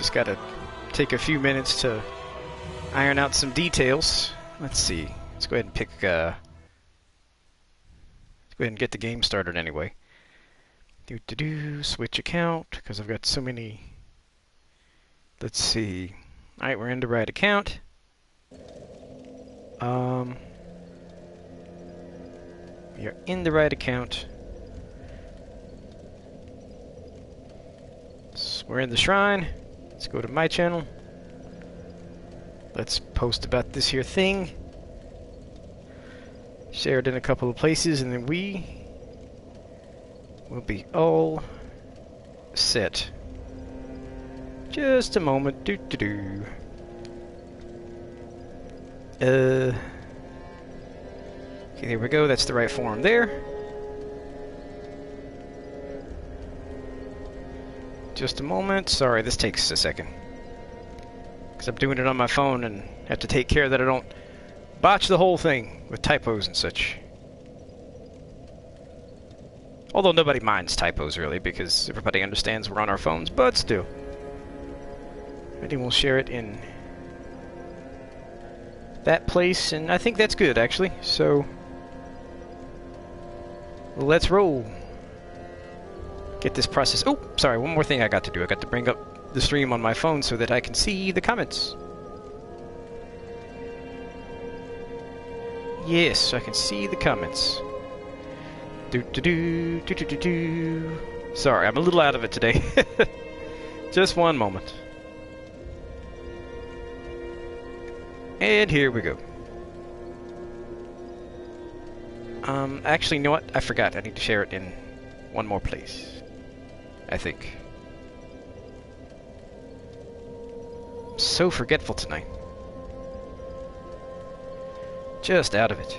Just gotta take a few minutes to iron out some details. Let's see. Let's go ahead and pick. Let's go ahead and get the game started anyway. Switch account because I've got so many. Let's see. All right, we're in the right account. You're in the right account. So we're in the shrine. Let's go to my channel. Let's post about this here thing. Share it in a couple of places, and then we will be all set. Just a moment. Okay, there we go. That's the right form there. Just a moment. Sorry, this takes a second. Because I'm doing it on my phone and have to take care that I don't botch the whole thing with typos and such. Although nobody minds typos, really, because everybody understands we're on our phones, but still. I think we'll share it in that place, and I think that's good, actually. So, let's roll. Get this process. Oh, sorry, one more thing I got to do. I got to bring up the stream on my phone so that I can see the comments. Yes, I can see the comments. Sorry, I'm a little out of it today. Just one moment. And here we go. Actually, you know what? I forgot. I need to share it in one more place. I think. I'm so forgetful tonight. Just out of it.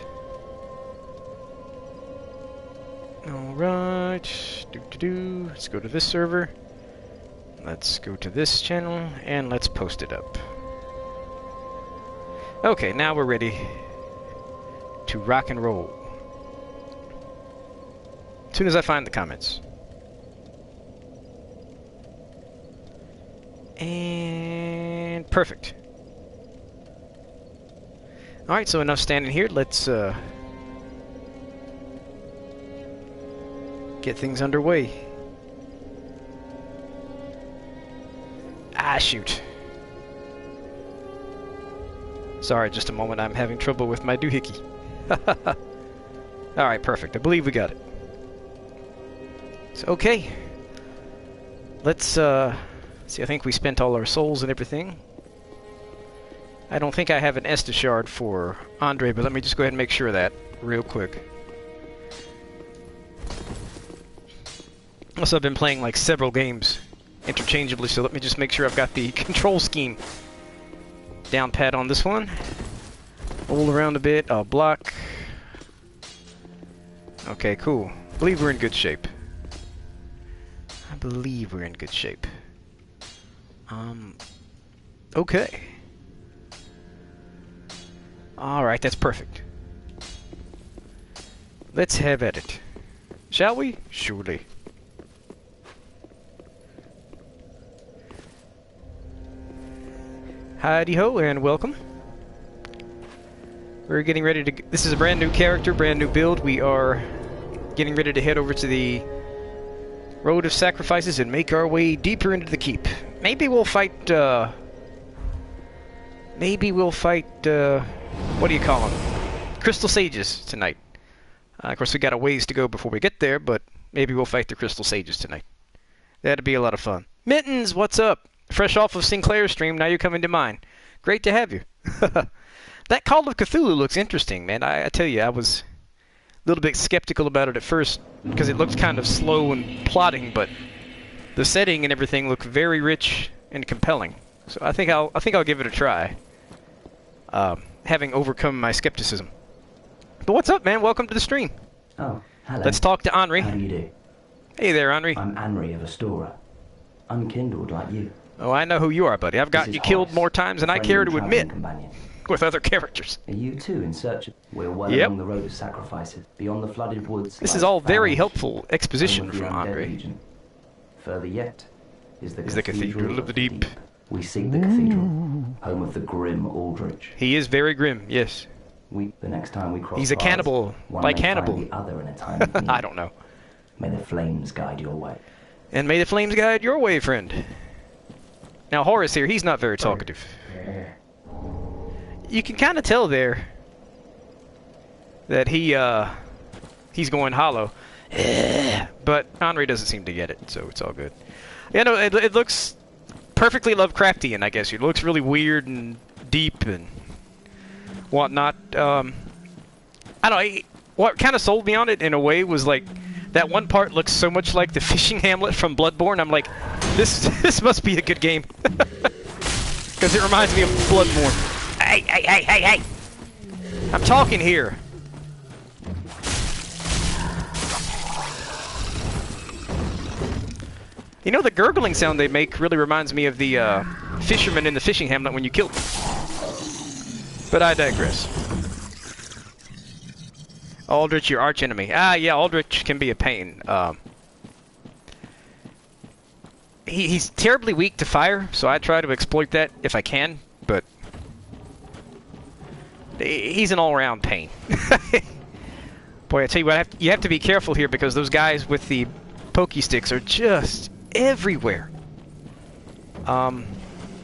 Alright. Let's go to this server. Let's go to this channel. And let's post it up. Okay, now we're ready to rock and roll. As soon as I find the comments. And perfect. Alright, so enough standing here. Let's get things underway. Ah, shoot. Sorry, just a moment. I'm having trouble with my doohickey. Alright, perfect. I believe we got it. So, okay. Let's, see, I think we spent all our souls and everything. I don't think I have an Estus shard for Andre, but let me just go ahead and make sure of that real quick. Also, I've been playing like several games interchangeably, so let me just make sure I've got the control scheme down pat on this one. Hold around a bit, I'll block. Okay, cool. I believe we're in good shape. I believe we're in good shape. Okay. Alright, that's perfect. Let's have at it. Shall we? Surely. Howdy ho and welcome. We're getting ready to... This is a brand new character, brand new build. We are getting ready to head over to the Road of Sacrifices and make our way deeper into the keep. Maybe we'll fight, what do you call them? Crystal Sages tonight. Of course, we got a ways to go before we get there, but maybe we'll fight the Crystal Sages tonight. That'd be a lot of fun. Mittens, what's up? Fresh off of Sinclair's stream, now you're coming to mine. Great to have you. That Call of Cthulhu looks interesting, man. I tell you, I was a little bit skeptical about it at first because it looked kind of slow and plodding, but the setting and everything look very rich and compelling. So I think I'll give it a try. Having overcome my skepticism. But what's up, man? Welcome to the stream. Oh, hello. Let's talk to Henri. How do you do? Hey there, Henri. I'm Henri of Astora. Unkindled like you. Oh, I know who you are, buddy. I've got you killed more times than I care to admit. Companion. With other characters. Are you too in search of... We're well along the road of sacrifices, beyond the flooded woods. This is all very helpful exposition from Henri. Further yet is the Cathedral of the Deep. We seek the cathedral, home of the grim Aldrich. He is very grim, yes. The next time we cross He's a paths, cannibal, one like may find Hannibal. the other in a time of need. I don't know. May the flames guide your way. And may the flames guide your way, friend. Now Horace here, he's not very talkative. You can kind of tell there that he's going hollow. But Henri doesn't seem to get it, so it's all good. Yeah, no, it looks perfectly Lovecraftian, I guess. It looks really weird and deep and whatnot. I don't know, what kind of sold me on it in a way was like, that one part looks so much like the fishing hamlet from Bloodborne. I'm like, this must be a good game. Because it reminds me of Bloodborne. Hey! I'm talking here. You know, the gurgling sound they make really reminds me of the fisherman in the fishing hamlet when you kill them. But I digress. Aldrich, your archenemy. Ah, yeah, Aldrich can be a pain. He's terribly weak to fire, so I try to exploit that if I can, but he's an all-around pain. Boy, I tell you what, you have to be careful here because those guys with the pokey sticks are just everywhere.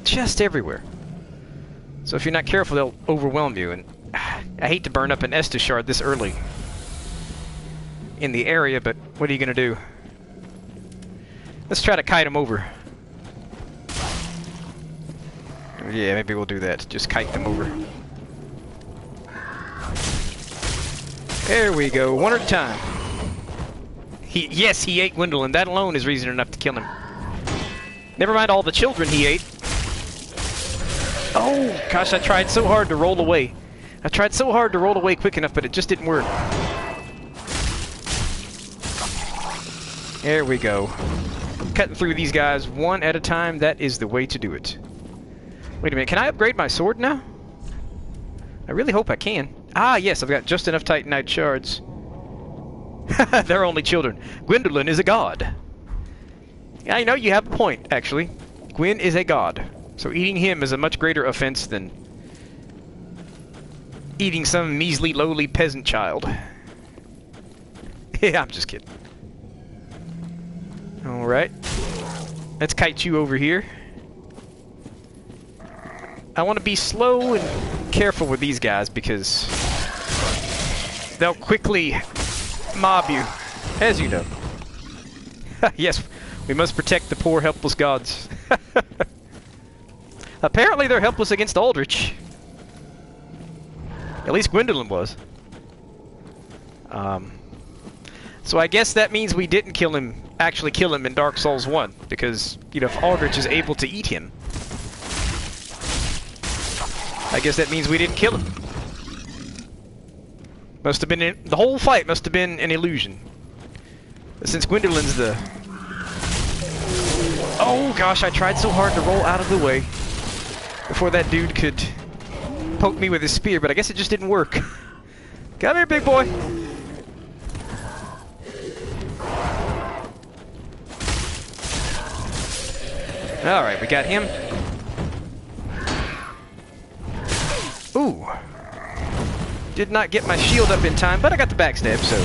Just everywhere. So if you're not careful, they'll overwhelm you, and I hate to burn up an Estus shard this early in the area, but what are you gonna do? Let's try to kite him over. Yeah, maybe we'll do that. Just kite them over. There we go. One at a time. Yes, he ate Gwendolyn. That alone is reason enough to kill him. Never mind all the children he ate. Oh, gosh, I tried so hard to roll away. I tried so hard to roll away quick enough, but it just didn't work. There we go. Cutting through these guys one at a time, that is the way to do it. Wait a minute, can I upgrade my sword now? I really hope I can. Ah, yes, I've got just enough Titanite shards. They're only children. Gwendolyn is a god. I know you have a point, actually. Gwyn is a god. So eating him is a much greater offense than eating some measly, lowly peasant child. Yeah, I'm just kidding. Alright. Let's kite you over here. I want to be slow and careful with these guys because they'll quickly mob you, as you know. Yes, we must protect the poor helpless gods. Apparently they're helpless against Aldrich. At least Gwendolyn was. So I guess that means we didn't actually kill him in Dark Souls 1, because, you know, if Aldrich is able to eat him, I guess that means we didn't kill him. Must have been the whole fight must have been an illusion. Since Gwendolyn's the... Oh gosh, I tried so hard to roll out of the way before that dude could poke me with his spear, but I guess it just didn't work. Come here, big boy. Alright, we got him. Ooh. Did not get my shield up in time, but I got the backstab, so...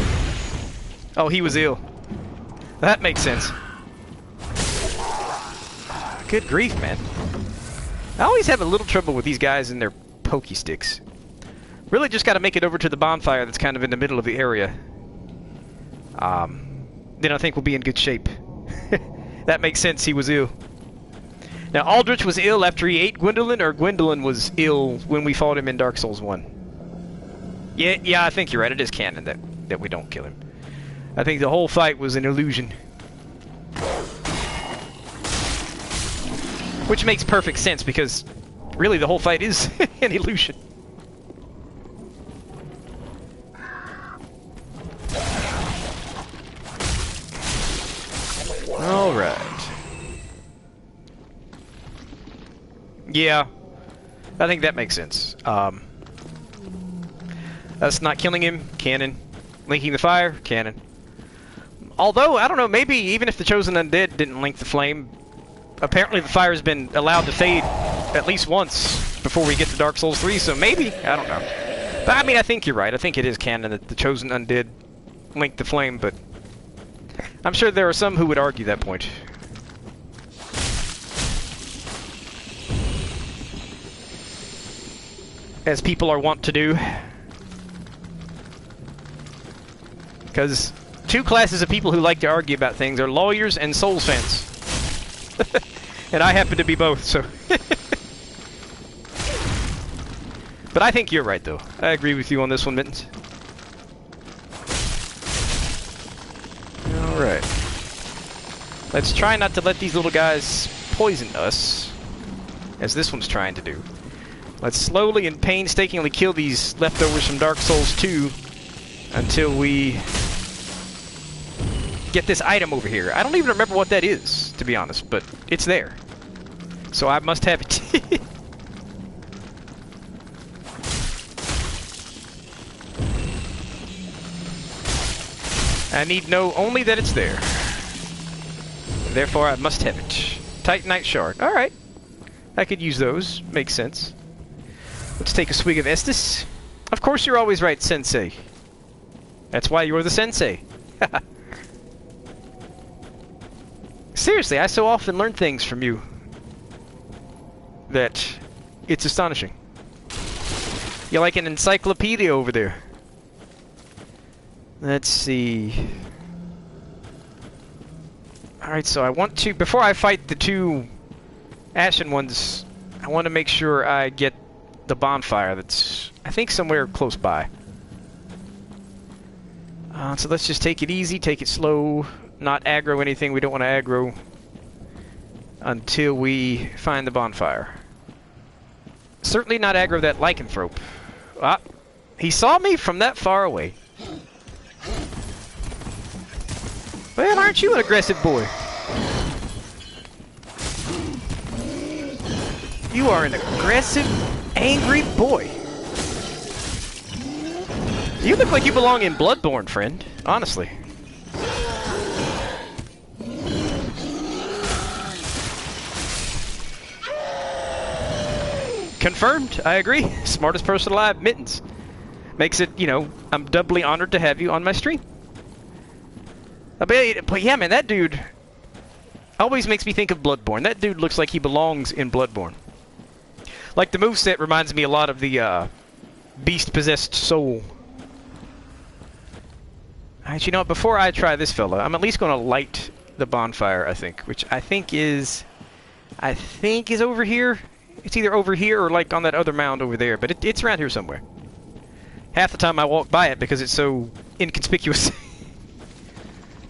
Oh, he was ill. That makes sense. Good grief, man. I always have a little trouble with these guys and their pokey sticks. Really just gotta make it over to the bonfire that's kind of in the middle of the area. Then I think we'll be in good shape. That makes sense, he was ill. Now, Aldrich was ill after he ate Gwendolyn, or Gwendolyn was ill when we fought him in Dark Souls 1? Yeah, I think you're right. It is canon that we don't kill him. I think the whole fight was an illusion. Which makes perfect sense, because really the whole fight is an illusion. Alright. Yeah, I think that makes sense. Us not killing him, canon. Linking the fire, canon. Although, I don't know, maybe even if the Chosen Undead didn't link the flame, apparently the fire's been allowed to fade at least once before we get to Dark Souls 3, so maybe, I don't know. But I mean, I think you're right. I think it is canon that the Chosen Undead linked the flame, but I'm sure there are some who would argue that point. As people are wont to do. Because two classes of people who like to argue about things are lawyers and Souls fans. And I happen to be both, so... But I think you're right, though. I agree with you on this one, Mittens. Alright. Let's try not to let these little guys poison us, as this one's trying to do. Let's slowly and painstakingly kill these leftovers from Dark Souls 2 until we get this item over here. I don't even remember what that is, to be honest, but it's there. So I must have it. I need know only that it's there. Therefore, I must have it. Titanite shard. Alright. I could use those. Makes sense. Let's take a swig of Estus. Of course you're always right, Sensei. That's why you're the Sensei. Seriously, I so often learn things from you that it's astonishing. You're like an encyclopedia over there. Let's see. Alright, so I want to, before I fight the two Ashen ones, I want to make sure I get the bonfire that's, I think, somewhere close by. So let's just take it easy, take it slow, not aggro anything we don't want to aggro until we find the bonfire. Certainly not aggro that lycanthrope. Ah, he saw me from that far away. Well, aren't you an aggressive boy? You are an aggressive, angry boy. You look like you belong in Bloodborne, friend. Honestly. Confirmed. I agree. Smartest person alive, Mittens. Makes it, you know, I'm doubly honored to have you on my stream. But yeah, man, that dude always makes me think of Bloodborne. That dude looks like he belongs in Bloodborne. Like, the moveset reminds me a lot of the beast-possessed soul. Alright, you know what, before I try this fella, I'm at least going to light the bonfire, I think. Which I think is over here. It's either over here or, like, on that other mound over there. But it's around here somewhere. Half the time I walk by it because it's so inconspicuous.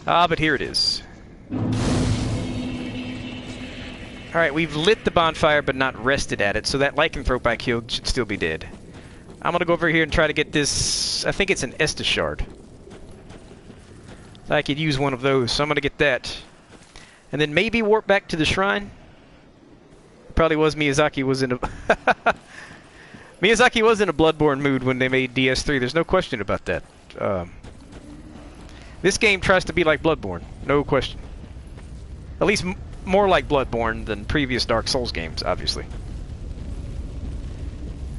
Ah, but here it is. Alright, we've lit the bonfire but not rested at it, so that lycanthrope I killed should still be dead. I'm gonna go over here and try to get this... I think it's an Estus shard. I could use one of those, so I'm gonna get that. And then maybe warp back to the shrine. Probably was Miyazaki was in a... Miyazaki was in a Bloodborne mood when they made DS3, there's no question about that. This game tries to be like Bloodborne, no question. At least more like Bloodborne than previous Dark Souls games, obviously.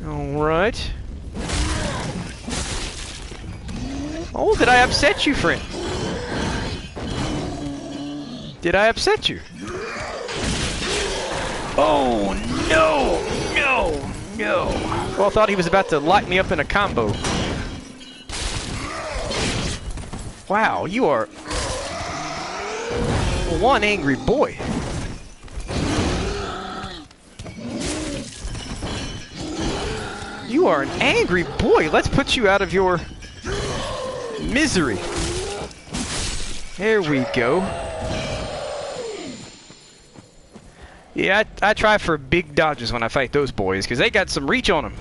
Alright. Oh, did I upset you, friend? Did I upset you? Oh, no! No! No! Well, I thought he was about to lock me up in a combo. Wow, you are one angry boy. You are an angry boy. Let's put you out of your misery. There we go. Yeah, I try for big dodges when I fight those boys, because they got some reach on them.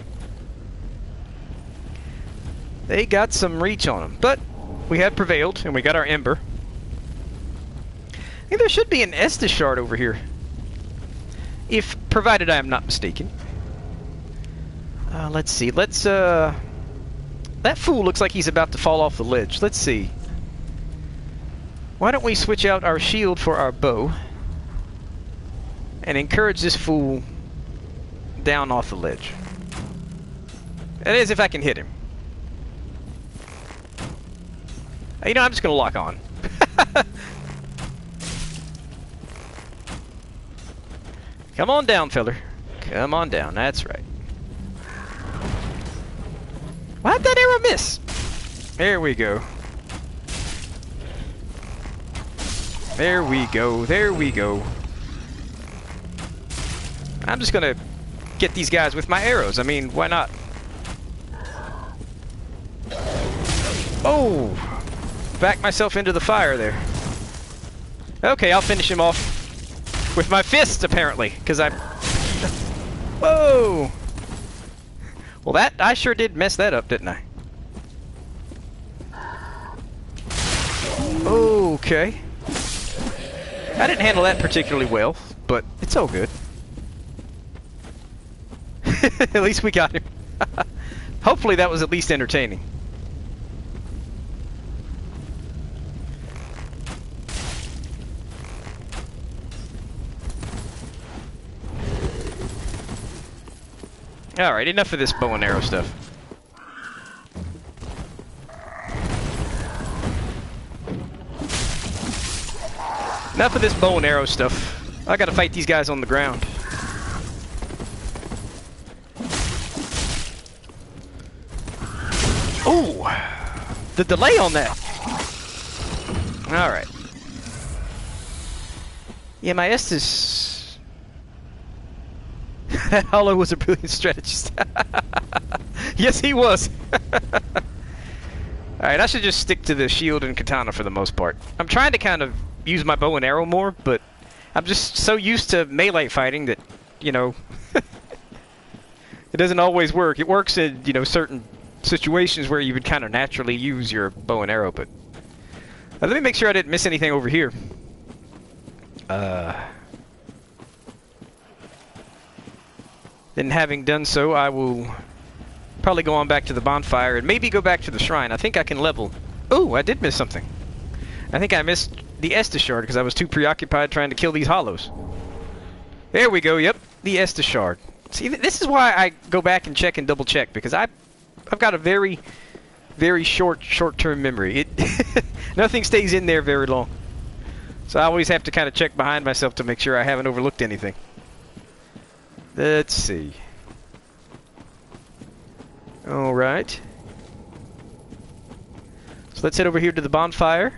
They got some reach on them, but we have prevailed, and we got our Ember. I think there should be an Estus shard over here. If, provided I am not mistaken. Let's see, that fool looks like he's about to fall off the ledge. Let's see. Why don't we switch out our shield for our bow? and encourage this fool down off the ledge. That is, if I can hit him. You know, I'm just gonna lock on. Come on down, feller. Come on down, that's right. Why'd that arrow miss? There we go. There we go, there we go. I'm just gonna get these guys with my arrows. I mean, why not? Oh! Backed myself into the fire there. Okay, I'll finish him off with my fist, apparently, because I'm... Whoa! Well, that... I sure did mess that up, didn't I? Okay. I didn't handle that particularly well, but it's all good. At least we got him. Hopefully that was at least entertaining. Alright, enough of this bow and arrow stuff. Enough of this bow and arrow stuff. I gotta fight these guys on the ground. Ooh! The delay on that! Alright. Yeah, my Estus... That Hollow was a brilliant strategist. Yes, he was! Alright, I should just stick to the shield and katana for the most part. I'm trying to kind of use my bow and arrow more, but I'm just so used to melee fighting that, you know, it doesn't always work. It works in, you know, certain situations where you would kind of naturally use your bow and arrow, but... let me make sure I didn't miss anything over here. Then having done so, I will probably go on back to the bonfire and maybe go back to the shrine. I think I can level. Oh, I did miss something. I think I missed the Estus Shard because I was too preoccupied trying to kill these hollows. There we go, yep, the Estus Shard. See, this is why I go back and check and double check, because I've got a very, very short-term memory. It nothing stays in there very long. So I always have to kind of check behind myself to make sure I haven't overlooked anything. Let's see. Alright. So let's head over here to the bonfire.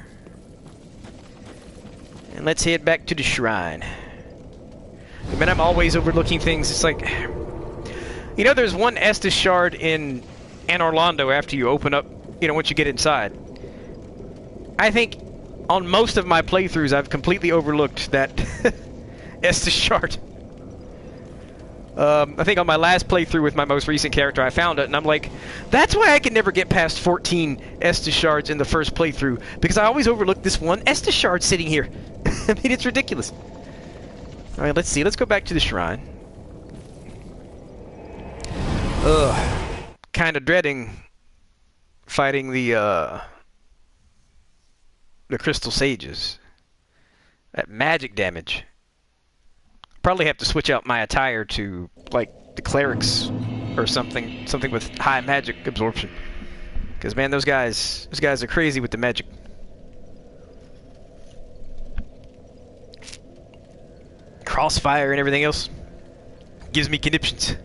And let's head back to the shrine. I mean, I'm always overlooking things. It's like... You know, there's one Estus Shard in Anor Londo after you open up, you know, once you get inside. I think on most of my playthroughs, I've completely overlooked that Estus Shard. I think on my last playthrough with my most recent character, I found it, and I'm like, that's why I can never get past 14 Estus Shards in the first playthrough, because I always overlook this one Estus Shard sitting here. I mean, it's ridiculous. Alright, let's see. Let's go back to the shrine. Ugh. Kind of dreading fighting the Crystal Sages. That magic damage. Probably have to switch out my attire to, like, the clerics or something with high magic absorption. Because, man, those guys are crazy with the magic. Crossfire and everything else gives me conniptions.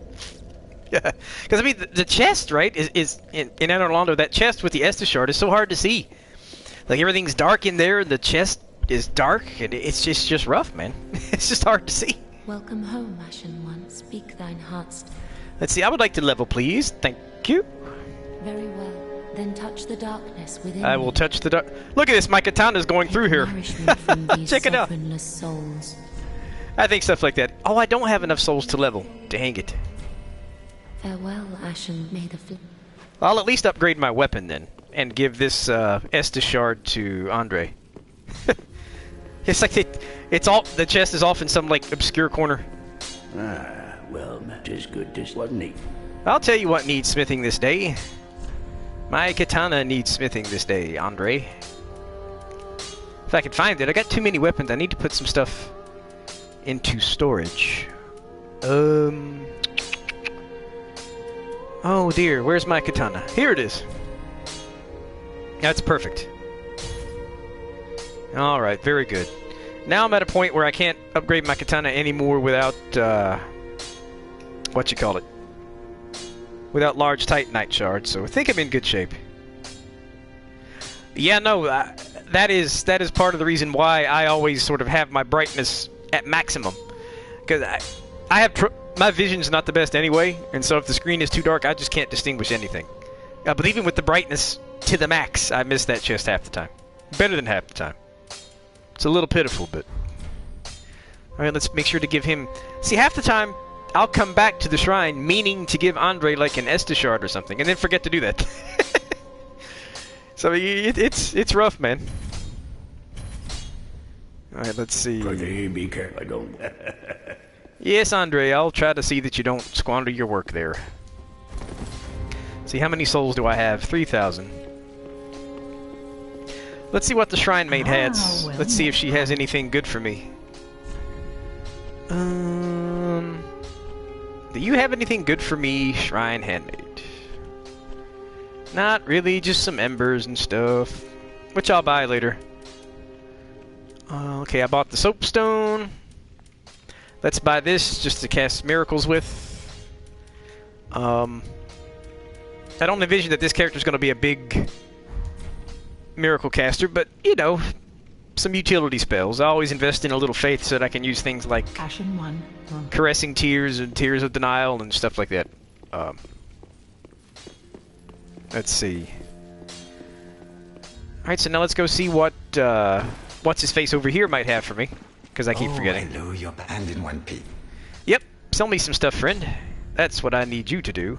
Yeah, because I mean the chest, right, is in Anor Londo. That chest with the Estus Shard is so hard to see. Like, everything's dark in there. The chest is dark, and it's just rough, man. It's just hard to see. Welcome home, Ashen One. Speak thine heart's. Let's see. I would like to level, please. Thank you. Very well. Then touch the darkness within. I will touch the dark. Look at this. My katana's going through here. Check it out. Souls. I think stuff like that. Oh, I don't have enough souls to level. Dang it. Farewell, Ashen. May the I'll at least upgrade my weapon then, and give this Estus Shard to Andre. It's like the chest is off in some, like, obscure corner. Ah, well, tis good this wasn't it? I'll tell you what needs smithing this day. My katana needs smithing this day, Andre. If I could find it. I got too many weapons. I need to put some stuff into storage. Oh dear, where's my katana? Here it is. That's perfect. Alright, very good. Now I'm at a point where I can't upgrade my katana anymore without, without large titanite shards, so I think I'm in good shape. Yeah, no, that is part of the reason why I always sort of have my brightness at maximum. Because I have my vision's not the best anyway, and so if the screen is too dark, I just can't distinguish anything. But even with the brightness to the max, I miss that chest half the time. Better than half the time. It's a little pitiful, but... Alright, let's make sure to give him... See, half the time, I'll come back to the shrine meaning to give Andre like an Estus shard or something, and then forget to do that. So it's rough, man. Alright, let's see. Be careful. Yes, Andre, I'll try to see that you don't squander your work there. See, how many souls do I have? 3,000. Let's see what the shrine maid has. Well, Let's see if she has anything good for me. Do you have anything good for me, shrine handmaid? Not really, just some embers and stuff, which I'll buy later. Okay, I bought the soapstone. Let's buy this just to cast miracles with. I don't envision that this character is going to be a big miracle caster, but, you know, some utility spells. I always invest in a little faith so that I can use things like Ashen one. Caressing Tears and Tears of Denial and stuff like that. Let's see. Alright, so now let's go see what, What's-His-Face over here might have for me. Because I keep forgetting. Hello, you're hand in one piece. Yep, sell me some stuff, friend. That's what I need you to do.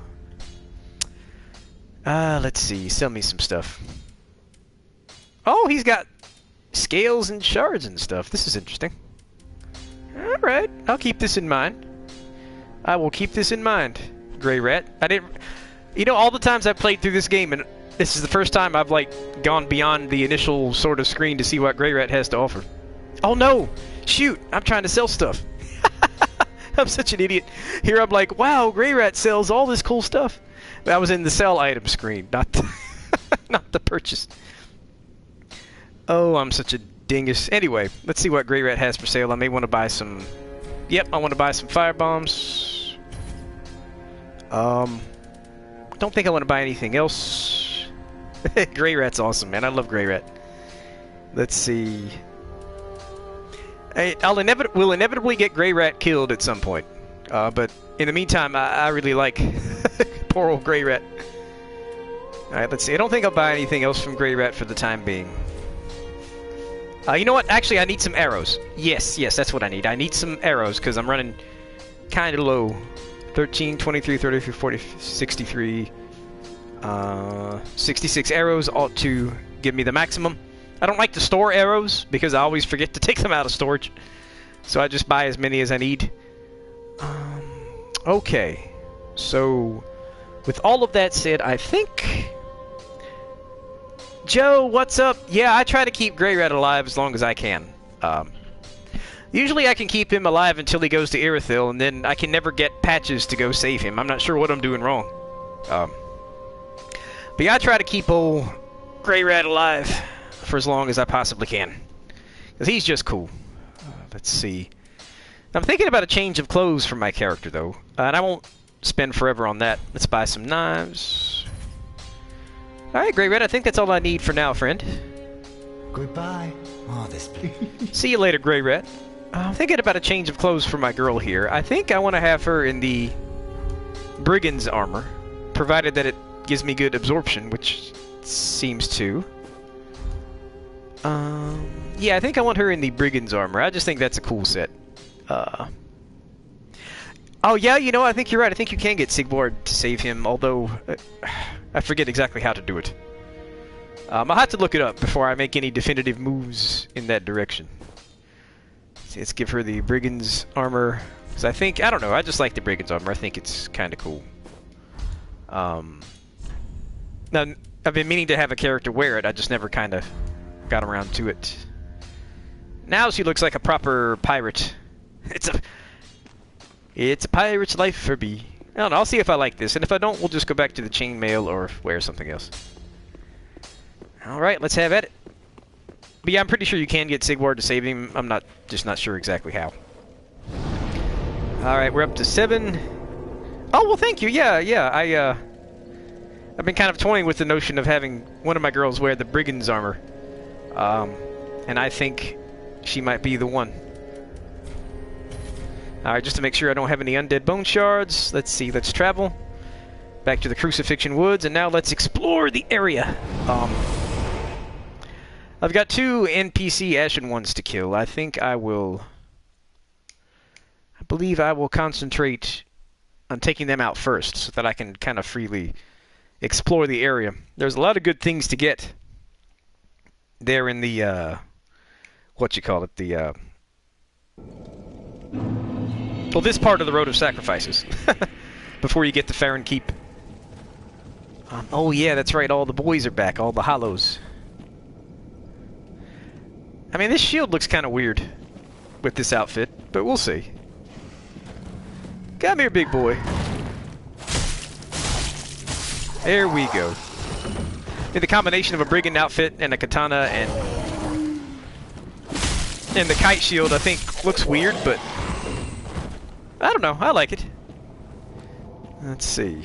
Let's see, sell me some stuff. Oh, he's got scales and shards and stuff. This is interesting. Alright, I'll keep this in mind. I will keep this in mind, Grey Rat. I didn't... You know, all the times I've played through this game, and this is the first time I've, like, gone beyond the initial sort of screen to see what Grey Rat has to offer. Oh no! Shoot! I'm trying to sell stuff. I'm such an idiot. Here I'm like, wow, Grey Rat sells all this cool stuff. That was in the sell item screen, not the, not the purchase. Oh, I'm such a dingus. Anyway, let's see what Grey Rat has for sale. I may want to buy some... Yep, I want to buy some fire bombs. Don't think I want to buy anything else. Grey Rat's awesome, man. I love Grey Rat. Let's see... We'll inevitably get Grey Rat killed at some point. But in the meantime, I really like poor old Grey Rat. Alright, let's see. I don't think I'll buy anything else from Grey Rat for the time being. You know what? Actually, I need some arrows. Yes, that's what I need. I need some arrows, because I'm running kind of low. 13, 23, 33, 40, 63... 66 arrows ought to give me the maximum. I don't like to store arrows because I always forget to take them out of storage. So I just buy as many as I need. Okay. So, with all of that said, I think... Joe, what's up? Yeah, I try to keep Grey Rat alive as long as I can. Usually I can keep him alive until he goes to Irithyll, and then I can never get patches to go save him. I'm not sure what I'm doing wrong. But yeah, I try to keep old Grey Rat alive for as long as I possibly can. Because he's just cool. Let's see. I'm thinking about a change of clothes for my character, though. And I won't spend forever on that. Let's buy some knives. Alright, Grey Rat, I think that's all I need for now, friend. Goodbye. Oh, this place. See you later, Grey Rat. I'm thinking about a change of clothes for my girl here. I think I want to have her in the brigand's armor, provided that it gives me good absorption, which seems to. Yeah, I think I want her in the brigand's armor. I just think that's a cool set. Oh yeah, you know, I think you're right. I think you can get Sigvard to save him, although I forget exactly how to do it. I'll have to look it up before I make any definitive moves in that direction. Let's give her the brigand's armor. Because I don't know, I just like the brigand's armor. I think it's kind of cool. Now, I've been meaning to have a character wear it. I just never kind of got around to it. Now she looks like a proper pirate. It's a pirate's life for me. I don't know, I'll see if I like this, and if I don't, we'll just go back to the chainmail or wear something else. Alright, let's have at it. But yeah, I'm pretty sure you can get Sigward to save him. I'm just not sure exactly how. Alright, we're up to 7. Oh, well, thank you. Yeah, I've been kind of toying with the notion of having one of my girls wear the brigand's armor. And I think she might be the one. Alright, just to make sure I don't have any undead bone shards. Let's see, let's travel back to the Crucifixion Woods, and now let's explore the area. I've got 2 NPC Ashen ones to kill. I believe I will concentrate on taking them out first, so that I can kind of freely explore the area. There's a lot of good things to get there in the, well, this part of the Road of Sacrifices, before you get to Farron Keep. Oh yeah, that's right, all the boys are back, all the hollows. I mean, this shield looks kind of weird with this outfit, but we'll see. Come here, big boy. There we go. And the combination of a brigand outfit and a katana and the kite shield, I think, looks weird, but I don't know. I like it. Let's see.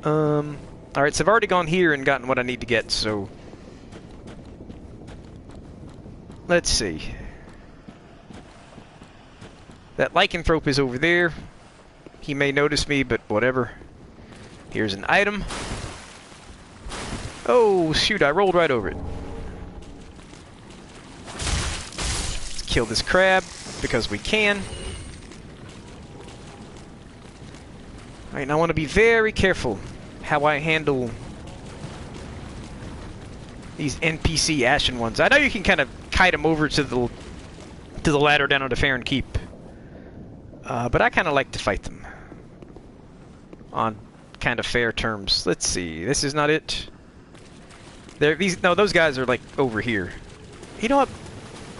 Alright, so I've already gone here and gotten what I need to get, so let's see. That lycanthrope is over there. He may notice me, but whatever. Here's an item. Oh, shoot, I rolled right over it. Let's kill this crab, because we can. Alright, now I want to be very careful how I handle these NPC Ashen ones. I know you can kind of kite them over to the ladder down on the Farron Keep. But I kind of like to fight them on kind of fair terms. Let's see. This is not it. No, those guys are like over here. You know what?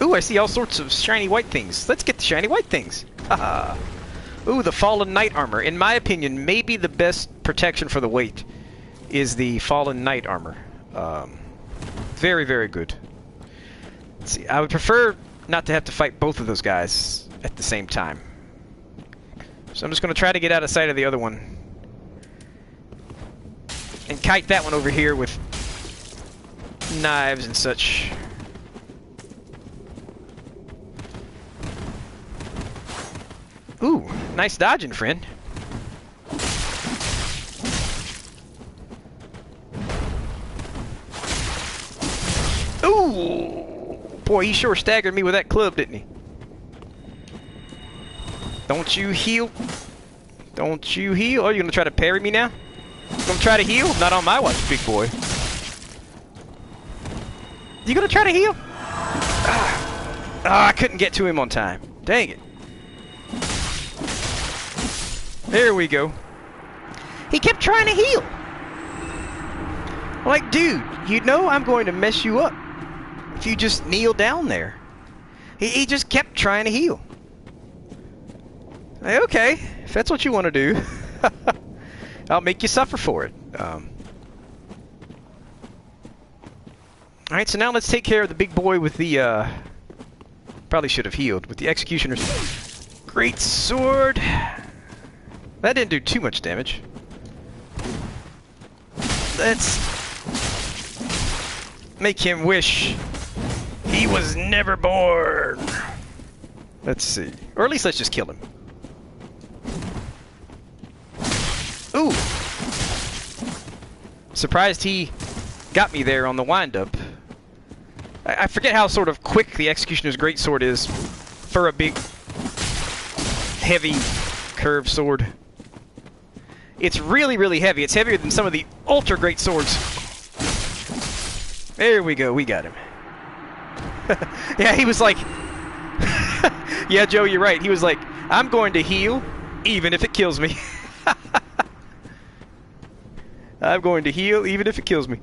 Ooh, I see all sorts of shiny white things. Let's get the shiny white things. Haha. Ooh, the Fallen Knight armor. In my opinion, maybe the best protection for the weight is the Fallen Knight armor. Very, very good. Let's see. I would prefer not to have to fight both of those guys at the same time. So I'm just going to try to get out of sight of the other one. And kite that one over here with knives and such. Ooh, nice dodging, friend. Ooh! Boy, he sure staggered me with that club, didn't he? Don't you heal. Don't you heal. Oh, you're gonna try to parry me now? You gonna try to heal? Not on my watch, big boy. You gonna try to heal? Ah, I couldn't get to him on time. Dang it. There we go. He kept trying to heal. Like, dude, you know I'm going to mess you up if you just kneel down there. He just kept trying to heal. Like, okay, if that's what you want to do, I'll make you suffer for it. Alright, so now let's take care of the big boy with the, probably should have healed, with the Executioner's great sword. That didn't do too much damage. Let's make him wish he was never born. Let's see. Or at least let's just kill him. Ooh! Surprised he got me there on the wind-up. I forget how sort of quick the Executioner's Greatsword is for a big, heavy, curved sword. It's really, really heavy. It's heavier than some of the Ultra Great Swords. There we go. We got him. Yeah, he was like... Yeah, Joe, you're right. He was like, I'm going to heal, even if it kills me. I'm going to heal, even if it kills me.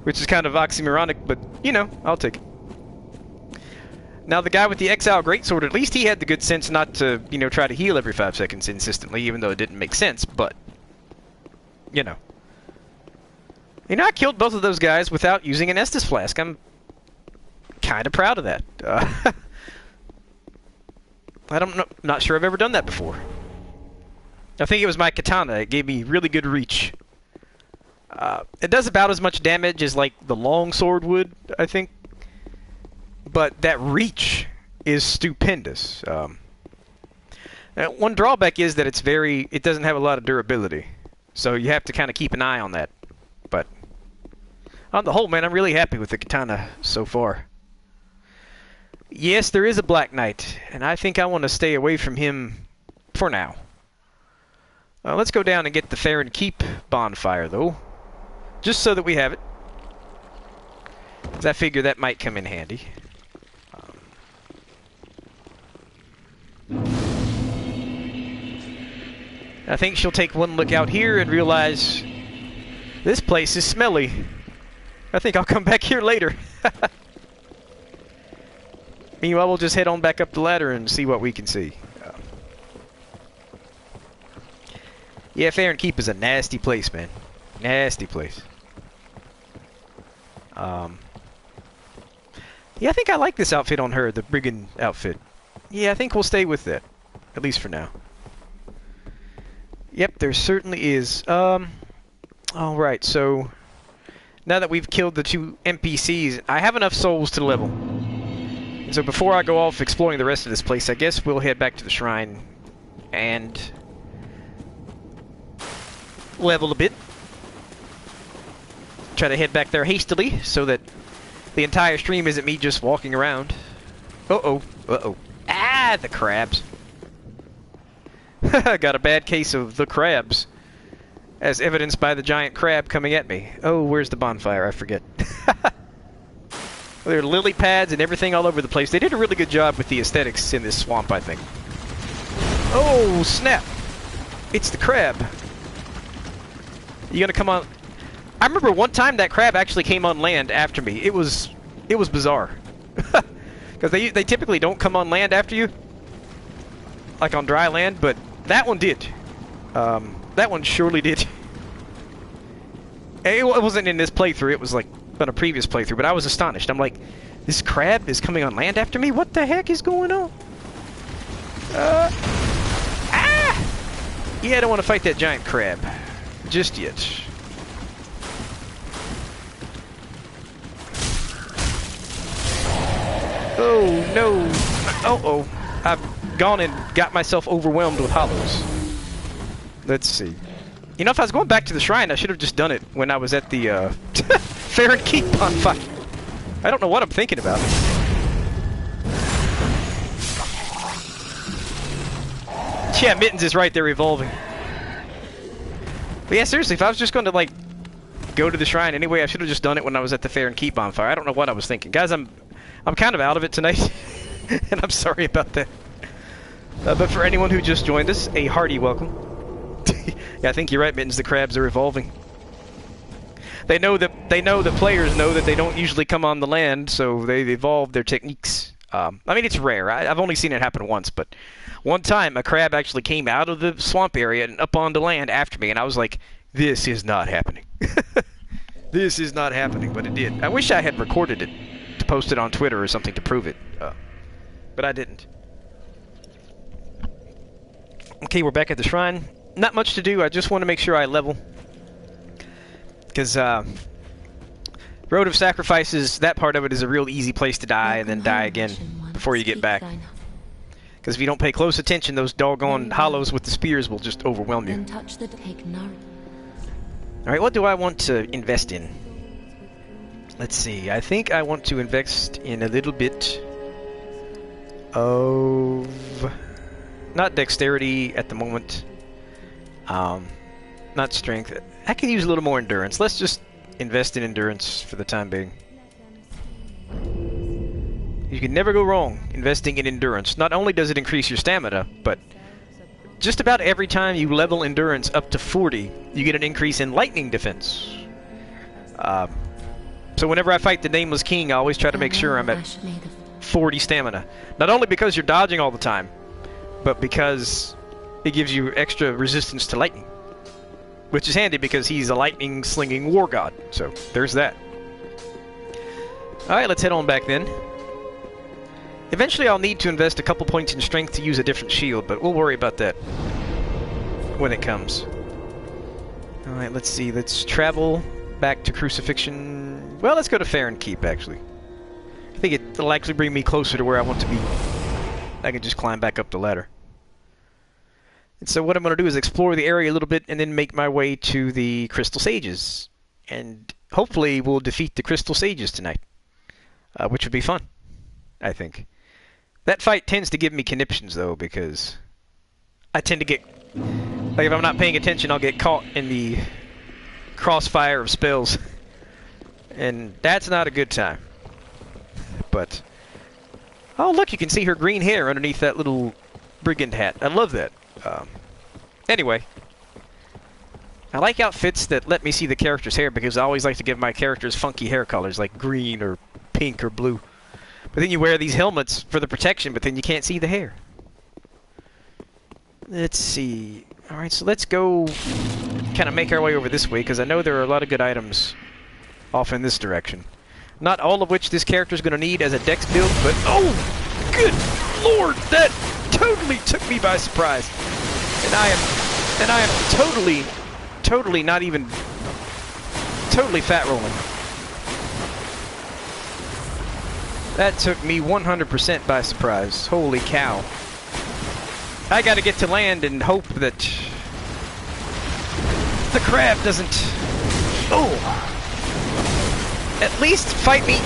Which is kind of oxymoronic, but, you know, I'll take it. Now, the guy with the Exile Greatsword, at least he had the good sense not to, you know, try to heal every 5 seconds insistently, even though it didn't make sense, but, you know. You know, I killed both of those guys without using an Estus Flask. I'm kind of proud of that. Not sure I've ever done that before. I think it was my katana. It gave me really good reach. It does about as much damage as, like, the long sword would, I think. But that reach is stupendous. Now, one drawback is that it doesn't have a lot of durability. So you have to kind of keep an eye on that. But on the whole, man, I'm really happy with the katana so far. Yes, there is a Black Knight, and I think I want to stay away from him for now. Let's go down and get the Farron Keep bonfire, though. Just so that we have it. Because I figure that might come in handy. I think she'll take one look out here and realize this place is smelly. I think I'll come back here later. Meanwhile, we'll just head on back up the ladder and see what we can see. Yeah, Farron Keep is a nasty place, man. Nasty place. Yeah, I think I like this outfit on her, the brigand outfit. Yeah, I think we'll stay with that. At least for now. Yep, there certainly is. Alright, so now that we've killed the 2 NPCs, I have enough souls to level. And so before I go off exploring the rest of this place, I guess we'll head back to the shrine and level a bit. Try to head back there hastily so that the entire stream isn't me just walking around. Uh-oh. Uh-oh. Ah, the crabs. Got a bad case of the crabs, as evidenced by the giant crab coming at me. Oh, where's the bonfire? I forget. There are lily pads and everything all over the place. They did a really good job with the aesthetics in this swamp, I think. Oh, snap! It's the crab. You gonna come on? I remember one time that crab actually came on land after me. It was bizarre. Because they typically don't come on land after you, like on dry land, but that one did. That one surely did. It wasn't in this playthrough, it was like on a previous playthrough, but I was astonished. I'm like, this crab is coming on land after me? What the heck is going on? Yeah, I don't want to fight that giant crab. Just yet. Oh, no. Uh-oh. I've gone and got myself overwhelmed with hollows. Let's see. You know, if I was going back to the shrine, I should have just done it when I was at the, Farron Keep bonfire. I don't know what I'm thinking about. Yeah, Mittens is right, they're evolving. But yeah, seriously, if I was just going to, like, go to the shrine anyway, I should have just done it when I was at the Farron Keep bonfire. I don't know what I was thinking. Guys, I'm kind of out of it tonight, and I'm sorry about that. But for anyone who just joined us, a hearty welcome. Yeah, I think you're right, Mittens, the crabs are evolving. They know that players know that they don't usually come on the land, so they've evolved their techniques. I mean, it's rare. I've only seen it happen once, but one time a crab actually came out of the swamp area and up onto land after me, and I was like, this is not happening. This is not happening, but it did. I wish I had recorded it to post it on Twitter or something to prove it, but I didn't. Okay, we're back at the shrine. Not much to do. I just want to make sure I level. Because Road of Sacrifices, that part of it is a real easy place to die and then die again before you get back. Because if you don't pay close attention, those doggone hollows with the spears will just overwhelm you. Alright, what do I want to invest in? Let's see. I think I want to invest in a little bit of... not dexterity at the moment. Not strength. I can use a little more endurance. Let's just invest in endurance for the time being. You can never go wrong investing in endurance. Not only does it increase your stamina, but just about every time you level endurance up to 40, you get an increase in lightning defense. So whenever I fight the Nameless King, I always try to make sure I'm at 40 stamina. Not only because you're dodging all the time, but because it gives you extra resistance to lightning. Which is handy because he's a lightning slinging war god. So there's that. Alright, let's head on back then. Eventually I'll need to invest a couple points in strength to use a different shield, but we'll worry about that when it comes. Alright, let's see. Let's travel back to Crucifixion. Well, let's go to Farron Keep, actually. I think it'll actually bring me closer to where I want to be. I can just climb back up the ladder. And so what I'm going to do is explore the area a little bit and then make my way to the Crystal Sages. And hopefully we'll defeat the Crystal Sages tonight. Which would be fun, I think. That fight tends to give me conniptions, though, because I tend to get... Like, if I'm not paying attention, I'll get caught in the crossfire of spells. And that's not a good time. But... Oh, look, you can see her green hair underneath that little brigand hat. I love that. Anyway. I like outfits that let me see the character's hair because I always like to give my characters funky hair colors, like green or pink or blue. But then you wear these helmets for the protection, but then you can't see the hair. Let's see. Alright, so let's go kind of make our way over this way, because I know there are a lot of good items off in this direction. Not all of which this character's going to need as a dex build, but... Oh! Good lord! That totally took me by surprise. And I am totally not even... Totally fat rolling. That took me 100% by surprise. Holy cow. I gotta get to land and hope that the crab doesn't... Oh! At least fight me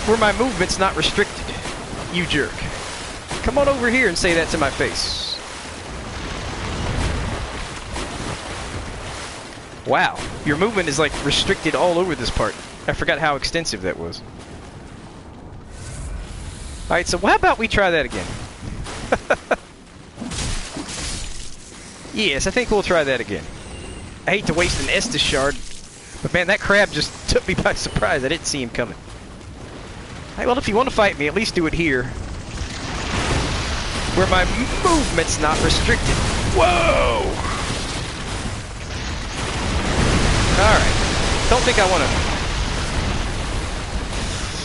where my movement's not restricted, you jerk. Come on over here and say that to my face. Wow, your movement is like restricted all over this part. I forgot how extensive that was. Alright, so how about we try that again? Yes, I think we'll try that again. I hate to waste an Estus shard, but man, that crab just took me by surprise. I didn't see him coming. Hey, well, if you want to fight me, at least do it here, where my movement's not restricted. Whoa! Alright. Don't think I want to...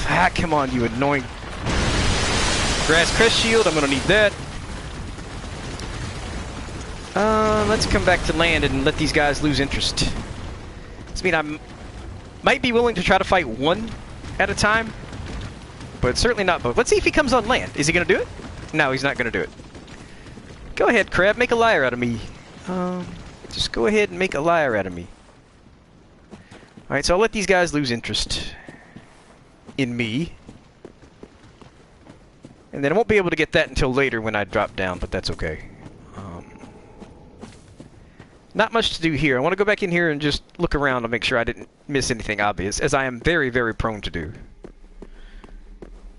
Ah, come on, you annoying... Grass Crest Shield, I'm going to need that. Let's come back to land and let these guys lose interest. I mean, I might be willing to try to fight one at a time, but certainly not both. Let's see if he comes on land. Is he going to do it? No, he's not going to do it. Go ahead, crab. Make a liar out of me. Just go ahead and make a liar out of me. Alright, so I'll let these guys lose interest in me. And then I won't be able to get that until later when I drop down, but that's okay. Not much to do here. I want to go back in here and just look around to make sure I didn't miss anything obvious, as I am very, very prone to do.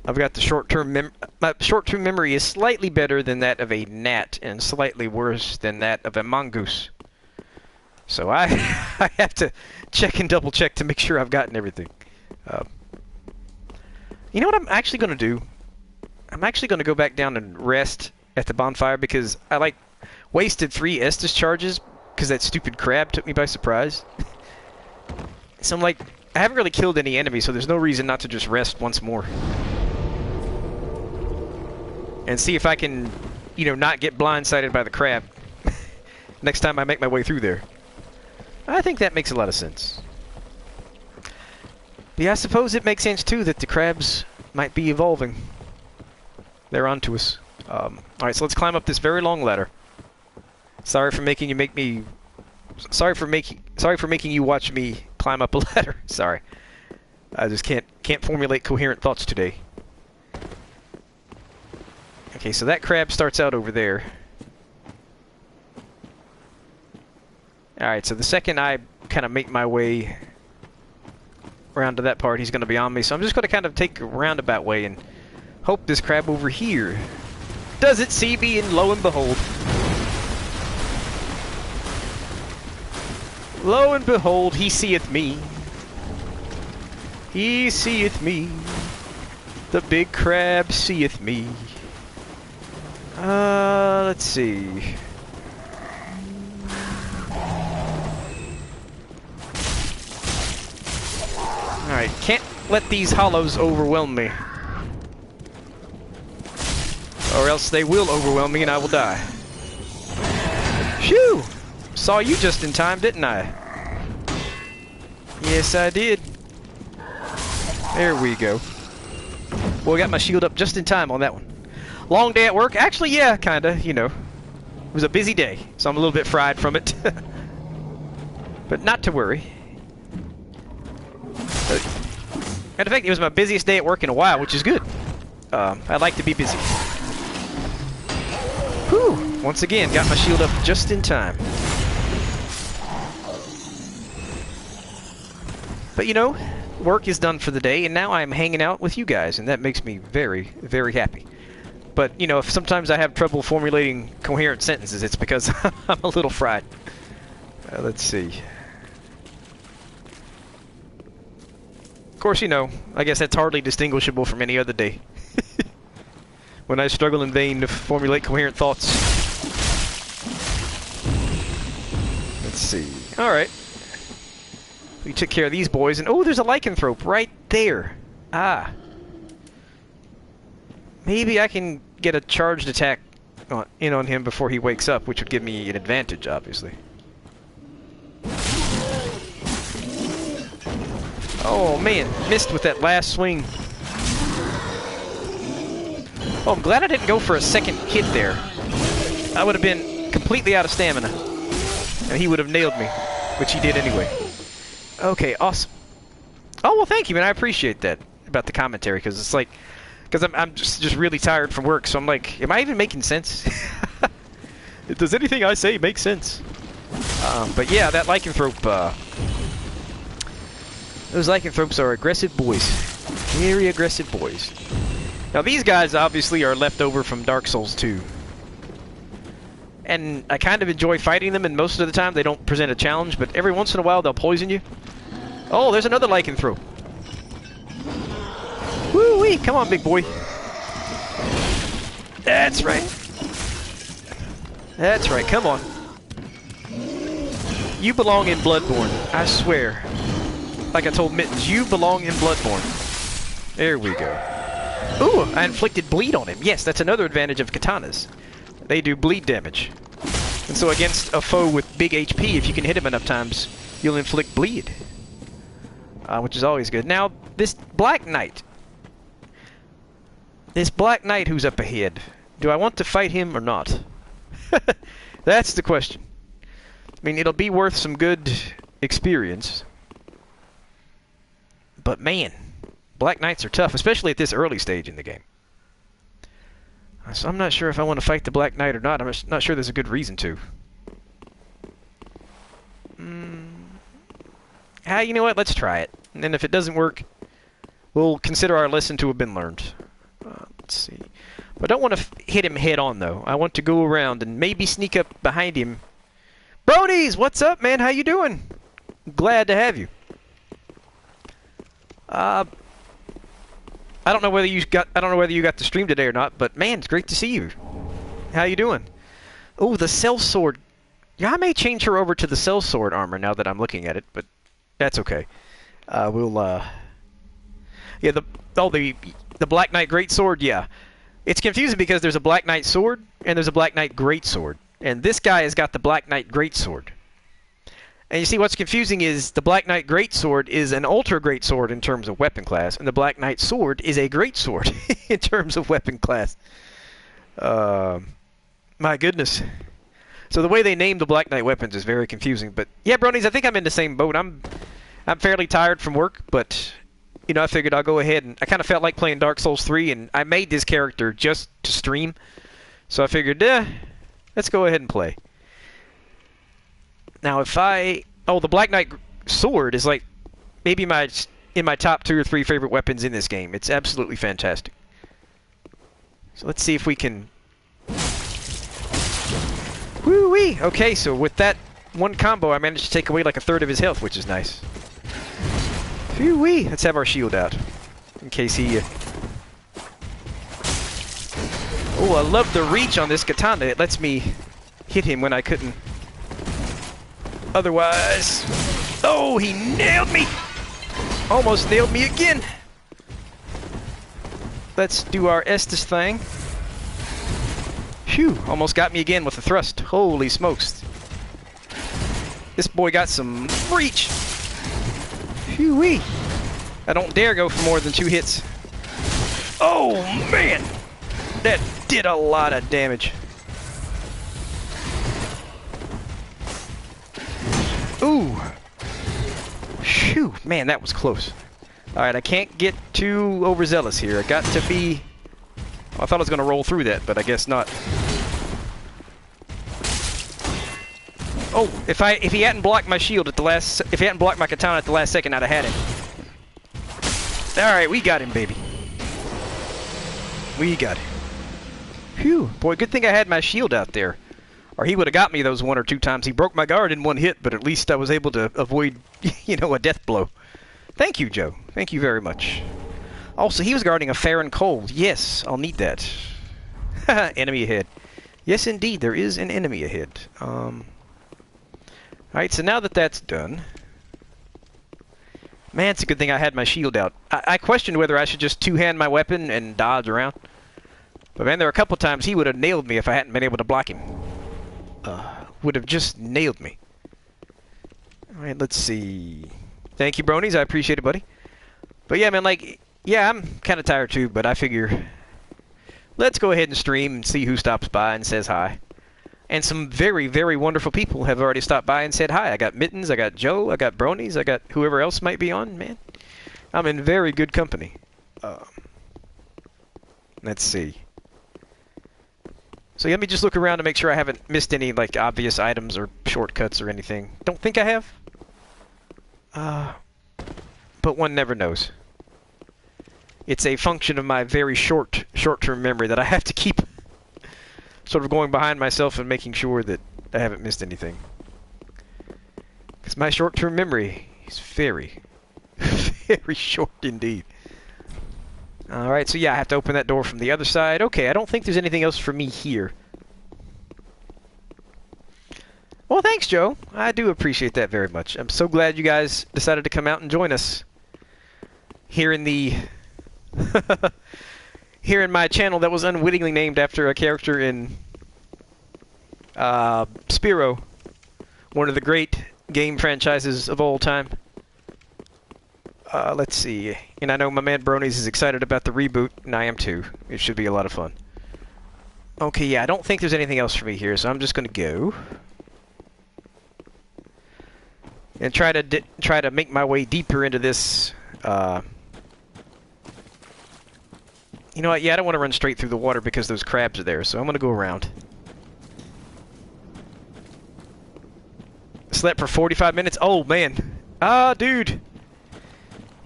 I've got the short-term my short-term memory is slightly better than that of a gnat and slightly worse than that of a mongoose. So I have to check and double-check to make sure I've gotten everything. You know what I'm actually going to do? I'm actually going to go back down and rest at the bonfire because I, like, wasted 3 Estus charges because that stupid crab took me by surprise. So I'm like, I haven't really killed any enemies, so there's no reason not to just rest once more. And see if I can, you know, not get blindsided by the crab next time I make my way through there. I think that makes a lot of sense. But yeah, I suppose it makes sense, too, that the crabs might be evolving. They're onto us. Alright, so let's climb up this very long ladder. Sorry for making you Sorry for making you watch me climb up a ladder. Sorry. I just can't formulate coherent thoughts today. Okay, so that crab starts out over there. Alright, so the second I kind of make my way around to that part, he's going to be on me. So I'm just going to kind of take a roundabout way and hope this crab over here doesn't see me, and lo and behold. Lo and behold, he seeth me. He seeth me. The big crab seeth me. Let's see. Alright, can't let these hollows overwhelm me. Or else they will overwhelm me and I will die. Phew! Saw you just in time, didn't I? Yes, I did. There we go. Well, I got my shield up just in time on that one. Long day at work? Actually, yeah, kinda, you know. It was a busy day, so I'm a little bit fried from it. But not to worry. Matter of fact, it was my busiest day at work in a while, which is good. I like to be busy. Whew! Once again, got my shield up just in time. But you know, work is done for the day, and now I'm hanging out with you guys, and that makes me very, very happy. But, you know, if sometimes I have trouble formulating coherent sentences, it's because I'm a little fried. Let's see. Of course, you know, I guess that's hardly distinguishable from any other day. When I struggle in vain to formulate coherent thoughts. Let's see. Alright. We took care of these boys, and oh, there's a lycanthrope right there. Ah. Maybe I can get a charged attack in on him before he wakes up, which would give me an advantage, obviously. Oh man, missed with that last swing. Oh, I'm glad I didn't go for a second hit there. I would have been completely out of stamina, and he would have nailed me, which he did anyway. Okay, awesome. Oh, well, thank you, man. I appreciate that about the commentary, because it's like, because I'm just really tired from work, so I'm like, am I even making sense? Does anything I say make sense? But yeah, that lycanthrope, those lycanthropes are aggressive boys. Very aggressive boys. Now, these guys obviously are left over from Dark Souls 2. And I kind of enjoy fighting them, and most of the time they don't present a challenge, but every once in a while they'll poison you. Oh, there's another lycanthrope. Woo-wee! Come on, big boy. That's right. That's right, come on. You belong in Bloodborne, I swear. Like I told Mittens, you belong in Bloodborne. There we go. Ooh, I inflicted bleed on him. Yes, that's another advantage of katanas. They do bleed damage. And so against a foe with big HP, if you can hit him enough times, you'll inflict bleed. Which is always good. Now, this Black Knight. This Black Knight who's up ahead. Do I want to fight him or not? That's the question. I mean, it'll be worth some good experience. But man, Black Knights are tough, especially at this early stage in the game. So I'm not sure if I want to fight the Black Knight or not. I'm just not sure there's a good reason to. You know what? Let's try it. And then if it doesn't work, we'll consider our lesson to have been learned. Let's see. But I don't want to hit him head on, though. I want to go around and maybe sneak up behind him. Brodies, what's up, man? How you doing? Glad to have you. I don't know whether you got the stream today or not, but man, it's great to see you. How you doing? Oh, the sellsword. Yeah, I may change her over to the sellsword armor now that I'm looking at it, but that's okay. Yeah, the Black Knight Greatsword, yeah. It's confusing because there's a Black Knight sword and there's a Black Knight Greatsword. And this guy has got the Black Knight Greatsword. And you see, what's confusing is the Black Knight Greatsword is an Ultra Greatsword in terms of weapon class, and the Black Knight Sword is a Greatsword in terms of weapon class. My goodness. So the way they name the Black Knight weapons is very confusing. But yeah, bronies, I think I'm in the same boat. I'm fairly tired from work, but you know, I figured I'll go ahead, and I kind of felt like playing Dark Souls 3, and I made this character just to stream. So I figured, let's go ahead and play. Now, the Black Knight Sword is like maybe in my top 2 or 3 favorite weapons in this game. It's absolutely fantastic. So let's see if we can. Woo-wee! Okay, so with that one combo, I managed to take away like a third of his health, which is nice. Woo-wee! Let's have our shield out in case he Oh, I love the reach on this katana. It lets me hit him when I couldn't otherwise. Oh, he nailed me! Almost nailed me again. Let's do our Estus thing. Phew, almost got me again with the thrust. Holy smokes. This boy got some reach. Phew-wee. I don't dare go for more than 2 hits. Oh, man! That did a lot of damage. Ooh. Phew, man, that was close. Alright, I can't get too overzealous here. I got to be... I thought I was going to roll through that, but I guess not. Oh, if he hadn't blocked my shield at the last... If he hadn't blocked my katana at the last second, I'd have had him. Alright, we got him, baby. We got him. Phew. Boy, good thing I had my shield out there. Or he would have got me those 1 or 2 times. He broke my guard in 1 hit, but at least I was able to avoid, you know, a death blow. Thank you, Joe. Thank you very much. Also, he was guarding a Farron Cold. Yes, I'll need that. Enemy ahead. Yes, indeed, there is an enemy ahead. Alright, so now that that's done... Man, it's a good thing I had my shield out. I questioned whether I should just two-hand my weapon and dodge around. But man, there were a couple times he would have nailed me if I hadn't been able to block him. Would have just nailed me. Alright, let's see... Thank you, Bronies. I appreciate it, buddy. But yeah, man, like... Yeah, I'm kind of tired too, but I figure... Let's go ahead and stream and see who stops by and says hi. And some very, very wonderful people have already stopped by and said hi. I got Mittens, I got Joe, I got Bronies, I got whoever else might be on, man. I'm in very good company. Let's see. So let me just look around to make sure I haven't missed any, like, obvious items or shortcuts or anything. Don't think I have. But one never knows. It's a function of my very short-term memory that I have to keep sort of going behind myself and making sure that I haven't missed anything. Because my short-term memory is very, very short indeed. Alright, so yeah, I have to open that door from the other side. Okay, I don't think there's anything else for me here. Well, thanks, Joe. I do appreciate that very much. I'm so glad you guys decided to come out and join us here in the... here in my channel that was unwittingly named after a character in Spyro, one of the great game franchises of all time. Let's see. And I know my man Bronies is excited about the reboot, and I am too. It should be a lot of fun. Okay, yeah, I don't think there's anything else for me here, so I'm just gonna go and try to make my way deeper into this. You know what? Yeah, I don't want to run straight through the water because those crabs are there, so I'm gonna go around. Slept for 45 minutes. Oh man, dude.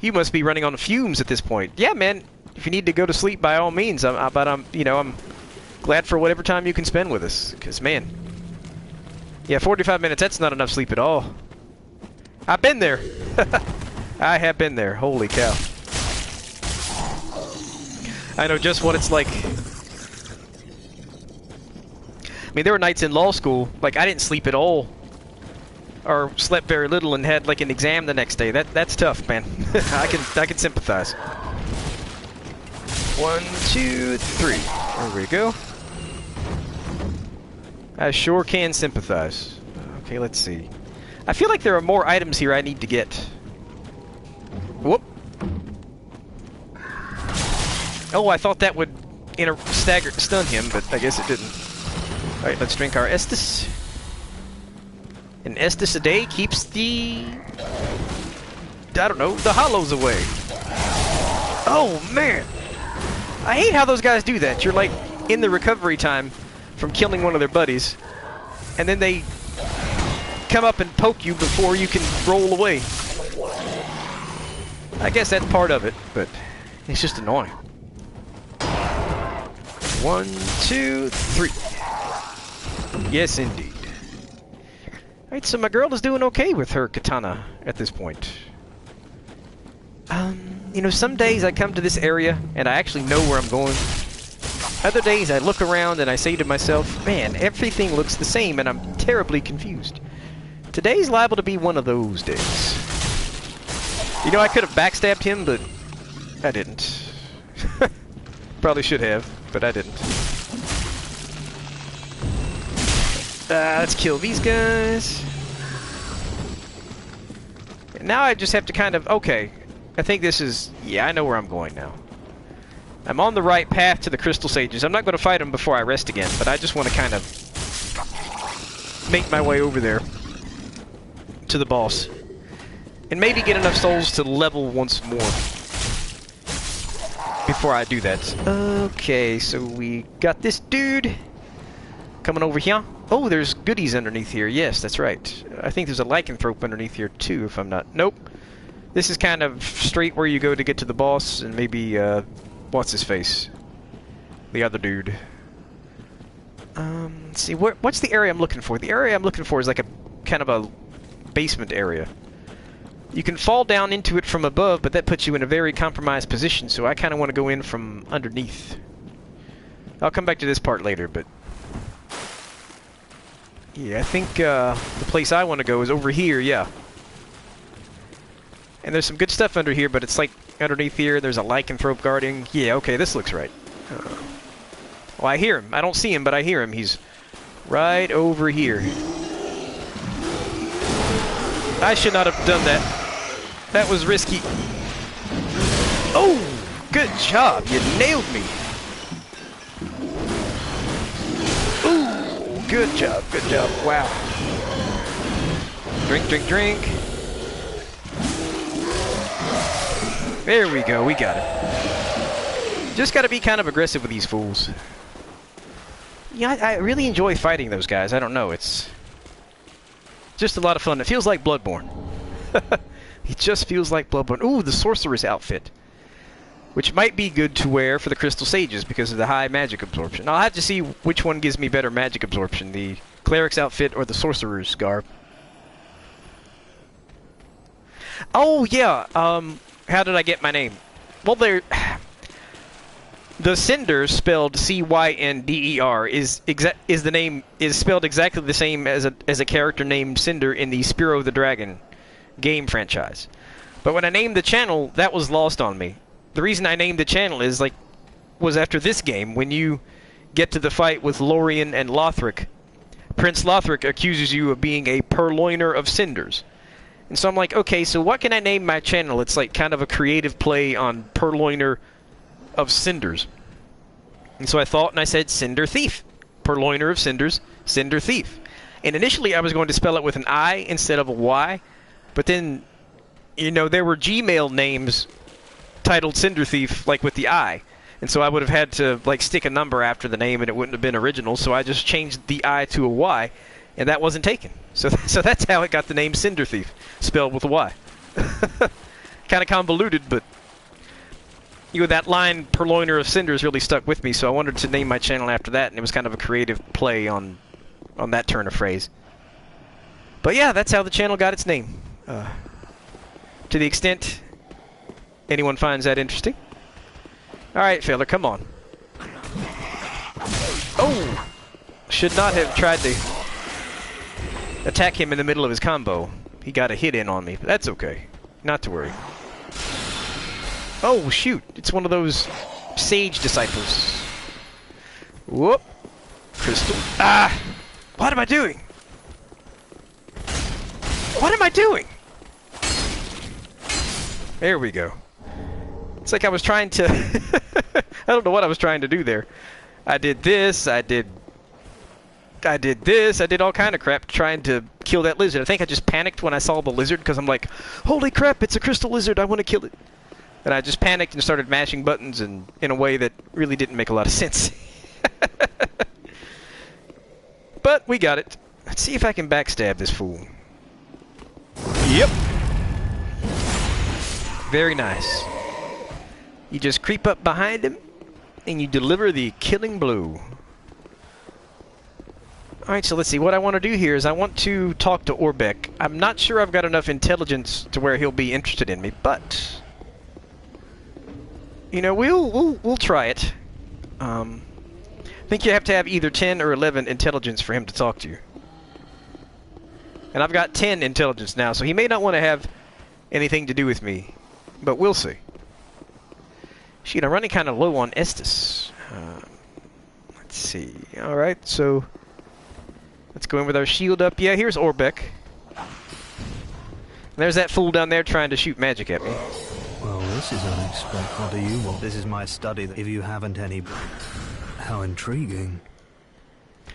You must be running on fumes at this point. Yeah, man. If you need to go to sleep, by all means. But I'm glad for whatever time you can spend with us. Cause man, yeah, 45 minutes. That's not enough sleep at all. I've been there. I have been there. Holy cow. I know just what it's like. I mean, there were nights in law school, like I didn't sleep at all. Or slept very little and had like an exam the next day. That's tough, man. I can sympathize. 1, 2, 3. There we go. I sure can sympathize. Okay, let's see. I feel like there are more items here I need to get. Whoop. Oh, I thought that would stun him, but I guess it didn't. Alright, let's drink our Estus. An Estus a day keeps the... I don't know, the hollows away. Oh, man! I hate how those guys do that. You're, like, in the recovery time from killing one of their buddies, and then they come up and poke you before you can roll away. I guess that's part of it, but it's just annoying. 1, 2, 3. Yes, indeed. Alright, so my girl is doing okay with her katana at this point. You know, some days I come to this area and I actually know where I'm going. Other days I look around and I say to myself, man, everything looks the same and I'm terribly confused. Today's liable to be one of those days. You know, I could have backstabbed him, but I didn't. Probably should have, but I didn't. Let's kill these guys. Now I just have to kind of... Okay, I think this is... Yeah, I know where I'm going now. I'm on the right path to the Crystal Sages. I'm not going to fight them before I rest again, but I just want to kind of make my way over there to the boss. And maybe get enough souls to level once more before I do that. Okay, so we got this dude coming over here. Oh, there's goodies underneath here. Yes, that's right. I think there's a lycanthrope underneath here too, if I'm not... Nope. This is kind of straight where you go to get to the boss, and maybe, what's his face? The other dude. Let's see, what's the area I'm looking for? The area I'm looking for is like a kind of a basement area. You can fall down into it from above, but that puts you in a very compromised position, so I kind of want to go in from underneath. I'll come back to this part later, but... Yeah, I think the place I want to go is over here, yeah. And there's some good stuff under here, but it's like underneath here, there's a lycanthrope guarding. Yeah, okay, this looks right. Well, I hear him. I don't see him, but I hear him. He's right over here. I should not have done that. That was risky. Oh, good job. You nailed me. Ooh, good job. Good job. Wow. Drink, drink, drink. There we go. We got it. Just got to be kind of aggressive with these fools. Yeah, I really enjoy fighting those guys. I don't know. It's just a lot of fun. It feels like Bloodborne. It just feels like Bloodborne. Ooh, the Sorcerer's outfit. Which might be good to wear for the Crystal Sages because of the high magic absorption. I'll have to see which one gives me better magic absorption. The Cleric's outfit or the Sorcerer's garb. Oh, yeah. How did I get my name? Well, the Cynder, spelled C-Y-N-D-E-R, is spelled exactly the same as a character named Cinder in the Spyro the Dragon game franchise. But when I named the channel, that was lost on me. The reason I named the channel was after this game, when you get to the fight with Lorien and Lothric, Prince Lothric accuses you of being a purloiner of cinders. And so I'm like, okay, so what can I name my channel? It's like kind of a creative play on purloiner of cinders. And so I thought and I said Cinder Thief. Purloiner of cinders, Cinder Thief. And initially I was going to spell it with an I instead of a Y. But then, you know, there were Gmail names titled Cinder Thief, like with the I. And so I would have had to, like, stick a number after the name and it wouldn't have been original. So I just changed the I to a Y. And that wasn't taken. So that's how it got the name Cinder Thief, spelled with a Y. Kind of convoluted, but that line, Purloiner of Cinders, really stuck with me, so I wanted to name my channel after that, and it was kind of a creative play on that turn of phrase. But yeah, that's how the channel got its name. To the extent anyone finds that interesting. Alright, fella, come on. Oh! Should not have tried to attack him in the middle of his combo. He got a hit in on me, but that's okay. Not to worry. Oh, shoot. It's one of those sage disciples. Whoop. Crystal. Ah! What am I doing? What am I doing? There we go. It's like I was trying to... I don't know what I was trying to do there. I did this, I did this, I did all kind of crap trying to kill that lizard. I think I just panicked when I saw the lizard because I'm like, holy crap, it's a crystal lizard, I want to kill it. And I just panicked and started mashing buttons in a way that really didn't make a lot of sense. But we got it. Let's see if I can backstab this fool. Yep. Very nice. You just creep up behind him and you deliver the killing blow. Alright, so let's see. What I want to do here is I want to talk to Orbeck. I'm not sure I've got enough intelligence to where he'll be interested in me, but... You know, we'll try it. think you have to have either 10 or 11 intelligence for him to talk to you. And I've got 10 intelligence now, so he may not want to have anything to do with me. But we'll see. Shit, I'm running kind of low on Estus. Let's see. Alright, so... let's go in with our shield up. Yeah, here's Orbeck. There's that fool down there trying to shoot magic at me. Well, this is unexpected. What do you want? This is my study. If you haven't any... How intriguing.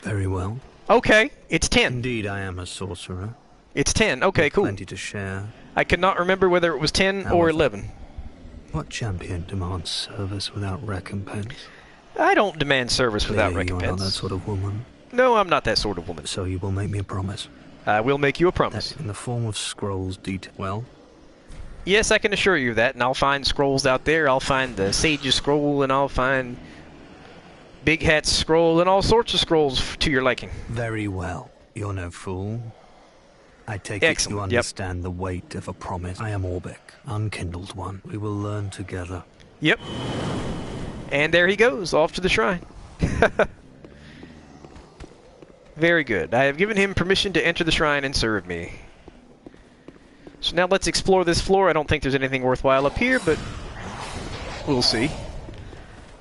Very well. Okay, it's 10. Indeed, I am a sorcerer. It's 10. Okay, cool. Plenty to share. I could not remember whether it was 10 or However, 11. What champion demands service without recompense? I don't demand service without Clearly recompense. You're not that sort of woman. No, I'm not that sort of woman. So you will make me a promise. I will make you a promise. That in the form of scrolls detail. Well, Yes, I can assure you of that, and I'll find scrolls out there. I'll find the Sage's Scroll, and I'll find Big Hat's Scroll, and all sorts of scrolls to your liking. very well. You're no fool. I take Excellent, it you yep. understand the weight of a promise. I am Orbeck, unkindled one. We will learn together. Yep. And there he goes, off to the shrine. Very good. I have given him permission to enter the shrine and serve me. So now let's explore this floor. I don't think there's anything worthwhile up here, but we'll see.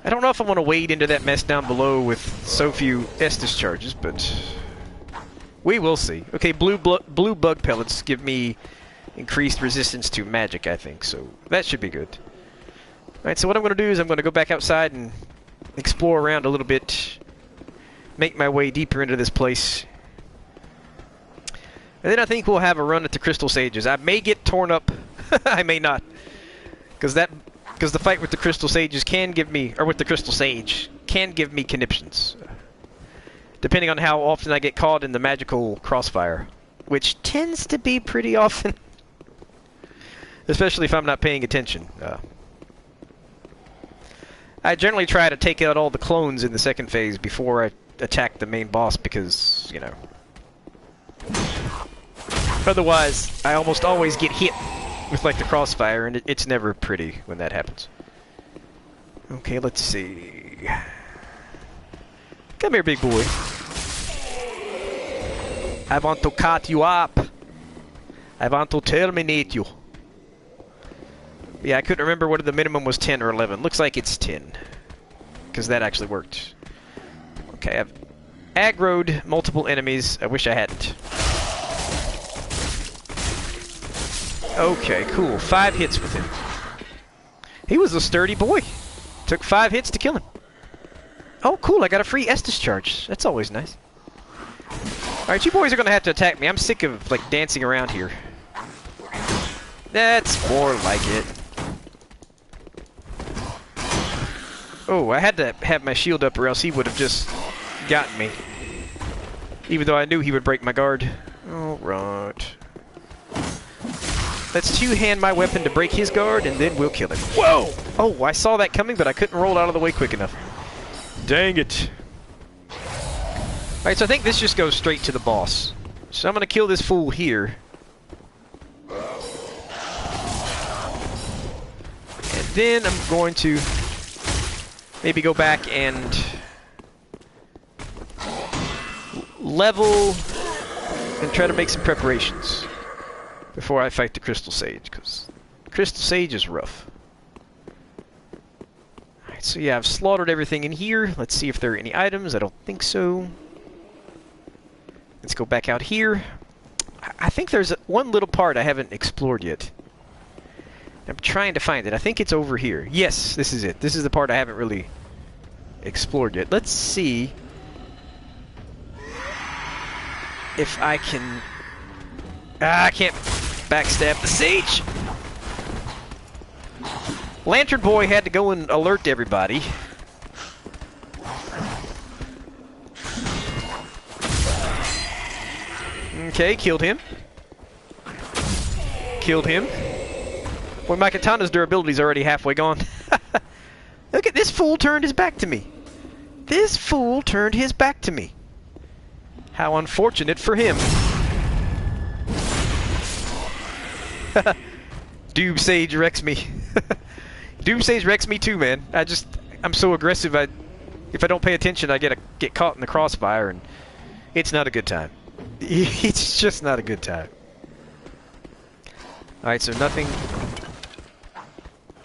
I don't know if I want to wade into that mess down below with so few Estus charges, but we will see. Okay, blue bug pellets give me increased resistance to magic, I think, so that should be good. Alright, so what I'm going to do is I'm going to go back outside and explore around a little bit, make my way deeper into this place. And then I think we'll have a run at the Crystal Sages. I may get torn up. I may not. Because the fight with the Crystal Sages can give me, or with the Crystal Sage, can give me conniptions. Depending on how often I get caught in the magical crossfire. Which tends to be pretty often. Especially if I'm not paying attention. I generally try to take out all the clones in the second phase before I attack the main boss because, you know... Otherwise, I almost always get hit with, like, the crossfire, and it's never pretty when that happens. Okay, let's see... Come here, big boy. I want to cut you up. I want to terminate you. Yeah, I couldn't remember whether the minimum was 10 or 11. Looks like it's 10. Because that actually worked. Okay, I've aggroed multiple enemies. I wish I hadn't. Okay, cool. 5 hits with him. He was a sturdy boy. Took 5 hits to kill him. Oh, cool. I got a free Estus charge. That's always nice. Alright, you boys are going to have to attack me. I'm sick of, like, dancing around here. That's more like it. Oh, I had to have my shield up or else he would have just gotten me. Even though I knew he would break my guard. Alright. Let's two-hand my weapon to break his guard, and then we'll kill him. Whoa! Oh, I saw that coming, but I couldn't roll out of the way quick enough. Dang it. Alright, so I think this just goes straight to the boss. So I'm going to kill this fool here. And then I'm going to maybe go back and level and try to make some preparations before I fight the Crystal Sage, because Crystal Sage is rough. Alright, so yeah, I've slaughtered everything in here. Let's see if there are any items. I don't think so. Let's go back out here. I think there's one little part I haven't explored yet. I'm trying to find it. I think it's over here. Yes, this is it. This is the part I haven't really explored yet. Let's see if I can... I can't backstab the Sage! Lantern Boy had to go and alert everybody. Okay, killed him. Killed him. Boy, my katana's durability is already halfway gone. Look at this fool turned his back to me. This fool turned his back to me. How unfortunate for him. Doom Sage wrecks me. Doom Sage wrecks me too, man. I'm so aggressive, If I don't pay attention, I get caught in the crossfire, and it's not a good time. It's just not a good time. Alright, so nothing...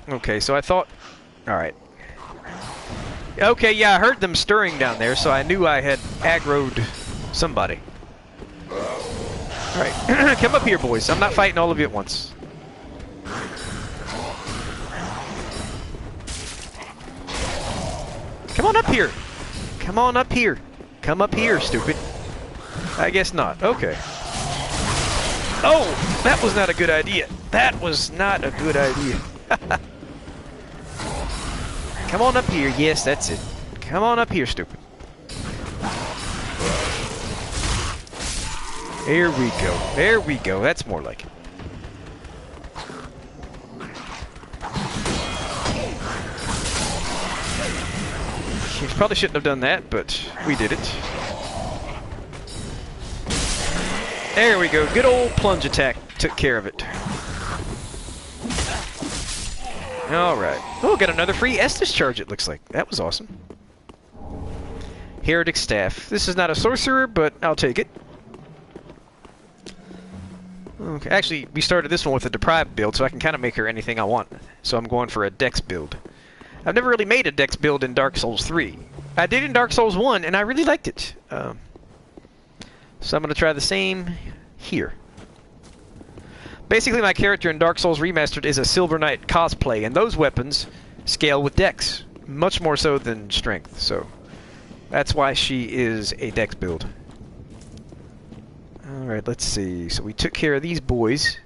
Okay, so I thought... Alright. Okay, yeah, I heard them stirring down there, so I knew I had aggroed somebody. Alright, come up here, boys. I'm not fighting all of you at once. Come on up here. Come on up here. Come up here, stupid. I guess not. Okay. Oh, that was not a good idea. That was not a good idea. Come on up here. Yes, that's it. Come on up here, stupid. There we go. There we go. That's more like it. We probably shouldn't have done that, but we did it. There we go. Good old plunge attack took care of it. Alright. Oh, got another free Estus charge, it looks like. That was awesome. Heretic Staff. This is not a sorcerer, but I'll take it. Okay. Actually, we started this one with a Deprived build, so I can kind of make her anything I want. So I'm going for a Dex build. I've never really made a Dex build in Dark Souls 3. I did in Dark Souls 1, and I really liked it. So I'm going to try the same here. Basically, my character in Dark Souls Remastered is a Silver Knight cosplay, and those weapons scale with Dex. Much more so than Strength, so that's why she is a Dex build. Alright, let's see. So we took care of these boys.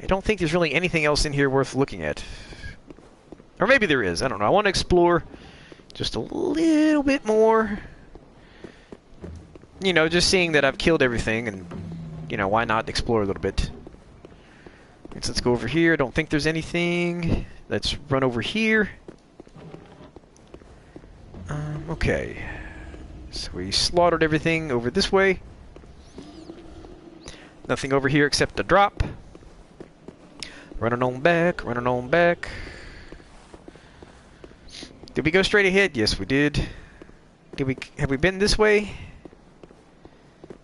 I don't think there's really anything else in here worth looking at. Or maybe there is. I don't know. I want to explore just a little bit more. You know, just seeing that I've killed everything, and, you know, why not explore a little bit? Let's go over here. I don't think there's anything. Let's run over here. Okay. So we slaughtered everything over this way. Nothing over here except a drop. Running on back, running on back. Did we go straight ahead? Yes, we did. Have we been this way?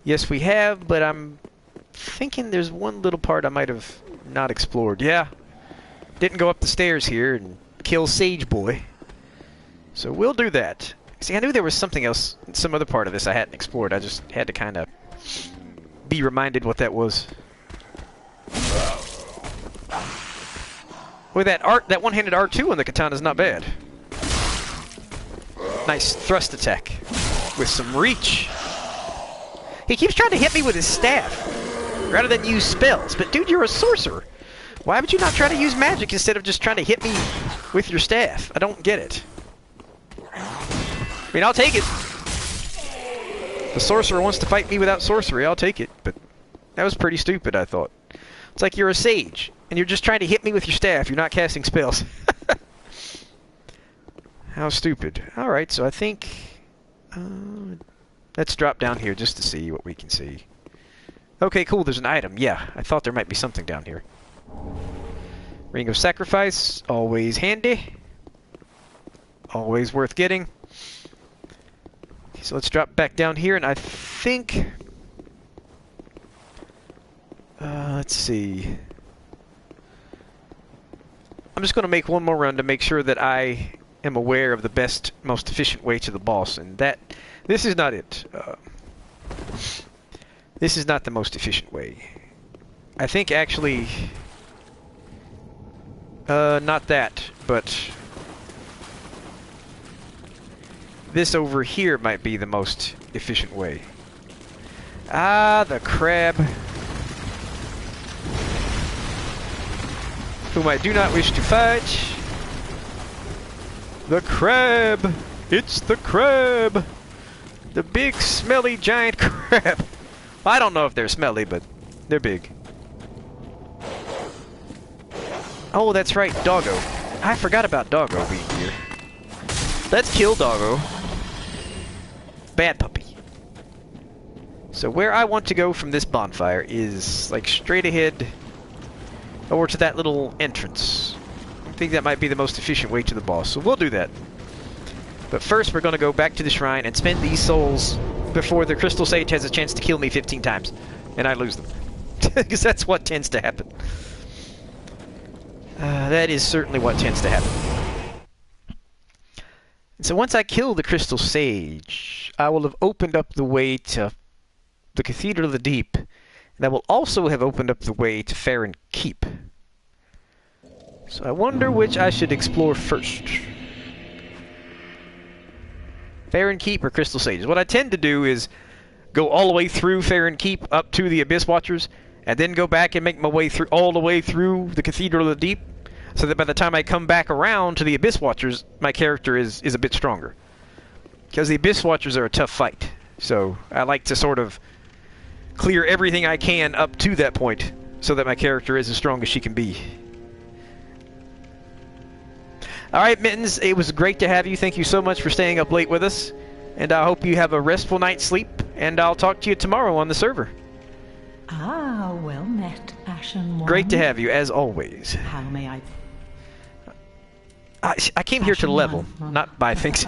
Yes, we have, but I'm thinking there's one little part I might have not explored. Yeah. Didn't go up the stairs here and kill Sage Boy. So we'll do that. See, I knew there was something else, some other part of this I hadn't explored. I just had to kind of be reminded what that was. Boy, that one-handed R2 on the katana is not bad. Nice thrust attack with some reach. He keeps trying to hit me with his staff rather than use spells. But dude, you're a sorcerer. Why would you not try to use magic instead of just trying to hit me with your staff? I don't get it. I mean, I'll take it. The sorcerer wants to fight me without sorcery. I'll take it. But that was pretty stupid, I thought. It's like you're a sage, and you're just trying to hit me with your staff. You're not casting spells. How stupid. Alright, so I think... let's drop down here just to see what we can see. Okay, cool, there's an item. Yeah, I thought there might be something down here. Ring of Sacrifice, always handy. Always worth getting. Okay, so let's drop back down here, and I think... let's see... I'm just going to make one more run to make sure that I am aware of the best, most efficient way to the boss, and that... This is not it. This is not the most efficient way. I think actually... not that, but... This over here might be the most efficient way. Ah, the crab. Whom I do not wish to fight. The crab! It's the crab! The big, smelly, giant crab! Well, I don't know if they're smelly, but they're big. Oh, that's right, Doggo. I forgot about Doggo being here. Let's kill Doggo. Bad puppy. So where I want to go from this bonfire is, like, straight ahead over to that little entrance. I think that might be the most efficient way to the boss, so we'll do that. But first, we're going to go back to the shrine and spend these souls before the Crystal Sage has a chance to kill me 15 times. And I lose them. Because that's what tends to happen. That is certainly what tends to happen. And so once I kill the Crystal Sage, I will have opened up the way to the Cathedral of the Deep. And I will also have opened up the way to Farron Keep. So I wonder which I should explore first. Farron Keep or Crystal Sages. What I tend to do is go all the way through Farron Keep up to the Abyss Watchers, and then go back and make my way through all the way through the Cathedral of the Deep, so that by the time I come back around to the Abyss Watchers, my character is a bit stronger. Because the Abyss Watchers are a tough fight. So I like to sort of clear everything I can up to that point, so that my character is as strong as she can be. Alright, Mittens, it was great to have you. Thank you so much for staying up late with us. And I hope you have a restful night's sleep. And I'll talk to you tomorrow on the server. Ah, well met, Ashen One. Great to have you, as always. How may I... I came here to level, not buy things.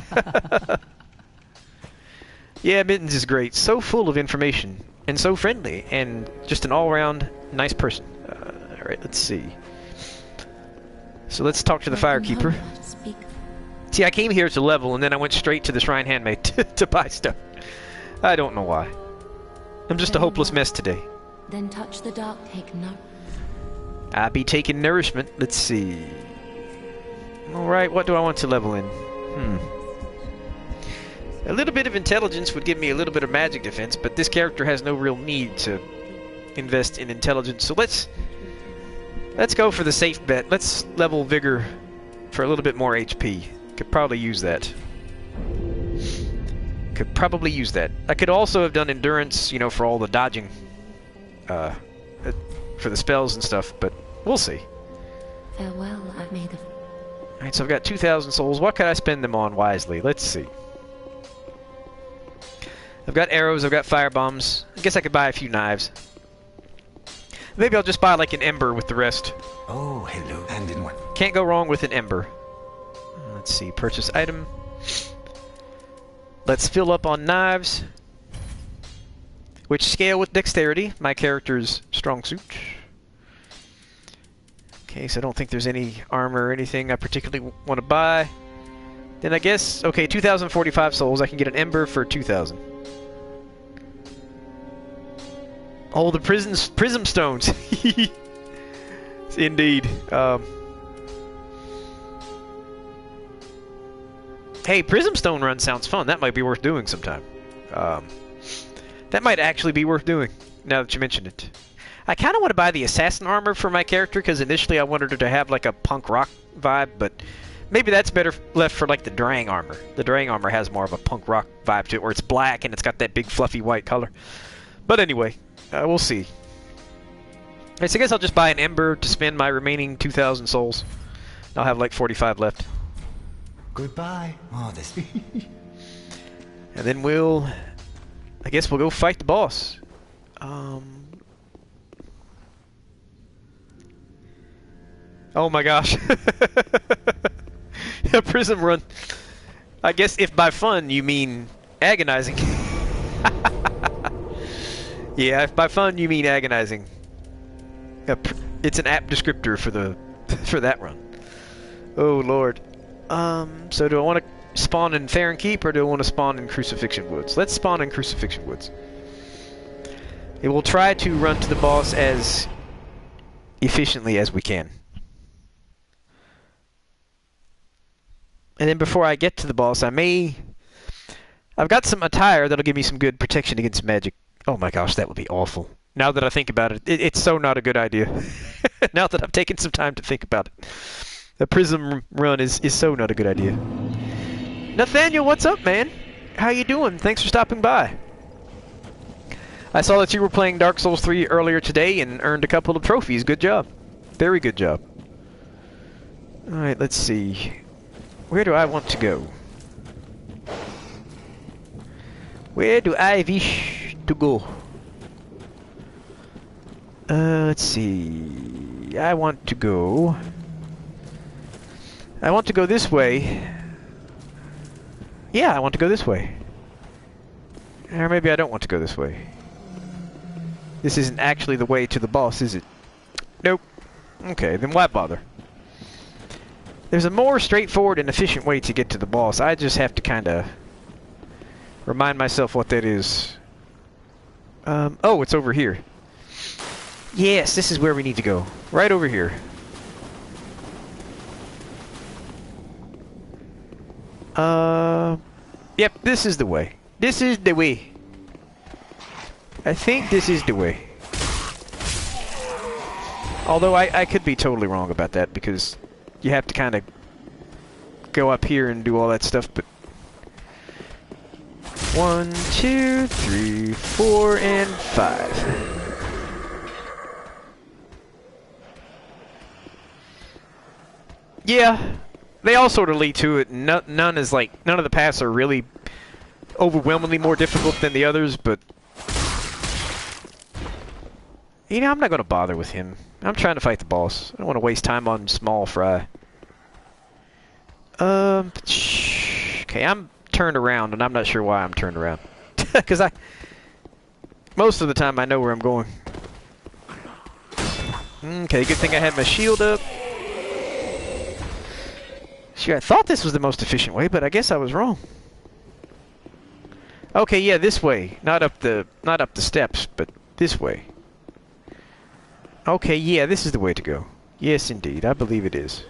Yeah, Mittens is great. So full of information. And so friendly. And just an all-around nice person. Alright, let's see. So let's talk to the Firekeeper. See, I came here to level, and then I went straight to the Shrine Handmaid to buy stuff. I don't know why. I'm just a hopeless mess today. Then touch the dark cake now. I be taking nourishment. Let's see. Alright, what do I want to level in? A little bit of intelligence would give me a little bit of magic defense, but this character has no real need to invest in intelligence, so let's go for the safe bet. Let's level Vigor for a little bit more HP. Could probably use that. Could probably use that. I could also have done Endurance, you know, for all the dodging. For the spells and stuff, but we'll see. Farewell, I've made the... Alright, so I've got 2,000 souls. What can I spend them on wisely? Let's see. I've got arrows, I've got fire bombs. I guess I could buy a few knives. Maybe I'll just buy like an ember with the rest. Oh, hello. And in one. Can't go wrong with an ember. Let's see, purchase item. Let's fill up on knives, which scale with dexterity, my character's strong suit. Okay, so I don't think there's any armor or anything I particularly want to buy. Then I guess, okay, 2,045 souls, I can get an ember for 2,000. Oh, the prism stones. Indeed. Hey, Prism Stone Run sounds fun. That might be worth doing sometime. That might actually be worth doing, now that you mention it. I kind of want to buy the Assassin Armor for my character, because initially I wanted her to have like a punk rock vibe, but maybe that's better left for like the Drang Armor. The Drang Armor has more of a punk rock vibe to it, where it's black and it's got that big fluffy white color. But anyway, we'll see. Alright, so I guess I'll just buy an Ember to spend my remaining 2,000 souls. I'll have like 45 left. Goodbye. Oh, this. And then I guess we'll go fight the boss. Oh my gosh. A Prism Run. I guess if by fun you mean agonizing. Yeah, if by fun you mean agonizing. It's an apt descriptor for that run. Oh lord. So do I want to spawn in Farron Keep or do I want to spawn in Crucifixion Woods? Let's spawn in Crucifixion Woods. It will try to run to the boss as efficiently as we can. And then before I get to the boss, I've got some attire that'll give me some good protection against magic. Oh my gosh, that would be awful. Now that I think about it, it's so not a good idea. Now that I've taken some time to think about it. The Prism Run is so not a good idea. Nathaniel, what's up, man? How you doing? Thanks for stopping by. I saw that you were playing Dark Souls 3 earlier today and earned a couple of trophies. Good job. Very good job. Alright, let's see. Where do I want to go? Where do I wish to go? Let's see. I want to go this way. Yeah, I want to go this way. Or maybe I don't want to go this way. This isn't actually the way to the boss, is it? Nope. Okay, then why bother? There's a more straightforward and efficient way to get to the boss. I just have to kind of remind myself what that is. Oh, it's over here. Yes, this is where we need to go. Right over here. Yep, this is the way. This is the way. I think this is the way. Although I could be totally wrong about that, because you have to kind of go up here and do all that stuff, but 1, 2, 3, 4, and 5. Yeah, they all sort of lead to it. None is like, none of the paths are really overwhelmingly more difficult than the others, but you know, I'm not going to bother with him. I'm trying to fight the boss. I don't want to waste time on small fry. Okay, I'm turned around, and I'm not sure why I'm turned around. Because most of the time I know where I'm going. Okay, good thing I had my shield up. Sure, I thought this was the most efficient way, but I guess I was wrong. Okay, yeah, this way. Not up the steps, but this way. Okay, yeah, this is the way to go. Yes, indeed. I believe it is.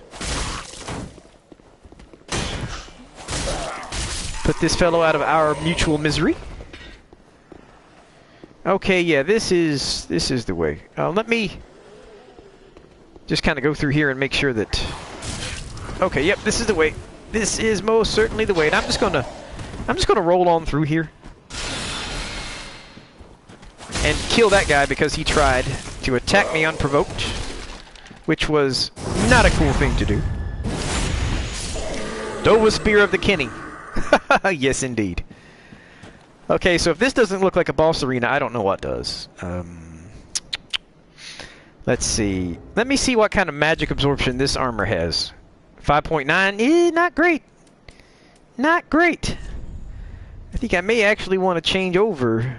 Put this fellow out of our mutual misery. Okay, yeah, this is the way. Let me just kind of go through here and make sure that... Okay, yep, this is the way. This is most certainly the way. And I'm just gonna roll on through here and kill that guy because he tried to attack me unprovoked, which was not a cool thing to do. Dova Spear of the Kenny. Yes, indeed. Okay, so if this doesn't look like a boss arena, I don't know what does. Let's see. Let me see what kind of magic absorption this armor has. 5.9? Not great. Not great. I think I may actually want to change over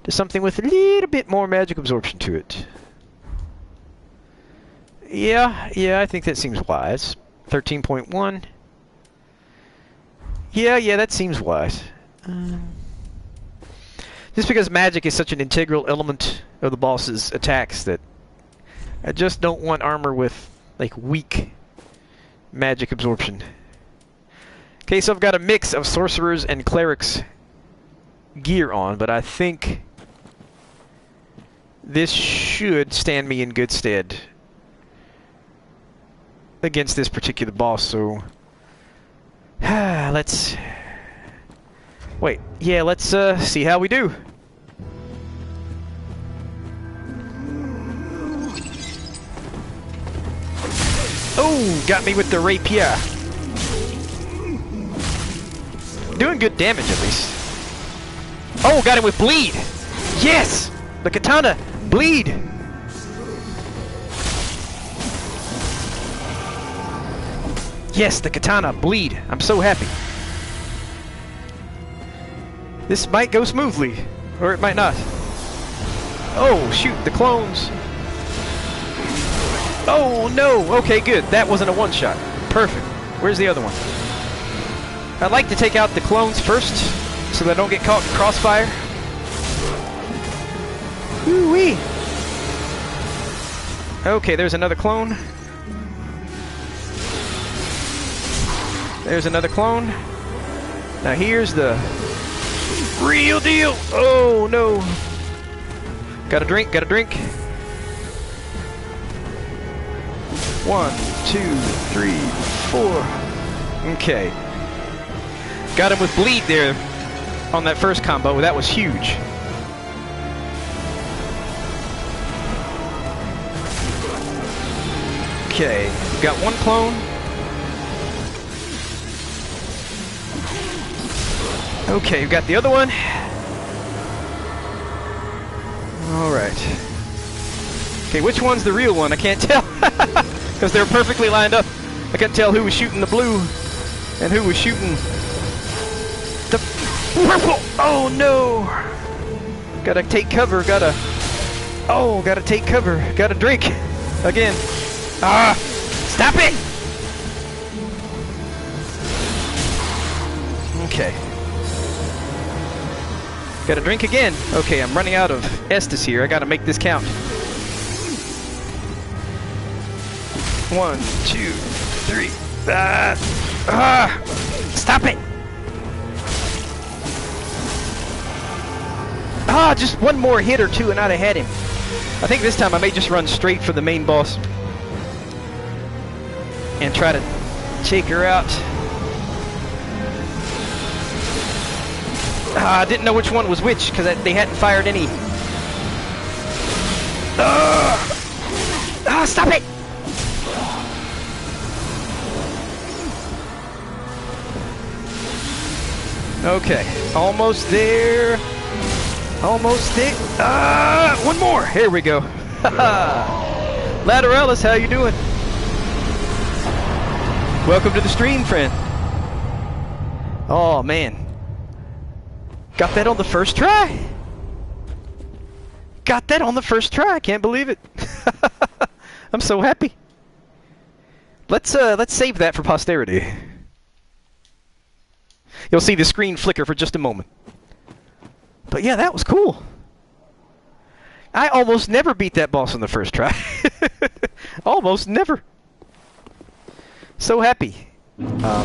to something with a little bit more magic absorption to it. Yeah, I think that seems wise. 13.1. Yeah, that seems wise. Just because magic is such an integral element of the boss's attacks that I just don't want armor with, like, weak magic absorption. Okay, so I've got a mix of sorcerers and clerics gear on, but I think this should stand me in good stead against this particular boss, so let's wait. Yeah, let's see how we do. Oh, got me with the rapier. Doing good damage at least. Oh, got him with bleed. Yes, the katana bleed. Yes, the katana bleed. I'm so happy. This might go smoothly, or it might not. Oh, shoot, the clones. Oh, no. Okay, good. That wasn't a one-shot. Perfect. Where's the other one? I'd like to take out the clones first, so they don't get caught in crossfire. Woo-wee. Okay, there's another clone. There's another clone. Now here's the real deal. Oh, no. Got a drink, got a drink. 1, 2, 3, 4. Okay. Got him with bleed there on that first combo. That was huge. Okay, we've got one clone. Okay, we've got the other one. Alright. Okay, which one's the real one? I can't tell. Because they're perfectly lined up. I couldn't tell who was shooting the blue and who was shooting Oh no! Gotta take cover, gotta take cover, gotta drink! Again. Ah! Stop it! Okay. Gotta drink again. Okay, I'm running out of Estus here. I gotta make this count. 1, 2, 3. Stop it! Just one more hit or two and I'd have had him. I think this time I may just run straight for the main boss and try to take her out. I didn't know which one was which because they hadn't fired any. Stop it! Okay, almost there. Almost there. One more. Here we go. Lateralis, how you doing? Welcome to the stream, friend. Oh man, got that on the first try. Got that on the first try. I can't believe it. I'm so happy. Let's save that for posterity. You'll see the screen flicker for just a moment. But yeah, that was cool. I almost never beat that boss on the first try. Almost never. So happy. I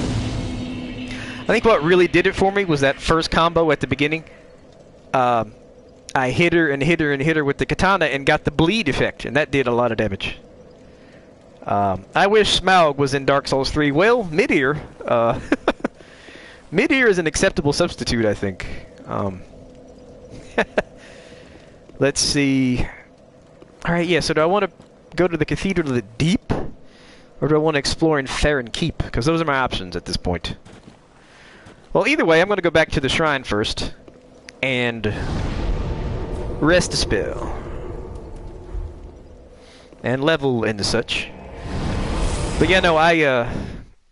think what really did it for me was that first combo at the beginning. I hit her and hit her and hit her with the katana and got the bleed effect, and that did a lot of damage. I wish Smaug was in Dark Souls 3. Well, Midir. Midir is an acceptable substitute, I think. Let's see. Alright, yeah, so do I want to go to the Cathedral of the Deep? Or do I want to explore in Farron Keep? Because those are my options at this point. Well, either way, I'm going to go back to the shrine first. And rest a spell. And level and such. But yeah, no, I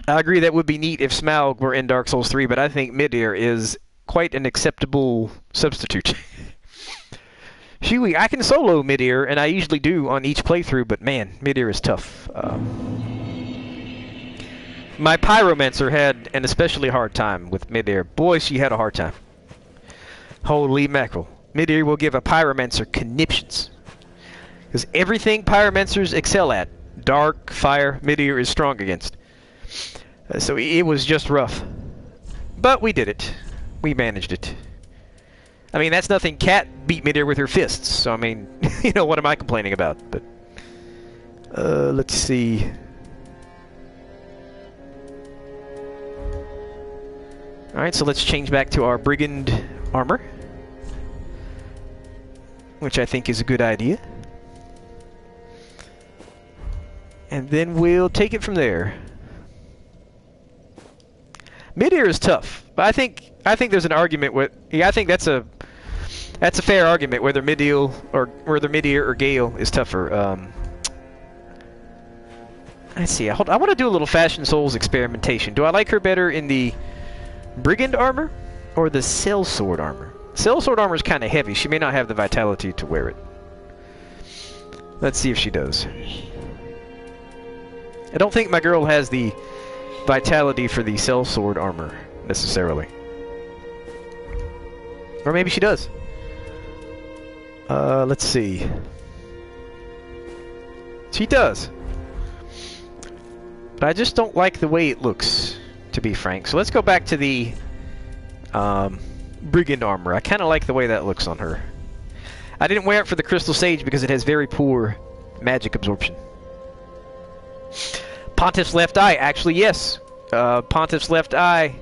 agree that would be neat if Smaug were in Dark Souls 3, but I think Midir is quite an acceptable substitute. Shui, I can solo Midir, and I usually do on each playthrough, but man, Midir is tough. My Pyromancer had an especially hard time with Midir. Boy, she had a hard time. Holy mackerel. Midir will give a Pyromancer conniptions. Because everything Pyromancers excel at, dark, fire, Midir is strong against. So it was just rough. But we did it. We managed it. I mean, that's nothing. Cat beat Midir with her fists, so I mean, you know, what am I complaining about? But, let's see. Alright, so let's change back to our Brigand armor. Which I think is a good idea. And then we'll take it from there. Midir is tough, but I think there's an argument with. Yeah, I think that's a fair argument whether Midir or Gale is tougher. Let's see. I want to do a little Fashion Souls experimentation. Do I like her better in the Brigand armor or the Sellsword armor? Sellsword armor is kind of heavy. She may not have the vitality to wear it. Let's see if she does. I don't think my girl has the vitality for the Sellsword armor, necessarily. Or maybe she does. Let's see. She does. But I just don't like the way it looks, to be frank. So let's go back to the Brigand armor. I kind of like the way that looks on her. I didn't wear it for the Crystal Sage because it has very poor magic absorption. Pontiff's Left Eye, actually, yes. Pontiff's Left Eye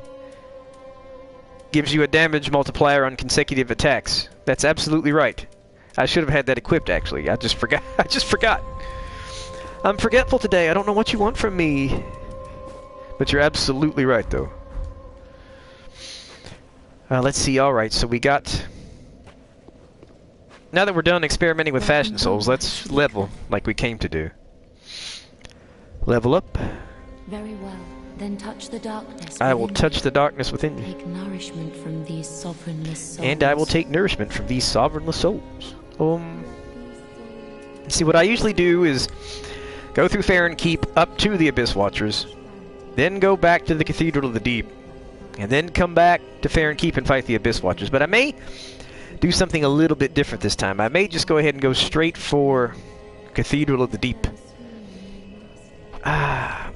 gives you a damage multiplier on consecutive attacks. That's absolutely right. I should have had that equipped, actually. I just forgot. I'm forgetful today. I don't know what you want from me. But you're absolutely right, though. Let's see. Alright, so we got... Now that we're done experimenting with Fashion Souls, let's level like we came to do. Level up. Very well. Then touch the darkness. I will within touch you. the darkness within you. Take nourishment from these sovereignless souls. And I will take nourishment from these sovereignless souls. See, what I usually do is go through Farron Keep up to the Abyss Watchers, then go back to the Cathedral of the Deep, and then come back to Farron Keep and fight the Abyss Watchers. But I may do something a little bit different this time. I may just go ahead and go straight for Cathedral of the Deep.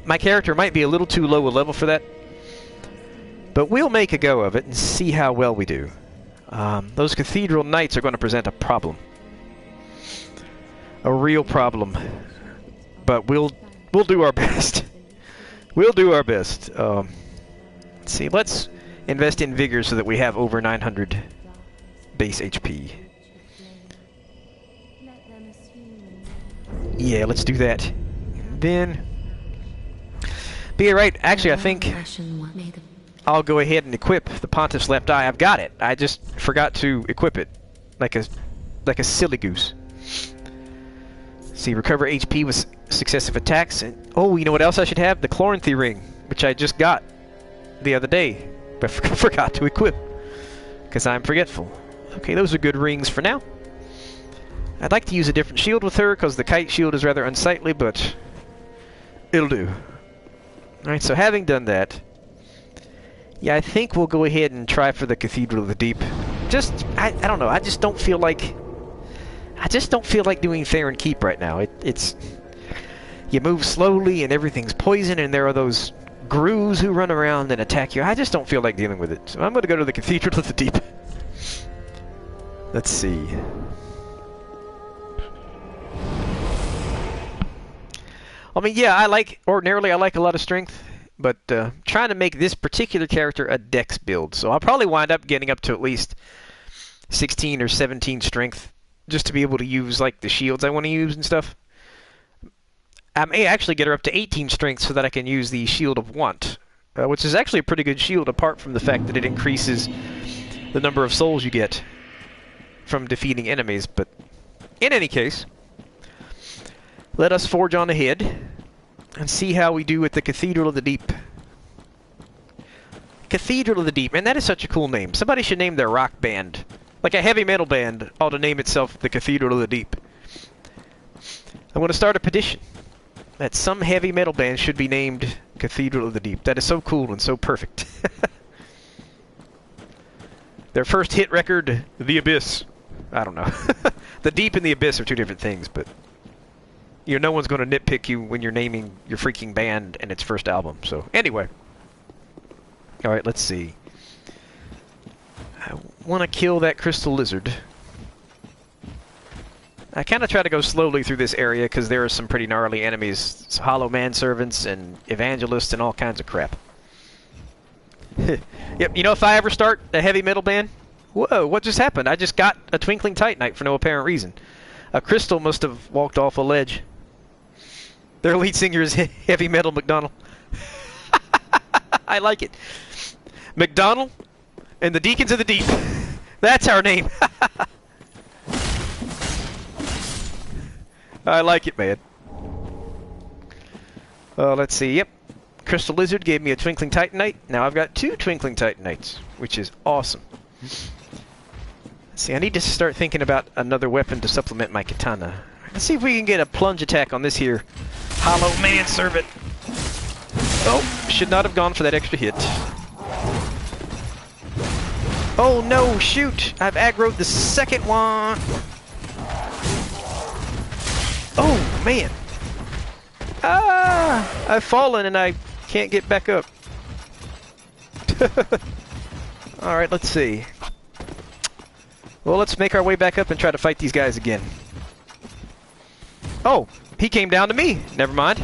My character might be a little too low a level for that, but we'll make a go of it and see how well we do. Those Cathedral Knights are going to present a problem. A real problem. But we'll do our best. We'll do our best. Let's see, let's invest in Vigor so that we have over 900 base HP. Yeah, let's do that. And then... But yeah, right, actually I think I'll go ahead and equip the Pontiff's Left Eye. I've got it. I just forgot to equip it. Like a silly goose. See, recover HP with successive attacks. And oh, you know what else I should have? The Chloranthy Ring, which I just got the other day, but forgot to equip because I'm forgetful. Okay, those are good rings for now. I'd like to use a different shield with her because the kite shield is rather unsightly, but it'll do. Alright, so having done that, yeah, I think we'll go ahead and try for the Cathedral of the Deep. I don't know, I just don't feel like doing Farron Keep right now. It's you move slowly and everything's poison and there are those grooves who run around and attack you. I just don't feel like dealing with it. So I'm going to go to the Cathedral of the Deep. Let's see. I mean, yeah, ordinarily I like a lot of strength, but trying to make this particular character a dex build. So I'll probably wind up getting up to at least 16 or 17 strength just to be able to use like the shields I want to use and stuff. I may actually get her up to 18 strength so that I can use the Shield of Want, which is actually a pretty good shield apart from the fact that it increases the number of souls you get from defeating enemies. But in any case, let us forge on ahead and see how we do at the Cathedral of the Deep. Cathedral of the Deep, man, that is such a cool name. Somebody should name their rock band. Like a heavy metal band ought to name itself the Cathedral of the Deep. I'm going to start a petition that some heavy metal band should be named Cathedral of the Deep. That is so cool and so perfect. Their first hit record, The Abyss. I don't know. The Deep and the Abyss are two different things, but you know, no one's going to nitpick you when you're naming your freaking band and its first album. So anyway. Alright, let's see. I want to kill that crystal lizard. I kind of try to go slowly through this area because there are some pretty gnarly enemies. It's hollow manservants and evangelists and all kinds of crap. Yep, you know, if I ever start a heavy metal band... Whoa, what just happened? I just got a Twinkling Titanite for no apparent reason. A crystal must have walked off a ledge. Their lead singer is Heavy Metal McDonald. I like it. McDonald and the Deacons of the Deep. That's our name. I like it, man. Let's see. Yep. Crystal Lizard gave me a Twinkling Titanite. Now I've got 2 Twinkling Titanites, which is awesome. Let's see, I need to start thinking about another weapon to supplement my katana. Let's see if we can get a plunge attack on this here hollow manservant. Oh, should not have gone for that extra hit. Oh no, shoot! I've aggroed the second one. Oh, man. Ah! I've fallen and I can't get back up. Alright, let's see. Well, let's make our way back up and try to fight these guys again. Oh, he came down to me. Never mind.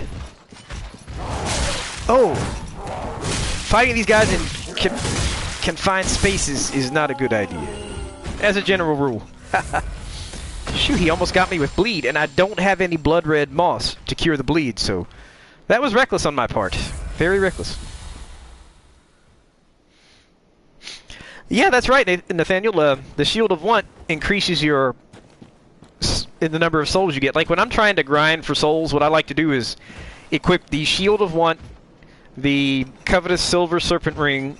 Oh. Fighting these guys in confined spaces is not a good idea. As a general rule. Shoot, he almost got me with bleed, and I don't have any blood red moss to cure the bleed, so that was reckless on my part. Very reckless. Yeah, that's right, Nathaniel. The Shield of Want increases in the number of souls you get. Like when I'm trying to grind for souls, what I like to do is equip the Shield of Want the covetous silver serpent ring,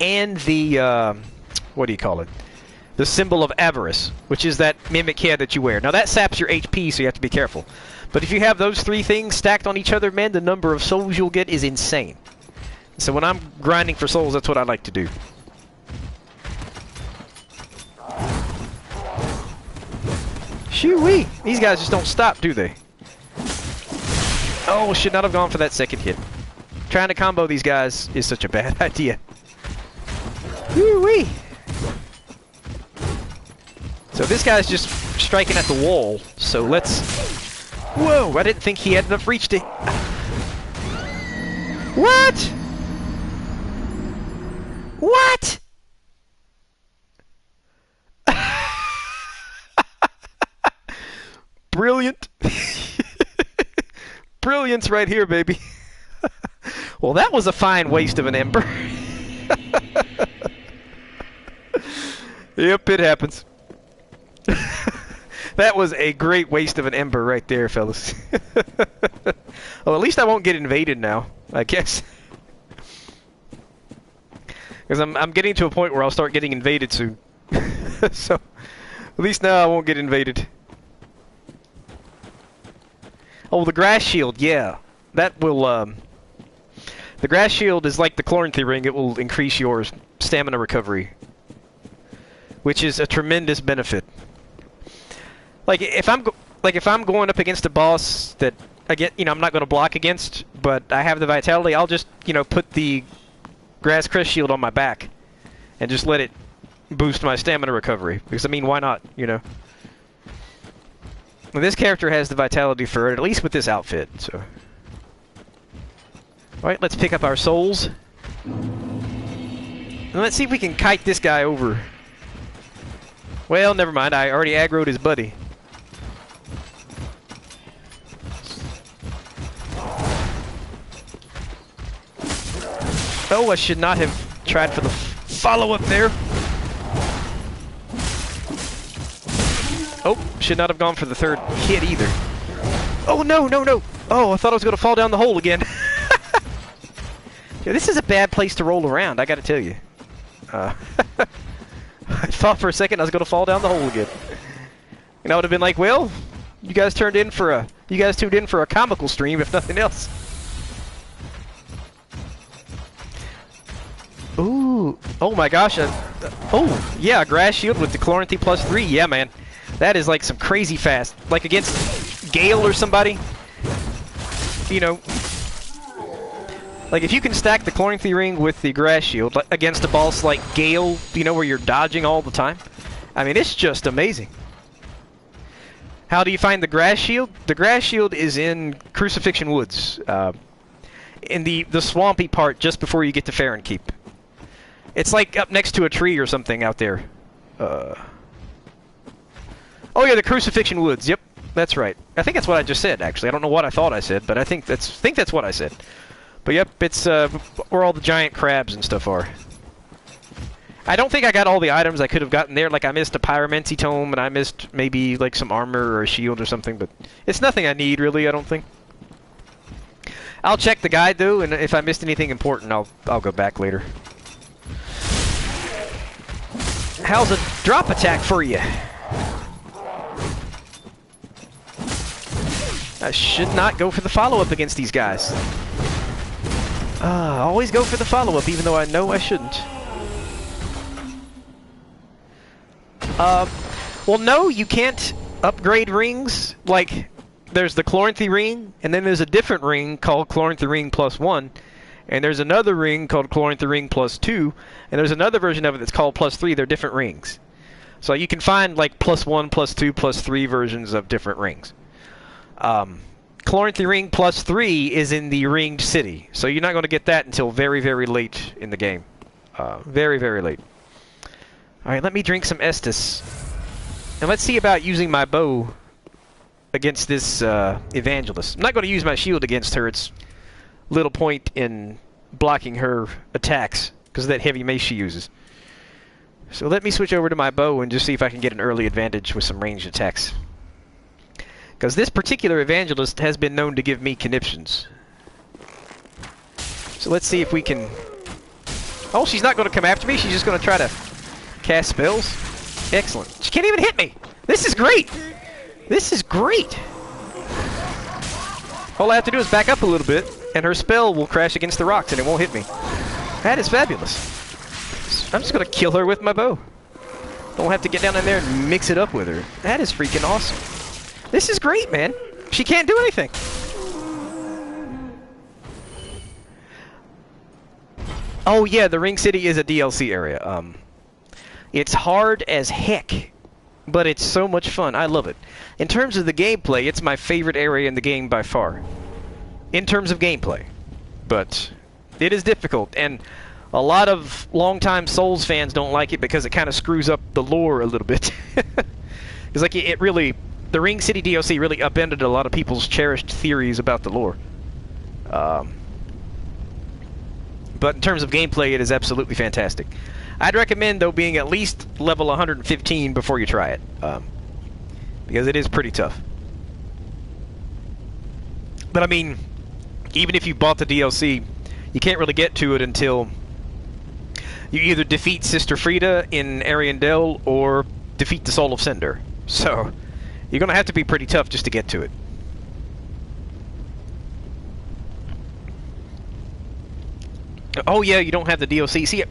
and the, what do you call it? The symbol of avarice, which is that mimic head that you wear. Now that saps your HP, so you have to be careful. But if you have those 3 things stacked on each other, man, the number of souls you'll get is insane. So when I'm grinding for souls, that's what I like to do. Shoo-wee! These guys just don't stop, do they? Oh, should not have gone for that second hit. Trying to combo these guys is such a bad idea. Woo-wee! So this guy's just striking at the wall, so let's... Whoa! I didn't think he had enough reach to... What?! What?! Brilliant! Brilliance right here, baby. Well, that was a fine waste of an ember. Yep, it happens. That was a great waste of an ember right there, fellas. Well, at least I won't get invaded now, I guess. Because I'm getting to a point where I'll start getting invaded soon. So, at least now I won't get invaded. Oh, the grass shield, yeah. That will, the grass shield is like the Chloranthy ring. It will increase your stamina recovery, which is a tremendous benefit. Like if I'm going up against a boss that I'm not going to block against, but I have the vitality, I'll just put the grass crest shield on my back and just let it boost my stamina recovery. Because I mean, why not? And this character has the vitality for it, at least with this outfit. So, all right, let's pick up our souls and let's see if we can kite this guy over. Well, never mind. I already aggroed his buddy. Oh, I should not have tried for the follow-up there. Oh, should not have gone for the third hit either. Oh, no, no, no. Oh, I thought I was going to fall down the hole again. Yeah, this is a bad place to roll around, I got to tell you. I thought for a second I was going to fall down the hole again. And I would have been like, well, you guys tuned in for a comical stream, if nothing else. Ooh, oh my gosh. Oh, yeah, grass shield with the Chloranthy +3. Yeah, man. That is like some crazy fast. Like against Gale or somebody. Like if you can stack the Chloranthy ring with the grass shield against a boss like Gale, where you're dodging all the time. I mean, it's just amazing. How do you find the grass shield? The grass shield is in Crucifixion Woods. In the swampy part just before you get to Farron Keep. It's like up next to a tree or something out there. Oh yeah, the Crucifixion Woods. Yep, that's right. I think that's what I just said, actually. I don't know what I thought I said, but I think that's what I said. But yep, it's where all the giant crabs and stuff are. I don't think I got all the items I could have gotten there. Like I missed a Pyromancy tome, and I missed maybe like some armor or a shield or something. But it's nothing I need really. I don't think. I'll check the guide though, and if I missed anything important, I'll go back later. How's a drop attack for you? I should not go for the follow-up against these guys. Always go for the follow-up, even though I know I shouldn't. Well, no, you can't upgrade rings. Like, there's the Chloranthy ring, and then there's a different ring called Chloranthy ring +1. And there's another ring called Chloranthy ring +2, and there's another version of it that's called +3. They're different rings. So you can find like +1, +2, +3 versions of different rings. Chloranthy ring +3 is in the Ringed City, so you're not going to get that until very, very late in the game. Very, very late. Alright, let me drink some Estus. And let's see about using my bow against this Evangelist. I'm not going to use my shield against her. It's little point in blocking her attacks because of that heavy mace she uses. So let me switch over to my bow and just see if I can get an early advantage with some ranged attacks. Because this particular Evangelist has been known to give me conniptions. So let's see if we can... Oh, she's not going to come after me. She's just going to try to cast spells. Excellent. She can't even hit me. This is great. This is great. All I have to do is back up a little bit, and her spell will crash against the rocks, and it won't hit me. That is fabulous. I'm just going to kill her with my bow. Don't have to get down in there and mix it up with her. That is freaking awesome. This is great, man. She can't do anything. Oh yeah, the Ring City is a DLC area. It's hard as heck, but it's so much fun. I love it. In terms of the gameplay, it's my favorite area in the game by far. In terms of gameplay. But it is difficult, and a lot of longtime Souls fans don't like it because it kind of screws up the lore a little bit. It's like it really... The Ring City DLC really upended a lot of people's cherished theories about the lore. But in terms of gameplay, it is absolutely fantastic. I'd recommend, though, being at least level 115 before you try it. Because it is pretty tough. But I mean, even if you bought the DLC, you can't really get to it until you either defeat Sister Frieda in Ariandel or defeat the Soul of Cinder. So, you're going to have to be pretty tough just to get to it. Oh yeah, you don't have the DLC. See,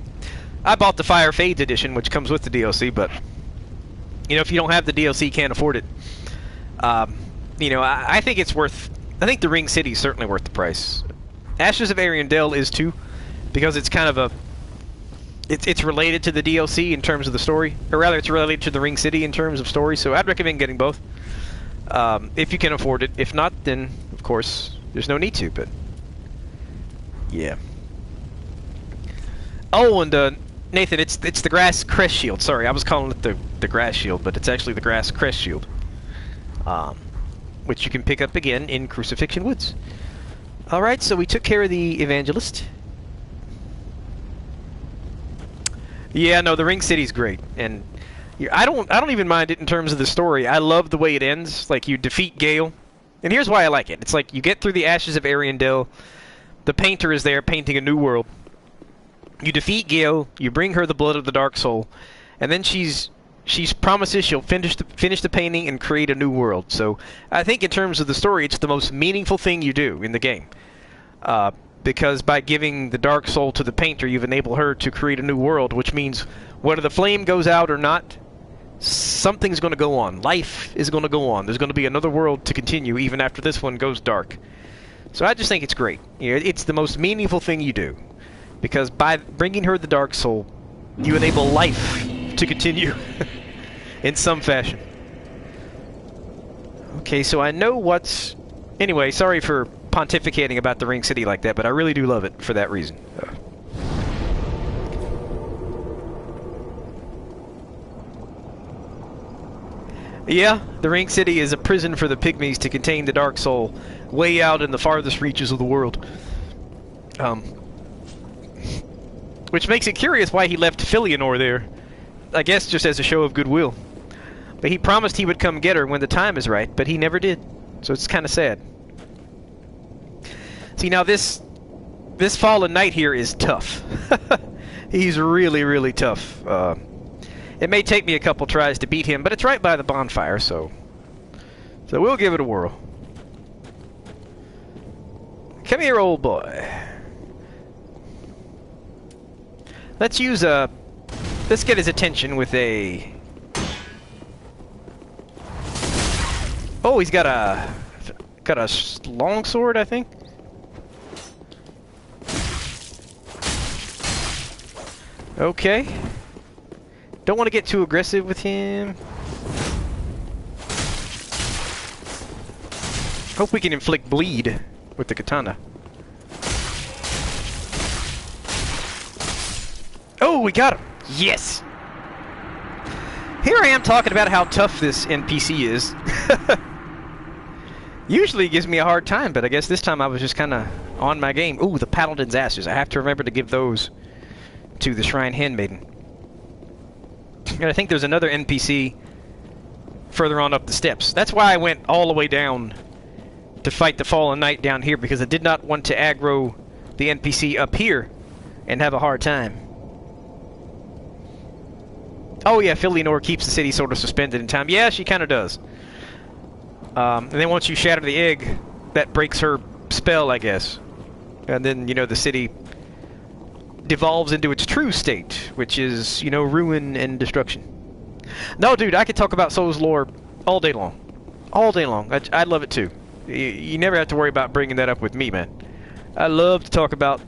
I bought the Fire Fades edition, which comes with the DLC, but you know, if you don't have the DLC, you can't afford it. You know, I think it's worth... I think the Ring City is certainly worth the price. Ashes of Ariandel is too, because it's kind of a... It's related to the DLC in terms of the story, or rather it's related to the Ring City in terms of story, so I'd recommend getting both. If you can afford it. If not, then, of course, there's no need to, but... Yeah. Oh, and Nathan, it's the Grass Crest Shield. Sorry, I was calling it the Grass Shield, but it's actually the Grass Crest Shield. Which you can pick up again in Crucifixion Woods. Alright, so we took care of the Evangelist. Yeah, no, the Ring City's great, and I don't even mind it in terms of the story. I love the way it ends. Like, you defeat Gale, and here's why I like it. It's like, you get through the Ashes of Ariandel, the painter is there painting a new world. You defeat Gale, you bring her the blood of the Dark Soul, and then she's promises she'll finish the painting and create a new world. So I think in terms of the story, it's the most meaningful thing you do in the game. Because by giving the Dark Soul to the painter, you've enabled her to create a new world, which means whether the flame goes out or not, something's going to go on. Life is going to go on. There's going to be another world to continue even after this one goes dark. So I just think it's great. You know, it's the most meaningful thing you do. Because by bringing her the Dark Soul, you enable life to continue in some fashion. Okay, so I know what's... Anyway, sorry for pontificating about the Ring City like that, but I really do love it for that reason. Yeah, the Ring City is a prison for the pygmies to contain the Dark Soul way out in the farthest reaches of the world. Which makes it curious why he left Filianor there. I guess just as a show of goodwill. But he promised he would come get her when the time is right, but he never did. So it's kind of sad. See, now this Fallen Knight here is tough. He's really, really tough. It may take me a couple tries to beat him, but it's right by the bonfire, so we'll give it a whirl. Come here, old boy. Let's use a... Let's get his attention with a... Oh, he's got a long sword, I think. Okay. Don't want to get too aggressive with him. Hope we can inflict bleed with the katana. Oh, we got him! Yes! Here I am talking about how tough this NPC is. Usually he gives me a hard time, but I guess this time I was just kind of on my game. Ooh, the Paladin's Ashes. I have to remember to give those to the Shrine Handmaiden. And I think there's another NPC further on up the steps. That's why I went all the way down to fight the Fallen Knight down here, because I did not want to aggro the NPC up here and have a hard time. Oh yeah, Philionor keeps the city sort of suspended in time. Yeah, she kind of does. And then once you shatter the egg, that breaks her spell, I guess. And then, you know, the city devolves into its true state, which is, you know, ruin and destruction. No, dude, I could talk about Souls lore all day long. All day long. I love it too. You never have to worry about bringing that up with me, man. I love to talk about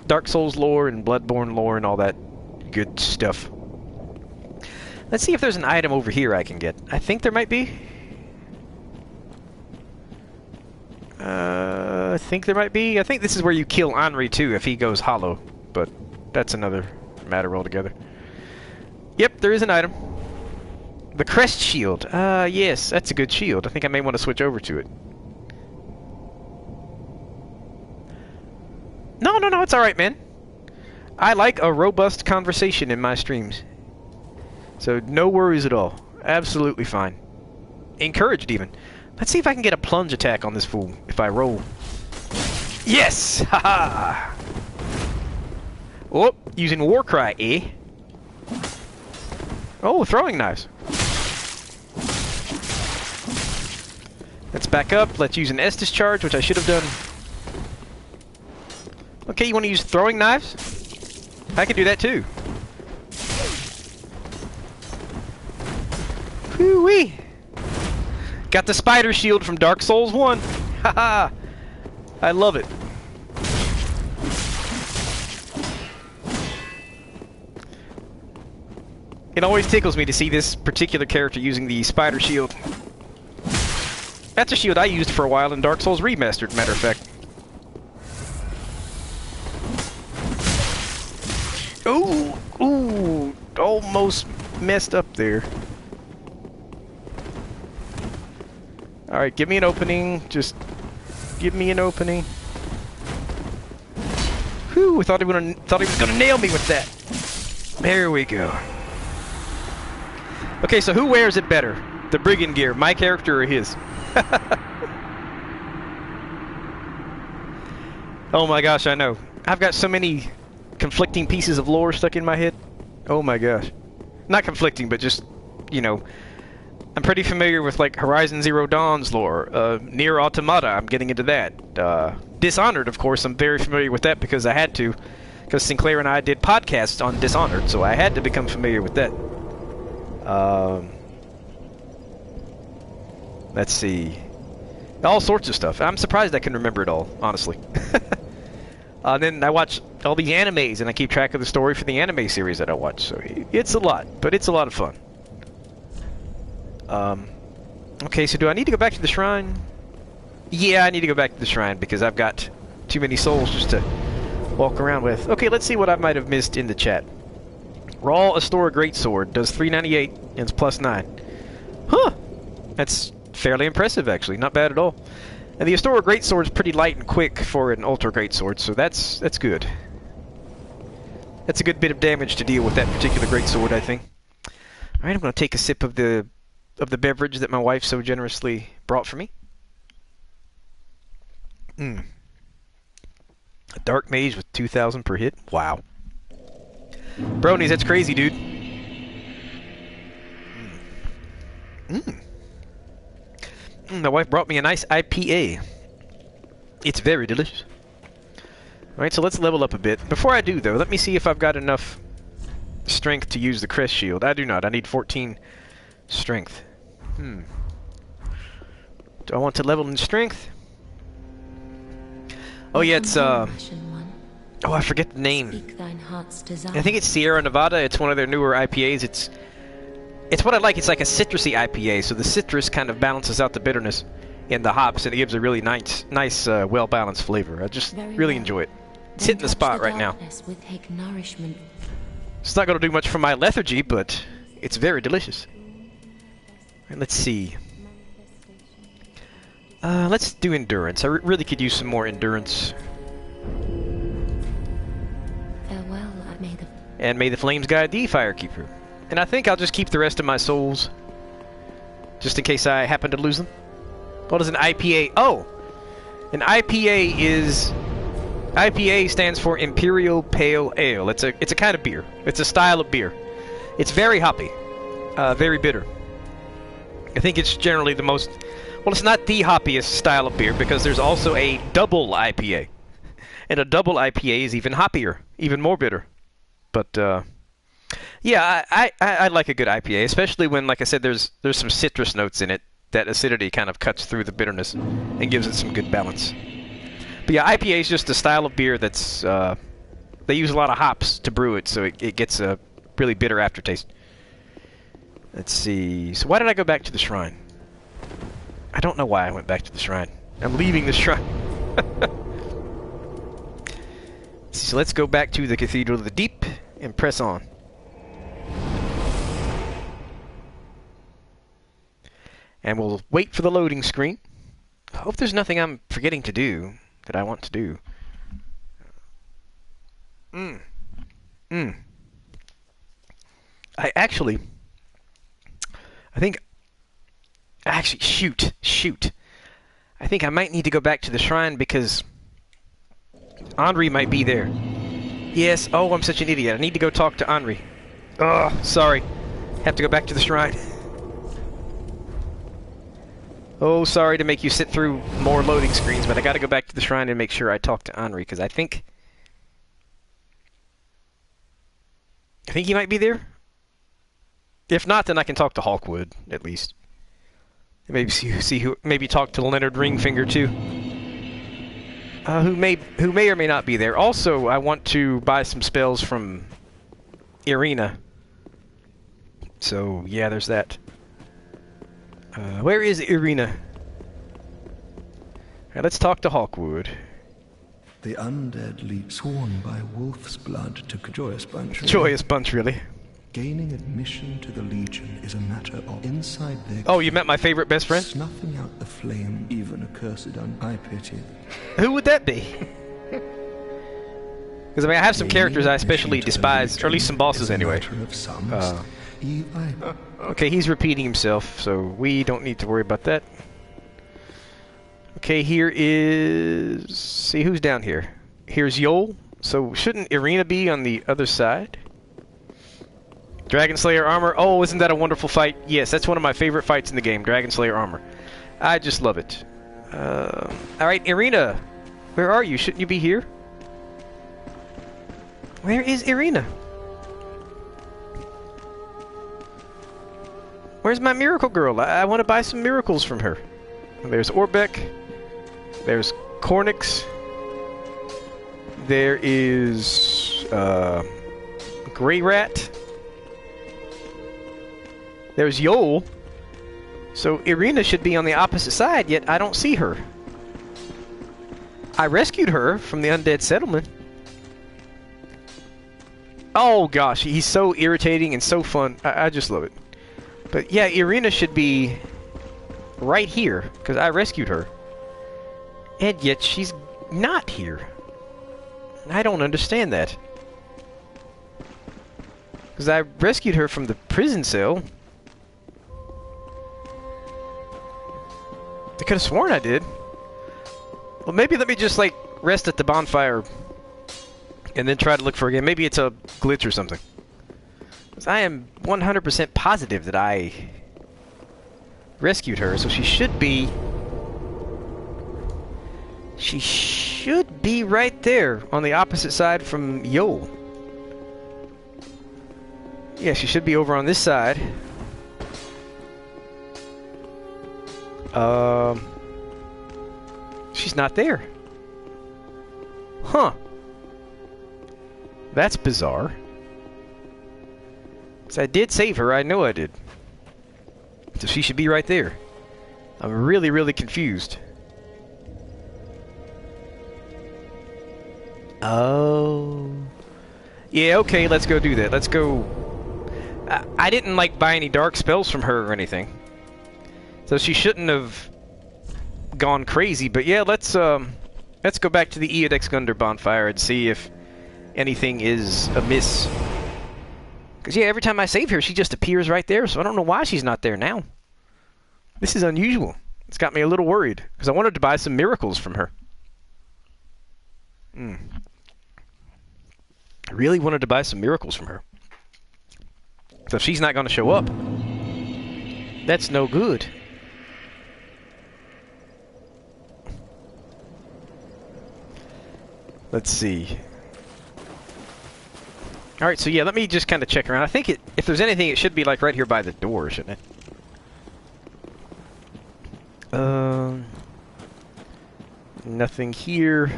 Dark Souls lore and Bloodborne lore and all that good stuff. Let's see if there's an item over here I can get. I think there might be. I think there might be. I think this is where you kill Henri too if he goes hollow, but that's another matter altogether. Yep, there is an item. The Crest Shield. Yes, that's a good shield. I think I may want to switch over to it. No, it's alright, man. I like a robust conversation in my streams. So, no worries at all. Absolutely fine. Encouraged, even. Let's see if I can get a plunge attack on this fool, if I roll. Yes! Haha! Oh, using Warcry, eh? Oh, throwing knives. Let's back up. Let's use an Estus charge, which I should have done. Okay, you want to use throwing knives? I can do that too. Whoo-wee! Got the spider shield from Dark Souls 1. Haha! I love it. It always tickles me to see this particular character using the spider shield. That's a shield I used for a while in Dark Souls Remastered, matter of fact. Ooh! Ooh! Almost messed up there. Alright, give me an opening. Just give me an opening. Whew! I thought he was gonna nail me with that. There we go. Okay, so who wears it better? The brigand gear, my character or his? Oh my gosh, I know. I've got so many conflicting pieces of lore stuck in my head. Oh my gosh. Not conflicting, but just, you know, I'm pretty familiar with like Horizon Zero Dawn's lore, Nier Automata, I'm getting into that. Dishonored, of course, I'm very familiar with that because I had to, because Sinclair and I did podcasts on Dishonored, so I had to become familiar with that. Let's see. All sorts of stuff. I'm surprised I can remember it all, honestly. Then I watch all these animes, and I keep track of the story for the anime series that I watch. So it's a lot, but it's a lot of fun. Okay, so do I need to go back to the shrine? Yeah, I need to go back to the shrine because I've got too many souls just to walk around with. Okay, let's see what I might have missed in the chat. Raw Astora Greatsword does 398 and it's +9. Huh! That's fairly impressive, actually. Not bad at all. And the Astora Greatsword is pretty light and quick for an Ultra Greatsword, so that's good. That's a good bit of damage to deal with that particular Greatsword, I think. Alright, I'm going to take a sip of the beverage that my wife so generously brought for me. A Dark Mage with 2,000 per hit? Wow. Bronies, that's crazy, dude. My wife brought me a nice IPA. It's very delicious. Alright, so let's level up a bit. Before I do, though, let me see if I've got enough strength to use the Crest Shield. I do not. I need 14 strength. Do I want to level in strength? Oh yeah, it's oh, I forget the name. Speak thine heart's desire. I think it's Sierra Nevada. It's one of their newer IPAs. It's what I like. It's like a citrusy IPA, so the citrus kind of balances out the bitterness in the hops, and it gives a really nice, well-balanced flavor. I just really enjoy it. It's hitting the spot right now. With Hick nourishment. It's not going to do much for my lethargy, but it's very delicious. Right, let's see. Let's do endurance. I really could use some more endurance. Farewell, and may the flames guide thee, Firekeeper. And I think I'll just keep the rest of my souls, just in case I happen to lose them. What is an IPA? Oh! An IPA is IPA stands for Imperial Pale Ale. It's a kind of beer. It's a style of beer. It's very hoppy, very bitter. I think it's generally the most... Well, it's not the hoppiest style of beer because there's also a double IPA. And a double IPA is even hoppier, even more bitter. But, yeah, I like a good IPA, especially when, like I said, there's some citrus notes in it. That acidity kind of cuts through the bitterness and gives it some good balance. But yeah, IPA is just a style of beer that's... they use a lot of hops to brew it, so it gets a really bitter aftertaste. Let's see. So why did I go back to the shrine? I don't know why I went back to the shrine. I'm leaving the shrine. So let's go back to the Cathedral of the Deep and press on. And we'll wait for the loading screen. I hope there's nothing I'm forgetting to do that I want to do. Shoot. I think I might need to go back to the shrine because Henri might be there. Yes, oh, I'm such an idiot. I need to go talk to Henri. Ugh, sorry. Have to go back to the shrine. Oh, sorry to make you sit through more loading screens, but I gotta go back to the shrine and make sure I talk to Henri, because I think he might be there. If not, then I can talk to Hawkwood, at least. Maybe maybe talk to Leonard Ringfinger too, who may or may not be there. Also, I want to buy some spells from Irina. So yeah, there's that. Where is Irina? Alright, let's talk to Hawkwood. The undead leap sworn by wolf's blood to Joyous Bunch. Joyous Bunch, really? Gaining admission to the Legion is a matter of inside their... Oh, you met my favorite best friend? Snuffing out the flame, even a cursed I pity. Who would that be? Because, I mean, I have some characters I especially despise, or at least some bosses anyway. Okay, he's repeating himself, so we don't need to worry about that. Okay, here is... See, who's down here? Here's Yol. So, shouldn't Irina be on the other side? Dragon Slayer armor. Oh, isn't that a wonderful fight? Yes, that's one of my favorite fights in the game, Dragon Slayer armor. I just love it. Alright, Irina. Where are you? Shouldn't you be here? Where is Irina? Where's my miracle girl? I want to buy some miracles from her. There's Orbeck. There's Cornix. There is Grey Rat. There's Yol. So Irina should be on the opposite side, yet I don't see her. I rescued her from the undead settlement. Oh gosh, he's so irritating and so fun. I just love it. But yeah, Irina should be right here, because I rescued her. And yet she's not here. I don't understand that. Because I rescued her from the prison cell. I could have sworn I did. Well, maybe let me just, like, rest at the bonfire and then try to look for her again. Maybe it's a glitch or something. Because I am 100% positive that I rescued her, so she should be... She should be right there on the opposite side from Yol. Yeah, she should be over on this side. She's not there. Huh. That's bizarre. So I did save her, I know I did. So she should be right there. I'm really, really confused. Oh. Yeah, okay, let's go do that. Let's go... I didn't, like, buy any dark spells from her or anything. So she shouldn't have gone crazy, but yeah, let's go back to the Eodex Gunder bonfire and see if anything is amiss. Because yeah, every time I save her, she just appears right there, so I don't know why she's not there now. This is unusual. It's got me a little worried, because I wanted to buy some miracles from her. I really wanted to buy some miracles from her. So if she's not going to show up, that's no good. Let's see. Alright, so yeah, let me just kind of check around. I think if there's anything, it should be like right here by the door, shouldn't it? Nothing here.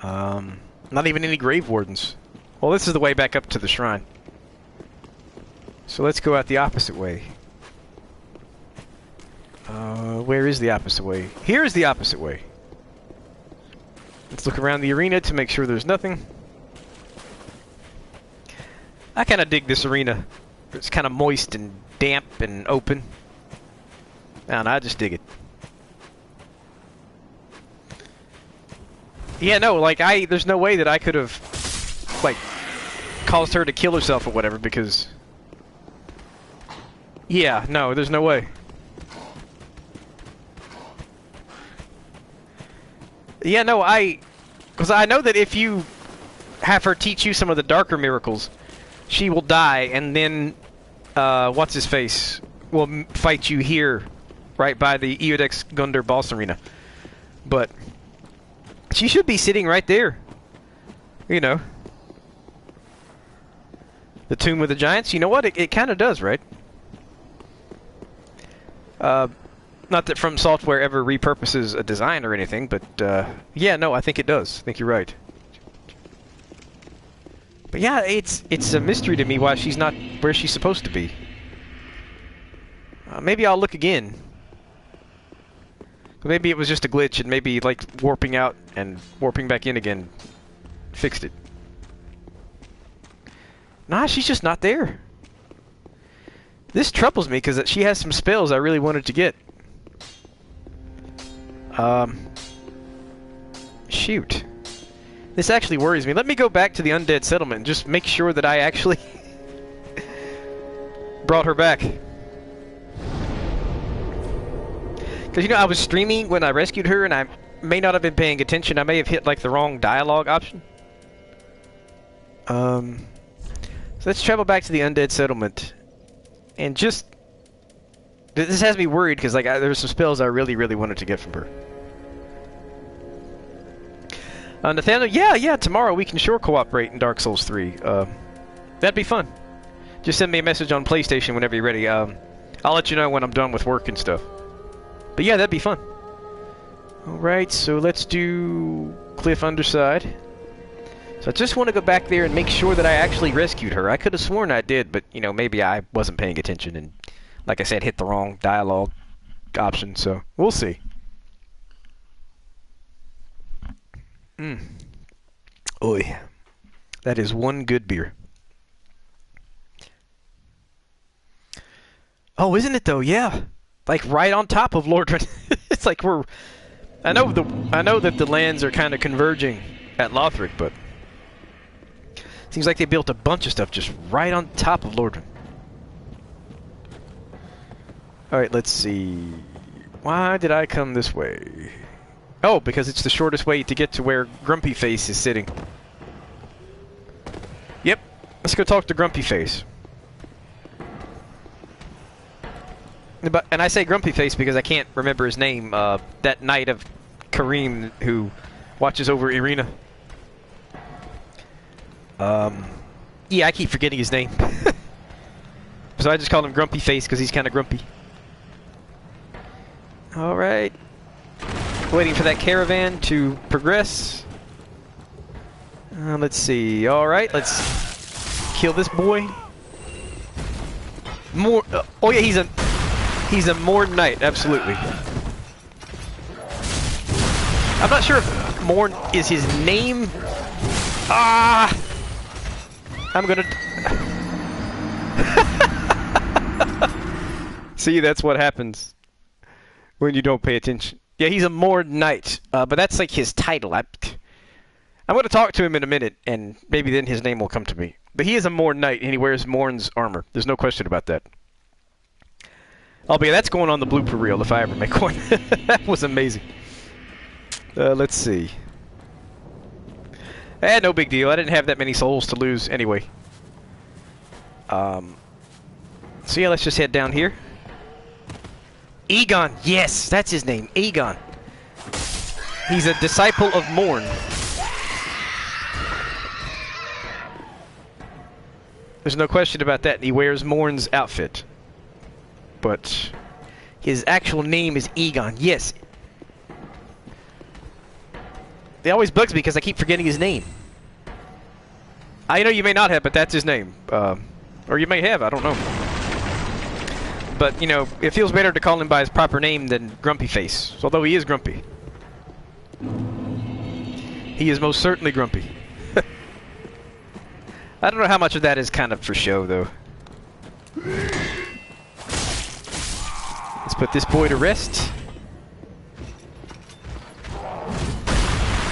Not even any grave wardens. Well, this is the way back up to the shrine. So let's go out the opposite way. Where is the opposite way? Here's the opposite way. Let's look around the arena to make sure there's nothing. I kind of dig this arena. It's kind of moist and damp and open. I don't know, I just dig it. Yeah, no, like, there's no way that I could have, like, caused her to kill herself or whatever, because... Yeah, no, there's no way. Yeah, no, because I know that if you have her teach you some of the darker miracles, she will die, and then, what's-his-face will fight you here, right by the Eodex Gunder boss arena. But she should be sitting right there. You know. The Tomb of the Giants, you know what? It kind of does, right? Not that From Software ever repurposes a design or anything, but, yeah, no, I think it does. I think you're right. But yeah, it's a mystery to me why she's not where she's supposed to be. Maybe I'll look again. Maybe it was just a glitch, and maybe, like, warping out and warping back in again fixed it. Nah, she's just not there. This troubles me, because she has some spells I really wanted to get. Shoot. This actually worries me. Let me go back to the Undead Settlement and just make sure that I actually brought her back. Because, you know, I was streaming when I rescued her, and I may not have been paying attention. I may have hit, like, the wrong dialogue option. So let's travel back to the Undead Settlement. And just... This has me worried, because, like, there were some spells I really, really wanted to get from her. Nathaniel, yeah, tomorrow we can sure cooperate in Dark Souls 3. That'd be fun. Just send me a message on PlayStation whenever you're ready. I'll let you know when I'm done with work and stuff. But yeah, that'd be fun. Alright, so let's do Cliff Underside. So I just want to go back there and make sure that I actually rescued her. I could have sworn I did, but, you know, maybe I wasn't paying attention and, like I said, hit the wrong dialogue option, so we'll see. Oy. That is one good beer. Oh, isn't it though? Yeah. Like right on top of Lordran. It's like we're... I know that the lands are kind of converging at Lothric, but... Seems like they built a bunch of stuff just right on top of Lordran. Alright, let's see... Why did I come this way? Oh, because it's the shortest way to get to where Grumpy Face is sitting. Yep, let's go talk to Grumpy Face. And I say Grumpy Face because I can't remember his name. That Knight of Kareem who watches over Irina. Yeah, I keep forgetting his name. So I just call him Grumpy Face because he's kind of grumpy. Alright. Waiting for that caravan to progress. Let's see. Alright, let's kill this boy. More. Oh yeah, he's a Morn Knight, absolutely. I'm not sure if Morn is his name. Ah! I'm gonna... See, that's what happens when you don't pay attention. Yeah, he's a Morn Knight, but that's like his title. I'm going to talk to him in a minute, and maybe then his name will come to me. But he is a Morn Knight, and he wears Morn's armor. There's no question about that. Oh, but yeah, that's going on the blooper reel if I ever make one. That was amazing. Let's see. No big deal. I didn't have that many souls to lose anyway. So yeah, let's just head down here. Egon, yes, that's his name, Egon. He's a disciple of Morn. There's no question about that. He wears Morn's outfit. But his actual name is Egon, yes. It always bugs me because I keep forgetting his name. I know you may not have, but that's his name. Or you may have, I don't know. But, you know, it feels better to call him by his proper name than Grumpy Face. Although he is grumpy. He is most certainly grumpy. I don't know how much of that is kind of for show, though. Let's put this boy to rest.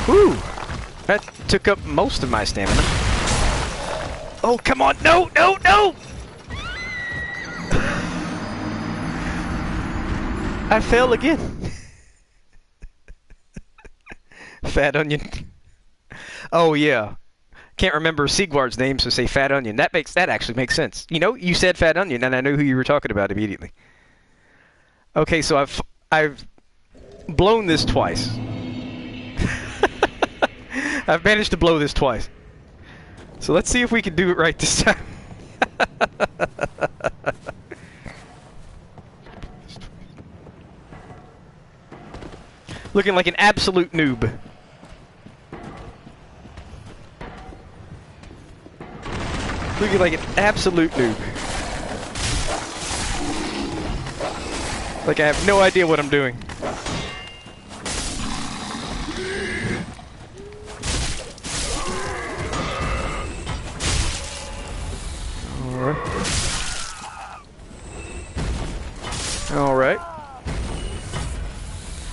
Woo! That took up most of my stamina. Oh, come on! No! No! No! I fell again. Fat Onion. Oh yeah. Can't remember Sigvard's name, so say Fat Onion. That actually makes sense. You know, you said Fat Onion, and I knew who you were talking about immediately. Okay, so I've blown this twice. I've managed to blow this twice. So let's see if we can do it right this time. Looking like an absolute noob. Looking like an absolute noob. Like I have no idea what I'm doing. Alright.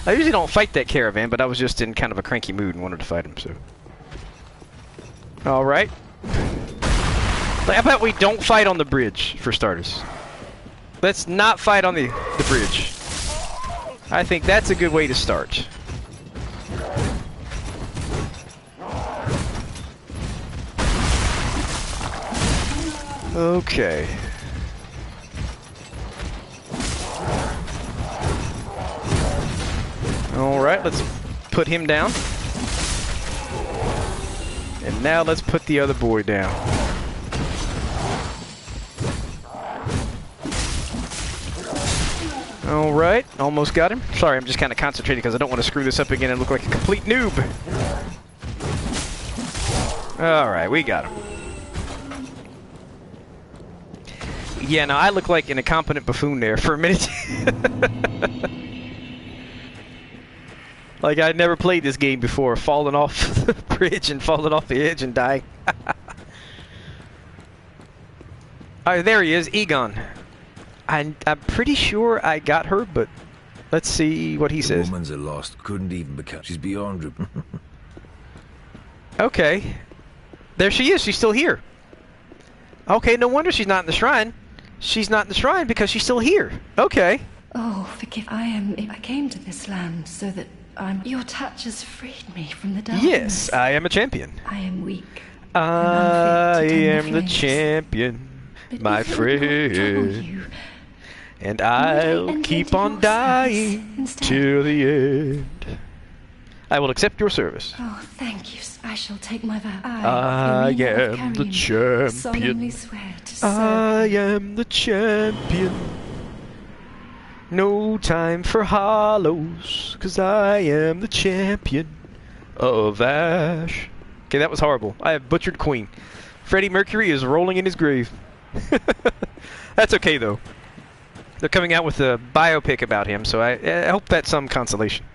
I usually don't fight that caravan, but I was just in kind of a cranky mood and wanted to fight him, so. Alright. How about we don't fight on the bridge, for starters? Let's not fight on the bridge. I think that's a good way to start. Okay. Alright, let's put him down. And now let's put the other boy down. Alright, almost got him. Sorry, I'm just kind of concentrating because I don't want to screw this up again and look like a complete noob. Alright, we got him. Yeah, no, I look like an incompetent buffoon there for a minute. Like I'd never played this game before, falling off the bridge and falling off the edge and dying. Alright, there he is, Egon. I'm pretty sure I got her, but let's see what he says. The woman's a lost, couldn't even become. She's beyond. Okay. There she is, she's still here. Okay, no wonder she's not in the shrine. She's not in the shrine because she's still here. Okay. Oh, forgive. I came to this land so that your touch has freed me from the darkness. Yes, I am a champion. I am weak. I am the champion, my friend. And I'll keep on dying till the end. I will accept your service. Oh, thank you. I shall take my vow. I am the champion. Solemnly swear to serve. I am the champion. No time for hollows, 'cause I am the champion of Ash. Okay, that was horrible. I have butchered Queen. Freddie Mercury is rolling in his grave. That's okay, though. They're coming out with a biopic about him, so I hope that's some consolation.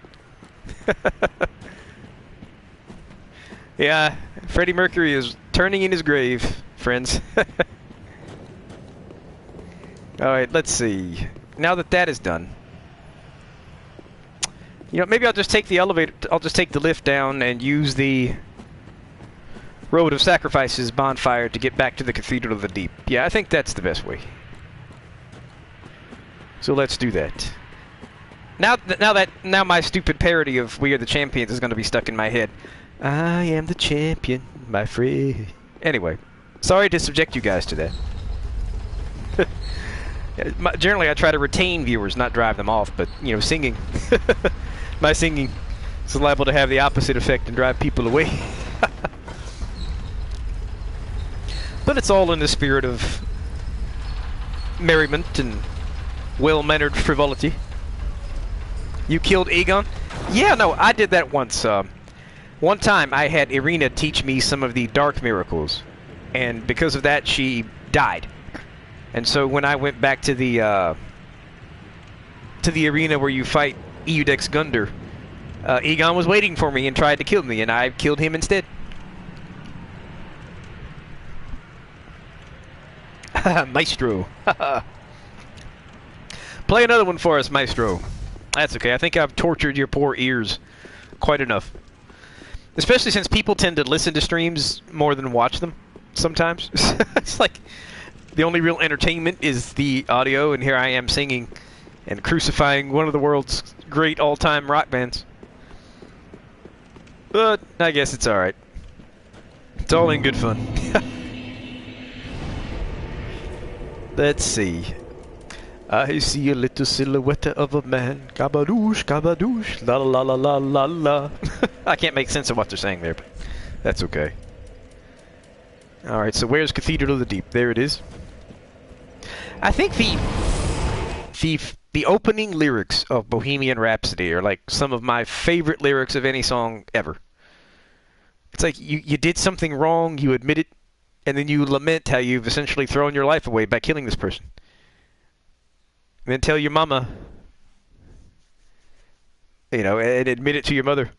Yeah, Freddie Mercury is turning in his grave, friends. Alright, let's see. Now that that is done, you know, maybe I'll just take the elevator, I'll just take the lift down and use the Road of Sacrifices bonfire to get back to the Cathedral of the Deep. Yeah, I think that's the best way. So let's do that. Now my stupid parody of "We Are the Champions" is going to be stuck in my head. I am the champion, my friend. Anyway, sorry to subject you guys to that. Generally, I try to retain viewers, not drive them off. But you know, singing, my singing is liable to have the opposite effect and drive people away. But it's all in the spirit of merriment and well-mannered frivolity. You killed Aegon? Yeah, no, I did that once. One time I had Irina teach me some of the dark miracles, and because of that she died. And so when I went back to the arena where you fight Eudex Gundyr, Aegon was waiting for me and tried to kill me, and I killed him instead. Maestro. Play another one for us, Maestro. That's okay. I think I've tortured your poor ears quite enough. Especially since people tend to listen to streams more than watch them sometimes. It's like the only real entertainment is the audio, and here I am singing and crucifying one of the world's great all-time rock bands. But I guess it's alright. It's all in good fun. Let's see. I see a little silhouette of a man. Kabadoosh, kabadoosh, la la la la la la. I can't make sense of what they're saying there, but that's okay. Alright, so where's Cathedral of the Deep? There it is. I think the opening lyrics of Bohemian Rhapsody are like some of my favorite lyrics of any song ever. It's like you did something wrong, you admit it, and then you lament how you've essentially thrown your life away by killing this person. And then tell your mama, you know, and admit it to your mother,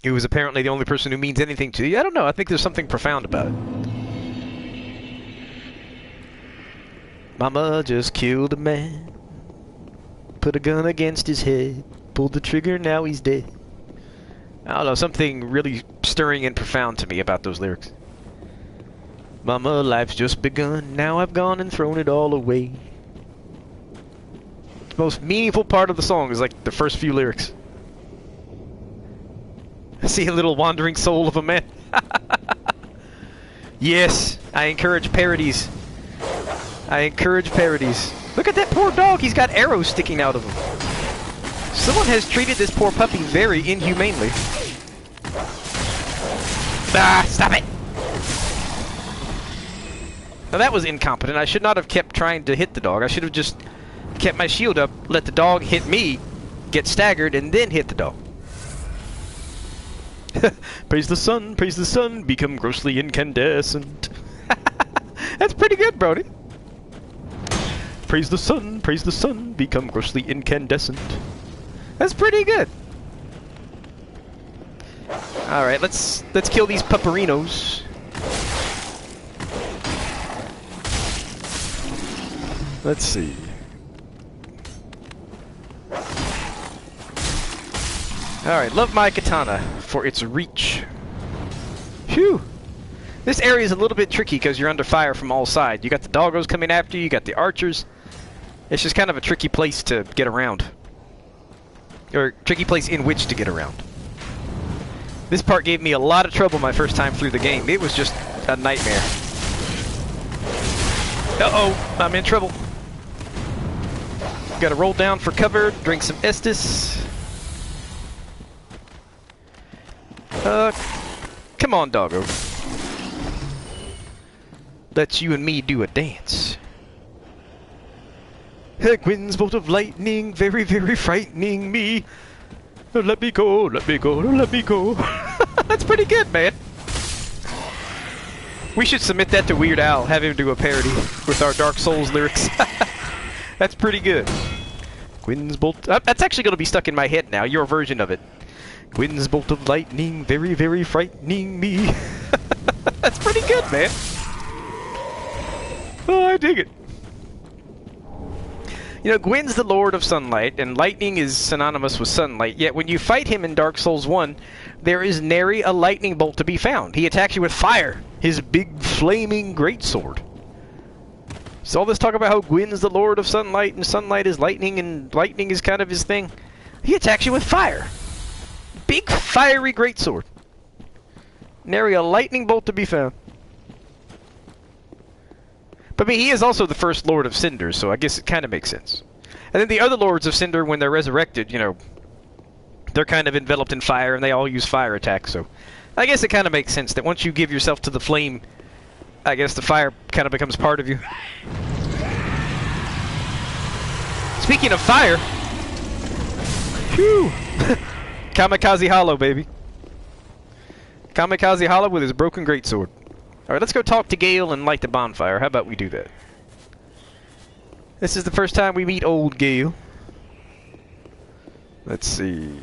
who is apparently the only person who means anything to you. I don't know. I think there's something profound about it. Mama just killed a man, put a gun against his head, pulled the trigger, now he's dead. I don't know, something really stirring and profound to me about those lyrics. Mama, life's just begun, now I've gone and thrown it all away. The most meaningful part of the song is like the first few lyrics. I see a little wandering soul of a man. Yes, I encourage parodies. I encourage parodies. Look at that poor dog, he's got arrows sticking out of him. Someone has treated this poor puppy very inhumanely. Ah, stop it! Now that was incompetent. I should not have kept trying to hit the dog. I should have just kept my shield up, let the dog hit me, get staggered, and then hit the dog. Praise the sun, become grossly incandescent. That's pretty good, Brody. Praise the sun, become grossly incandescent. That's pretty good. Alright, let's kill these pupperinos. Let's see. Alright, love my katana for its reach. Phew! This area is a little bit tricky because you're under fire from all sides. You got the doggos coming after you, you got the archers. It's just kind of a tricky place to get around. Or tricky place in which to get around. This part gave me a lot of trouble my first time through the game. It was just a nightmare. Uh-oh, I'm in trouble. Gotta roll down for cover, drink some Estus. Come on, doggo. Let's you and me do a dance. Gwyn's bolt of lightning, very, very frightening me. Let me go, let me go, let me go. That's pretty good, man. We should submit that to Weird Al, have him do a parody with our Dark Souls lyrics. That's pretty good. Gwyn's bolt... that's actually going to be stuck in my head now, your version of it. Gwyn's bolt of lightning, very, very frightening me. That's pretty good, man. Oh, I dig it. You know, Gwyn's the Lord of Sunlight, and lightning is synonymous with sunlight, yet when you fight him in Dark Souls 1, there is nary a lightning bolt to be found. He attacks you with fire, his big, flaming greatsword. So all this talk about how Gwyn's the Lord of Sunlight, and sunlight is lightning, and lightning is kind of his thing. He attacks you with fire. Big fiery greatsword. Nary a lightning bolt to be found. But I mean, he is also the first Lord of Cinder, so I guess it kind of makes sense. And then the other Lords of Cinder, when they're resurrected, you know, they're kind of enveloped in fire, and they all use fire attacks, so I guess it kind of makes sense that once you give yourself to the flame, I guess the fire kind of becomes part of you. Speaking of fire, whew, Kamikaze Hollow, baby. Kamikaze Hollow with his broken greatsword. Alright, let's go talk to Gale and light the bonfire. How about we do that? This is the first time we meet old Gale. Let's see.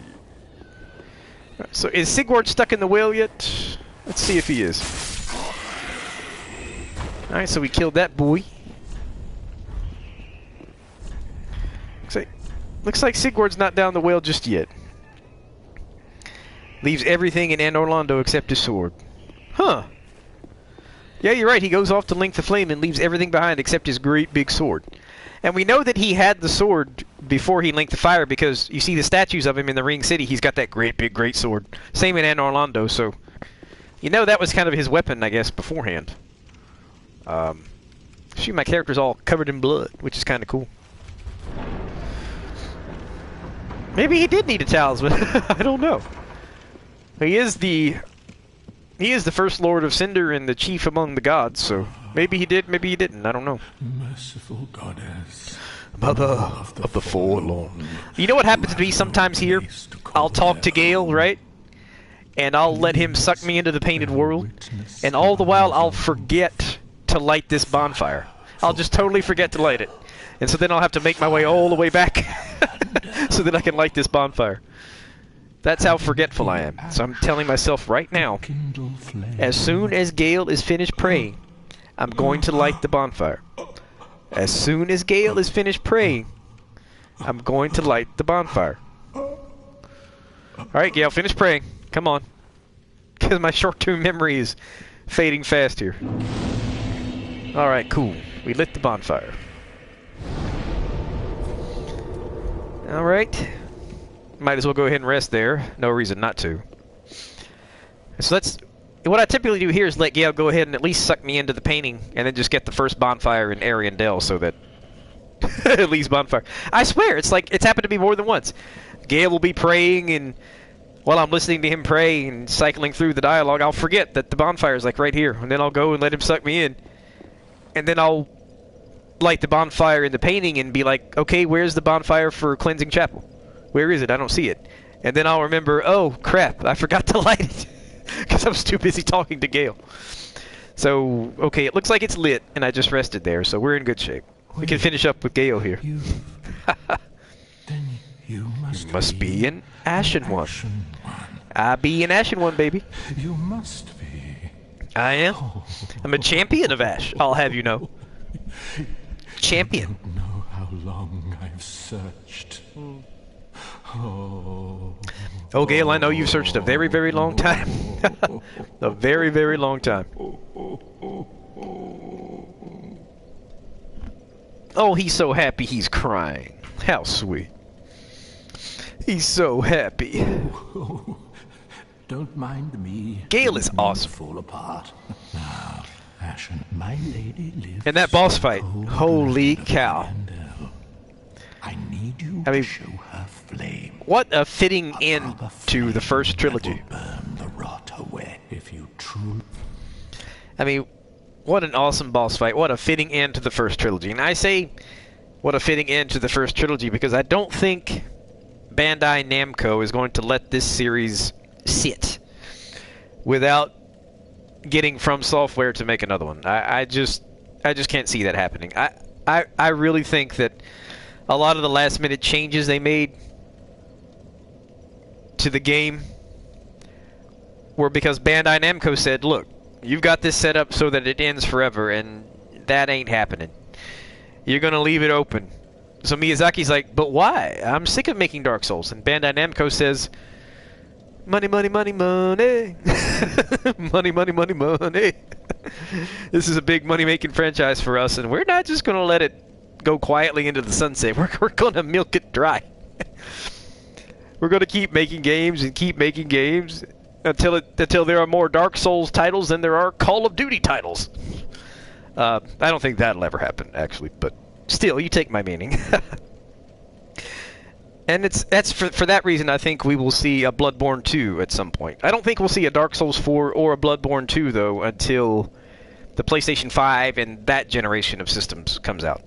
Right, so is Sigward stuck in the whale yet? Let's see if he is. Alright, so we killed that boy. Looks like Sigward's not down the whale just yet. Leaves everything in Anor Londo except his sword. Huh. Yeah, you're right. He goes off to link the flame and leaves everything behind except his great big sword. And we know that he had the sword before he linked the fire because you see the statues of him in the Ring City. He's got that great sword. Same in Anor Londo, so you know that was kind of his weapon, I guess, beforehand. Shoot, my character's all covered in blood, which is kind of cool. Maybe he did need a talisman. I don't know. He is the first Lord of Cinder and the chief among the gods, so maybe he did, maybe he didn't. I don't know. Merciful goddess, Mother of the Forlorn. You know what happens to me sometimes here? I'll talk to Gale, right? And I'll let him suck me into the painted world, and all the while I'll forget to light this bonfire. I'll just totally forget to light it. And so then I'll have to make my way all the way back so that I can light this bonfire. That's how forgetful I am. So I'm telling myself right now, as soon as Gale is finished praying, I'm going to light the bonfire. As soon as Gale is finished praying, I'm going to light the bonfire. Alright, Gale, finish praying. Come on. Because my short-term memory is fading fast here. Alright, cool. We lit the bonfire. Alright. Might as well go ahead and rest there. No reason not to. So that's... What I typically do here is let Gale go ahead and at least suck me into the painting, and then just get the first bonfire in Ariandel so that... at least bonfire. I swear, it's like, it's happened to me more than once. Gale will be praying, and while I'm listening to him pray and cycling through the dialogue, I'll forget that the bonfire is like right here, and then I'll go and let him suck me in. And then I'll light the bonfire in the painting and be like, okay, where's the bonfire for Cleansing Chapel? Where is it? I don't see it. And then I'll remember, oh, crap, I forgot to light it. Because I was too busy talking to Gale. So, okay, it looks like it's lit, and I just rested there, so we're in good shape. We can finish up with Gale here. Then you must be an Ashen One. I be an Ashen One, baby. You must be. I am. I'm a champion of Ash, I'll have you know. Champion. I don't know how long I've searched. Oh, Gale, I know you've searched a very, very long time. A very, very long time. Oh, he's so happy he's crying. How sweet. He's so happy. Don't mind me. Gale is awesome. Fall apart. Now, Ashen, my lady lives. And that boss fight, holy cow. I need you I mean, to show her flame. What a fitting end to the first trilogy. Burn the rot away if you truly. I mean, what an awesome boss fight. What a fitting end to the first trilogy. And I say, what a fitting end to the first trilogy because I don't think Bandai Namco is going to let this series sit without getting From Software to make another one. I just can't see that happening. I really think that a lot of the last minute changes they made to the game were because Bandai Namco said, look, you've got this set up so that it ends forever, and that ain't happening. You're going to leave it open. So Miyazaki's like, but why? I'm sick of making Dark Souls. And Bandai Namco says, Money, money, money, money. Money, money, money, money. This is a big money-making franchise for us, and we're not just going to let it go quietly into the sunset. We're going to milk it dry. We're going to keep making games and keep making games until there are more Dark Souls titles than there are Call of Duty titles. I don't think that'll ever happen, actually, but still, you take my meaning. And that's for that reason I think we will see a Bloodborne 2 at some point. I don't think we'll see a Dark Souls 4 or a Bloodborne 2, though, until the PlayStation 5 and that generation of systems comes out.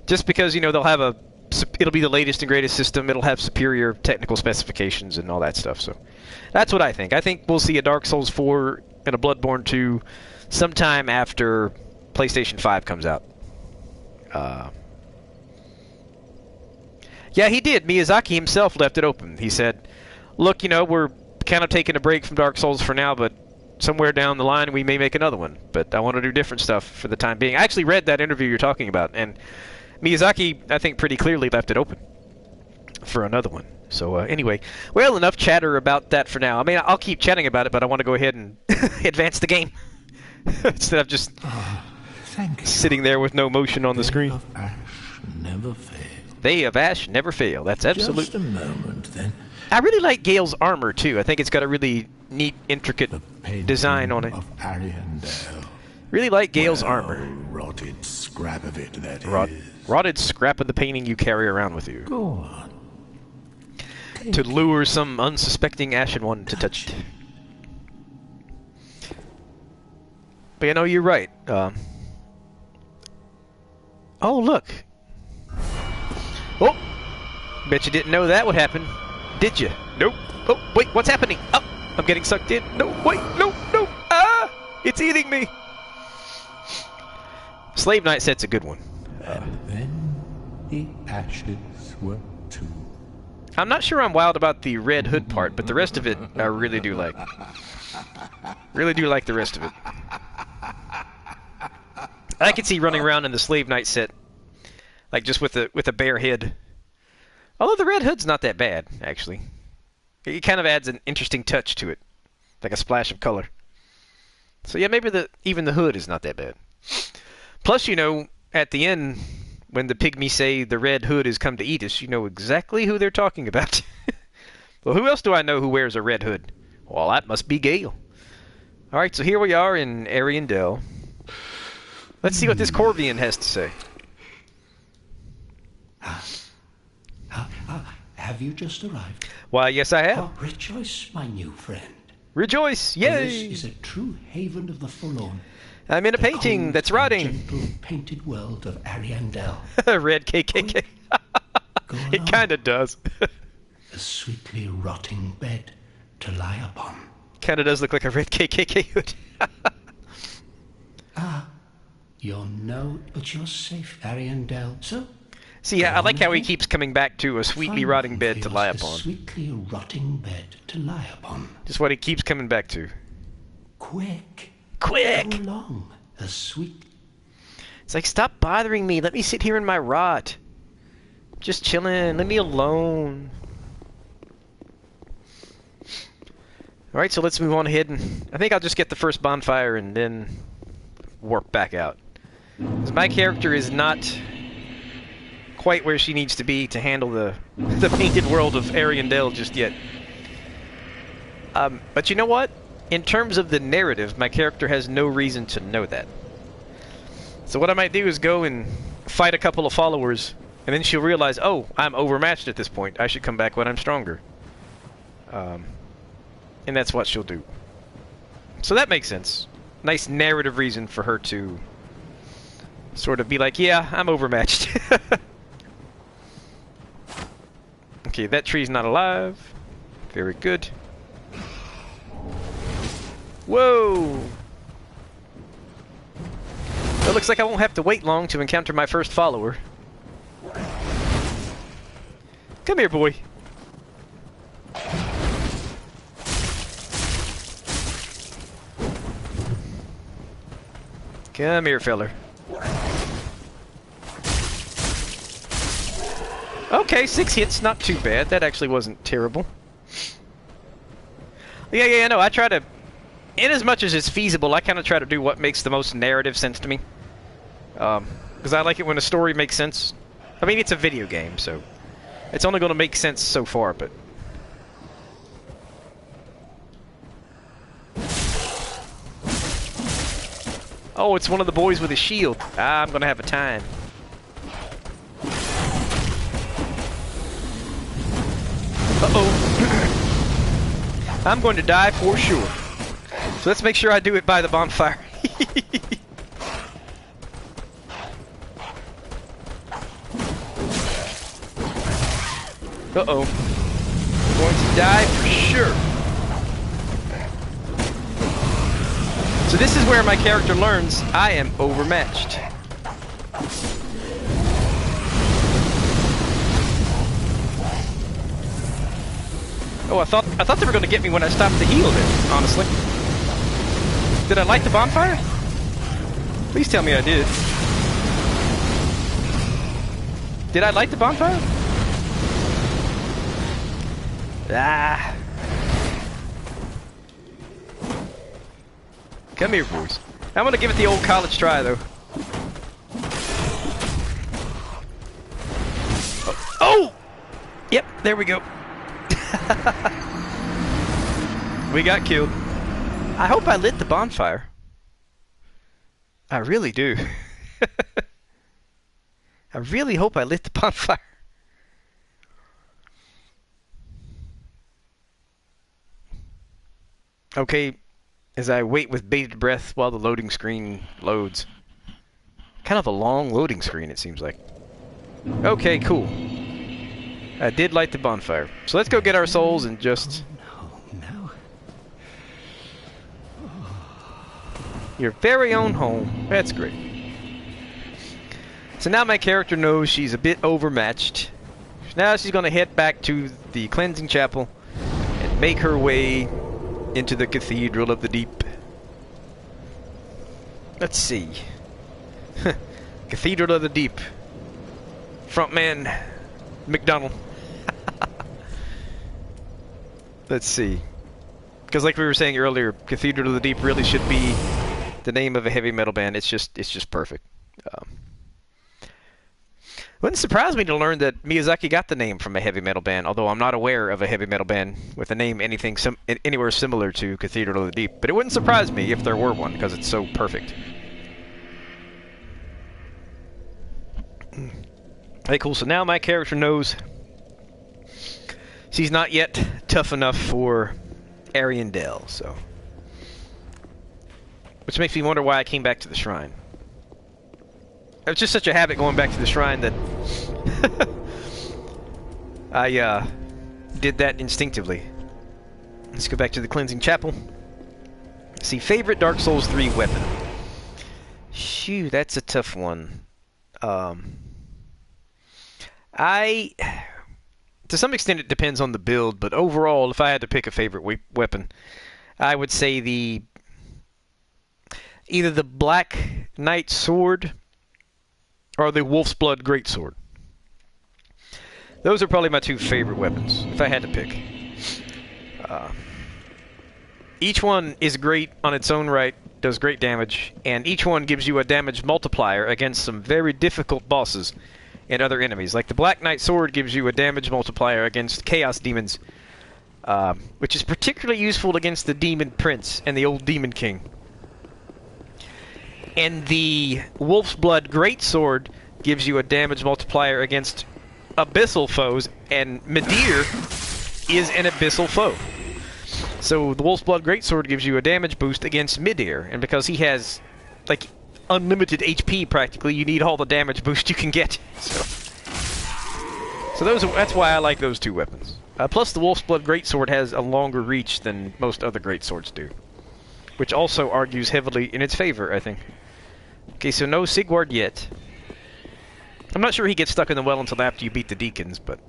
Just because, you know, it'll be the latest and greatest system, it'll have superior technical specifications and all that stuff, so that's what I think. I think we'll see a Dark Souls 4 and a Bloodborne 2 sometime after PlayStation 5 comes out. Yeah, he did. Miyazaki himself left it open. He said, look, you know, we're kind of taking a break from Dark Souls for now, but somewhere down the line we may make another one. But I want to do different stuff for the time being. I actually read that interview you're talking about, and Miyazaki, I think, pretty clearly left it open for another one. So anyway, well, enough chatter about that for now. I mean, I'll keep chatting about it, but I want to go ahead and advance the game instead of just sitting there with no motion on the screen. Of Ash never fail. They of Ash never fail. That's absolute. Just a moment, then. I really like Gale's armor too. I think it's got a really neat, intricate design on it. Of Ariandel. Really like Gale's armor. Rotted scrap of it, that is. Rotted scrap of the painting you carry around with you. Go on. To lure some unsuspecting Ashen one to touch it. But you know, you're right. Oh, look. Oh! Bet you didn't know that would happen. Did you? Nope. Oh, wait, what's happening? Oh, I'm getting sucked in. No, wait, no, no. Ah! It's eating me. Slave Knight set's a good one. And then the ashes were too. I'm not sure I'm wild about the Red Hood part, but the rest of it I really do like. Really do like the rest of it. I could see running around in the Slave Knight set, like just with a bare head. Although the Red Hood's not that bad, actually. It kind of adds an interesting touch to it, like a splash of color. So yeah, maybe even the hood is not that bad. Plus, you know, at the end, when the pygmies say the Red Hood has come to eat us, you know exactly who they're talking about. Well, who else do I know who wears a red hood? Well, that must be Gale. Alright, so here we are in Ariandel. Let's see what this Corvian has to say. Have you just arrived? Why, yes I have. Oh, rejoice, my new friend. Rejoice, For yay! This is a true haven of the forlorn. I'm in a The painting cold that's and rotting. gentle painted world of Ariandel. Red KKK. Go It on. kinda does. A sweetly rotting bed to lie upon. Kinda does look like a red KKK hood. You're but you're safe, Ariandel. So, See, I Go like on how he ahead. keeps coming back to a sweetly find rotting one bed for to lie yours, upon. A sweetly rotting bed to lie upon. Just what he keeps coming back to. Quick. Quick! Go along. A sweet. It's like, stop bothering me. Let me sit here in my rot. Just chilling. Let me alone. Alright, so let's move on ahead. And I think I'll just get the first bonfire and then warp back out. 'Cause my character is not quite where she needs to be to handle the painted world of Ariandel just yet. But you know what? In terms of the narrative, my character has no reason to know that. So what I might do is go and fight a couple of followers, and then she'll realize, oh, I'm overmatched at this point. I should come back when I'm stronger. And that's what she'll do. So that makes sense. Nice narrative reason for her to sort of be like, yeah, I'm overmatched. Okay, that tree's not alive. Very good. Whoa! It looks like I won't have to wait long to encounter my first follower. Come here, boy. Come here, feller. Okay, 6 hits, not too bad. That actually wasn't terrible. Yeah, no, I try to, in as much as it's feasible, I kind of try to do what makes the most narrative sense to me. Because I like it when a story makes sense. I mean, it's a video game, so it's only going to make sense so far, but... Oh, it's one of the boys with a shield. I'm going to have a time. Uh-oh. I'm going to die for sure. So let's make sure I do it by the bonfire. Uh-oh. Going to die for sure. So this is where my character learns I am overmatched. Oh, I thought they were going to get me when I stopped to heal there, honestly. Did I light the bonfire? Please tell me I did. Did I light the bonfire? Ah. Come here, boys. I'm gonna give it the old college try, though. Oh! Yep, there we go. We got killed. I hope I lit the bonfire. I really do. I really hope I lit the bonfire. Okay, as I wait with bated breath while the loading screen loads. Kind of a long loading screen, it seems like. Okay, cool. I did light the bonfire. So let's go get our souls and just... No. Your very own home. That's great. So now my character knows she's a bit overmatched. Now she's going to head back to the cleansing chapel and make her way into the Cathedral of the Deep. Let's see. Cathedral of the Deep. Frontman McDonald. Let's see. Because like we were saying earlier, Cathedral of the Deep really should be the name of a heavy metal band. It's just perfect. Wouldn't surprise me to learn that Miyazaki got the name from a heavy metal band, although I'm not aware of a heavy metal band with a name anywhere similar to Cathedral of the Deep. But it wouldn't surprise me if there were one, because it's so perfect. Hey, cool. So now my character knows she's not yet tough enough for Ariandel, so... Which makes me wonder why I came back to the shrine. It was just such a habit going back to the shrine that I did that instinctively. Let's go back to the cleansing chapel. See, favorite Dark Souls 3 weapon. Shoo, that's a tough one. To some extent it depends on the build, but overall, if I had to pick a favorite weapon, I would say either the Black Knight Sword or the Wolf's Blood Greatsword. Those are probably my two favorite weapons, if I had to pick. Each one is great on its own right, does great damage, and each one gives you a damage multiplier against some very difficult bosses and other enemies. Like the Black Knight Sword gives you a damage multiplier against Chaos Demons, which is particularly useful against the Demon Prince and the Old Demon King. And the Wolf's Blood Greatsword gives you a damage multiplier against abyssal foes, and Midir is an abyssal foe. So the Wolf's Blood Greatsword gives you a damage boost against Midir, and because he has, like, unlimited HP practically, you need all the damage boost you can get. So that's why I like those two weapons. Plus the Wolf's Blood Greatsword has a longer reach than most other greatswords do, which also argues heavily in its favor, I think. Okay, so no Sigward yet. I'm not sure he gets stuck in the well until after you beat the deacons, but...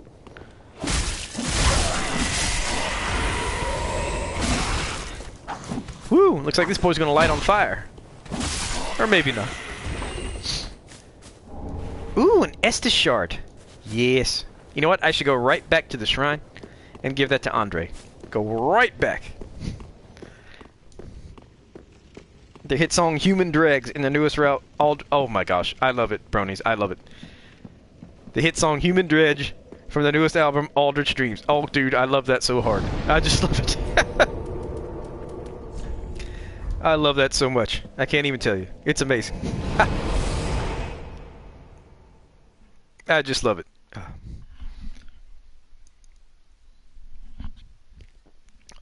Woo! Looks like this boy's gonna light on fire. Or maybe not. Ooh, an Estus Shard. Yes. You know what? I should go right back to the shrine and give that to Andre. Go right back. The hit song Human Dregs in the newest route. Oh my gosh, I love it, bronies. I love it. The hit song Human Dredge from the newest album, Aldrich Dreams. Oh, dude, I love that so hard. I just love it. I love that so much. I can't even tell you. It's amazing. I just love it.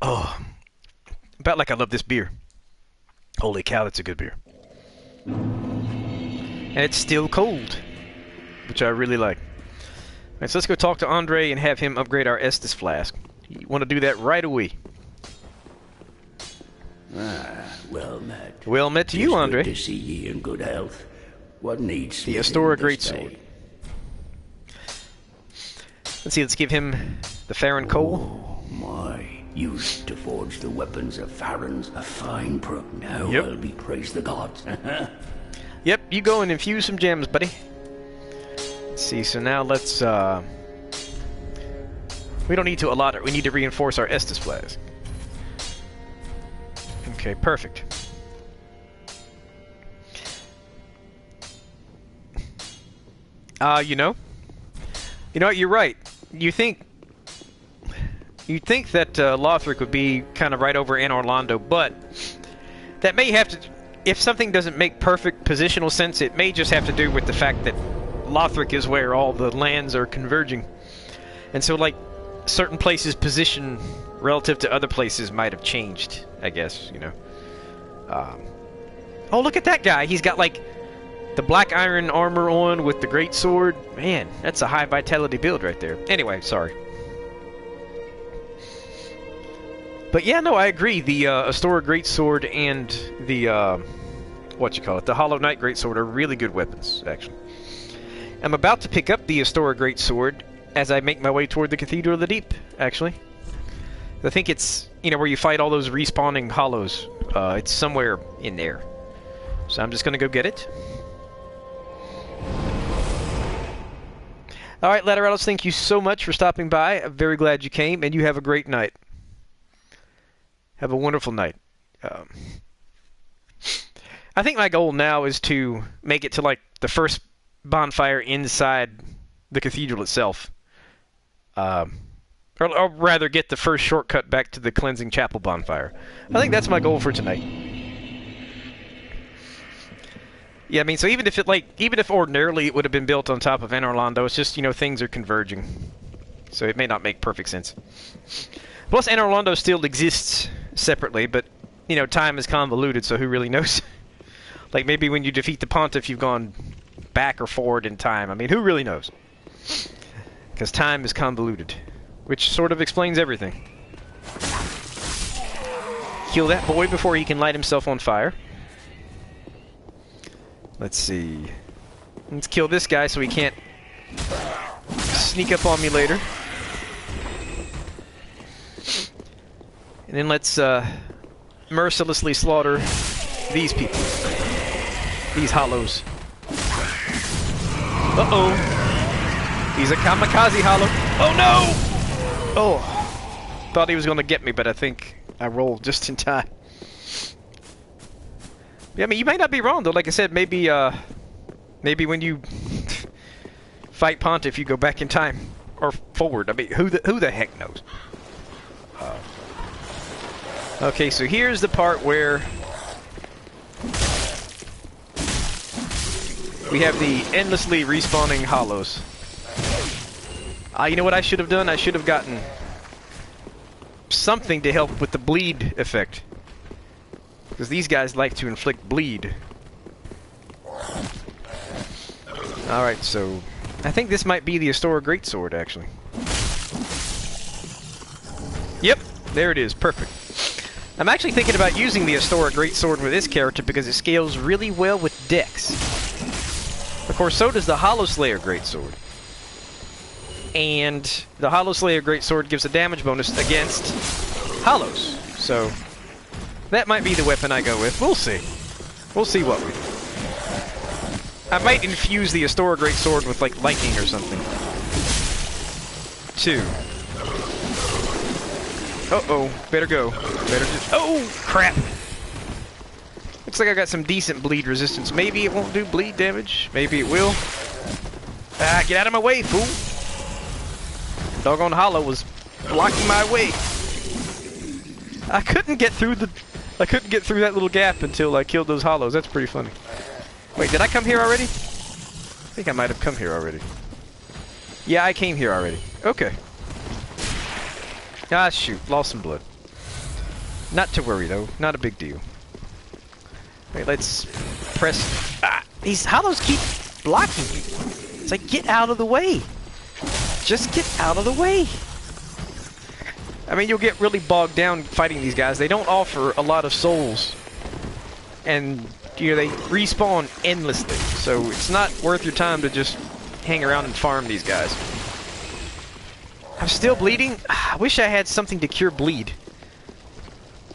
Oh, about like I love this beer. Holy cow, that's a good beer. And it's still cold, which I really like. Alright, so let's go talk to Andre and have him upgrade our Estus flask. You want to do that right away. Well met. Well met to you, Andre. Good to see ye in good health. What needs the Astora Greatsword. Let's see, let's give him the Farron Coal. Oh my, used to forge the weapons of Farron's, a fine pro. Now Yep. I'll be praised the gods. Yep, you go and infuse some gems, buddy. Let's see, so now let's, we don't need to allot it, we need to reinforce our Estus flask. Okay, perfect. You know what, you're right. You'd think that Lothric would be kind of right over Anor Londo, but that may have to, if something doesn't make perfect positional sense, it may just have to do with the fact that Lothric is where all the lands are converging. And so, like, certain places' position relative to other places might have changed, I guess, you know. Oh, look at that guy. He's got, like, the black iron armor on with the great sword. Man, that's a high vitality build right there. Anyway, sorry. But yeah, no, I agree. The Astora Greatsword and the, the Hollow Knight Greatsword are really good weapons, actually. I'm about to pick up the Astora Greatsword as I make my way toward the Cathedral of the Deep, actually. I think it's, where you fight all those respawning hollows. It's somewhere in there. So I'm just going to go get it. Alright, Lateralis, thank you so much for stopping by. I'm very glad you came, and you have a great night. Have a wonderful night. I think my goal now is to make it to, like, the first bonfire inside the cathedral itself. Or rather, get the first shortcut back to the Cleansing Chapel bonfire. I think that's my goal for tonight. Yeah, I mean, so even if ordinarily it would have been built on top of Anor Londo, it's just, things are converging. So it may not make perfect sense. Plus, Anor Londo still exists separately, but, time is convoluted, so who really knows? Like, maybe when you defeat the Pontiff, you've gone back or forward in time. I mean, who really knows? Because time is convoluted, which sort of explains everything. Kill that boy before he can light himself on fire. Let's see. Let's kill this guy so he can't sneak up on me later. And then let's mercilessly slaughter these people. These hollows. Uh-oh. He's a kamikaze hollow. Oh no! Oh. Thought he was going to get me, but I think I rolled just in time. Yeah, I mean, you might not be wrong, though. Like I said, maybe when you fight Pontiff, you go back in time. Or forward. I mean, who the heck knows? Okay, so here's the part where we have the endlessly respawning hollows. You know what I should have done? I should have gotten something to help with the bleed effect. Because these guys like to inflict bleed. Alright, so I think this might be the Astora Greatsword, actually. Yep, there it is. Perfect. I'm actually thinking about using the Astora Greatsword with this character because it scales really well with Dex. Of course, so does the Hollowslayer Greatsword. And the Hollowslayer Greatsword gives a damage bonus against hollows. So that might be the weapon I go with. We'll see. We'll see what we do. I might infuse the Astora Greatsword with, like, lightning or something. Too. Uh-oh. Better go. Better just... Oh, crap! It's like I got some decent bleed resistance. Maybe it won't do bleed damage. Maybe it will. Ah, get out of my way, fool. Doggone hollow was blocking my way. I couldn't get through that little gap until I killed those hollows. That's pretty funny. Wait, did I come here already? I think I might have come here already. Yeah, I came here already. Okay. Ah, shoot. Lost some blood. Not to worry, though. Not a big deal. Wait, let's press... Ah, these hollows keep blocking me. It's like, get out of the way. Just get out of the way. I mean, you'll get really bogged down fighting these guys. They don't offer a lot of souls. And, you know, they respawn endlessly. So it's not worth your time to just hang around and farm these guys. I'm still bleeding. I wish I had something to cure bleed.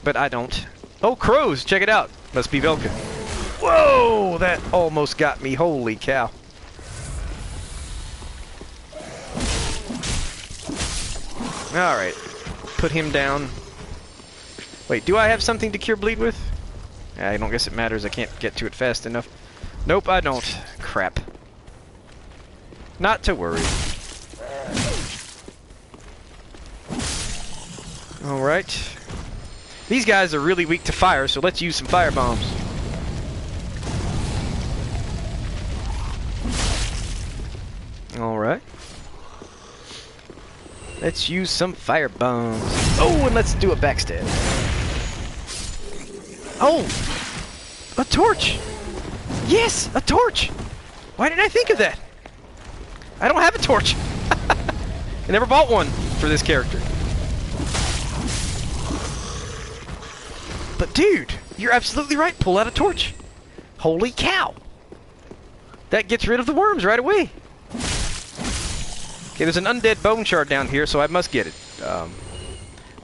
But I don't. Oh, crows! Check it out. Must be Velka. Whoa! That almost got me. Holy cow. Alright. Put him down. Wait, do I have something to cure bleed with? I don't guess it matters. I can't get to it fast enough. Nope, I don't. Crap. Not to worry. Alright. These guys are really weak to fire, so let's use some fire bombs. Alright. Let's use some fire bombs. Oh, and let's do a backstab. Oh! A torch! Yes! A torch! Why didn't I think of that? I don't have a torch! I never bought one for this character. But dude, you're absolutely right. Pull out a torch. Holy cow! That gets rid of the worms right away. Okay, there's an undead bone shard down here, so I must get it.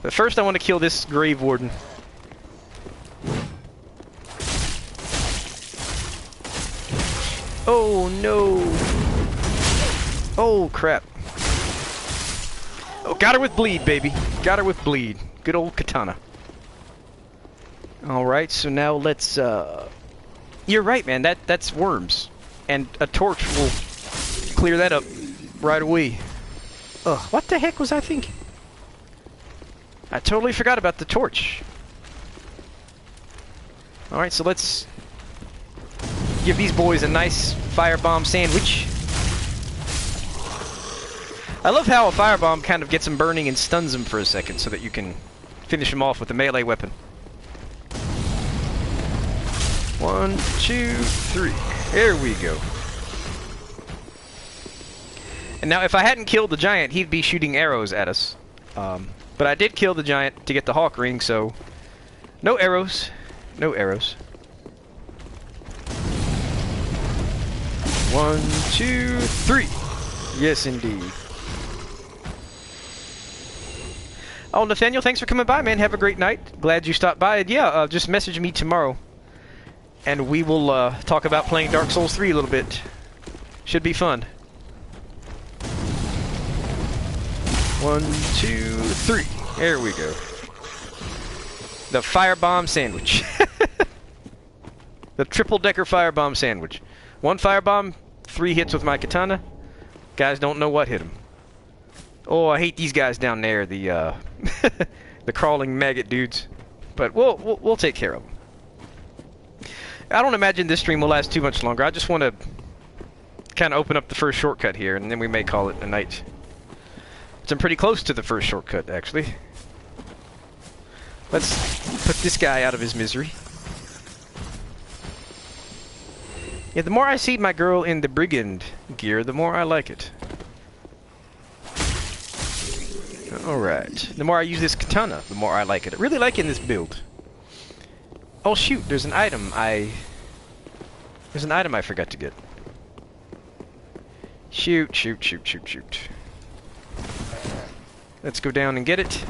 But first I want to kill this grave warden. Oh no! Oh crap. Oh, got her with bleed, baby. Got her with bleed. Good old katana. Alright, so now let's, You're right, man. That's worms. And a torch will clear that up right away. Ugh, what the heck was I thinking? I totally forgot about the torch. Alright, so let's give these boys a nice firebomb sandwich. I love how a firebomb kind of gets them burning and stuns them for a second so that you can finish them off with a melee weapon. 1, 2, 3. There we go. And now if I hadn't killed the giant, he'd be shooting arrows at us. But I did kill the giant to get the Hawk Ring, so no arrows. No arrows. 1, 2, 3. Yes, indeed. Oh, Nathaniel, thanks for coming by, man. Have a great night. Glad you stopped by. And yeah, just message me tomorrow. And we will talk about playing Dark Souls 3 a little bit. Should be fun. 1, 2, 3. There we go. The firebomb sandwich. The triple-decker firebomb sandwich. 1 firebomb, 3 hits with my katana. Guys don't know what hit him. Oh, I hate these guys down there, the the crawling maggot dudes. But we'll take care of them. I don't imagine this stream will last too much longer. I just want to kind of open up the first shortcut here, and then we may call it a night. So I'm pretty close to the first shortcut, actually. Let's put this guy out of his misery. Yeah, the more I see my girl in the brigand gear, the more I like it. Alright. The more I use this katana, the more I like it. I really like it in this build. Oh shoot, there's an item I forgot to get. Shoot, shoot, shoot, shoot, shoot. Let's go down and get it.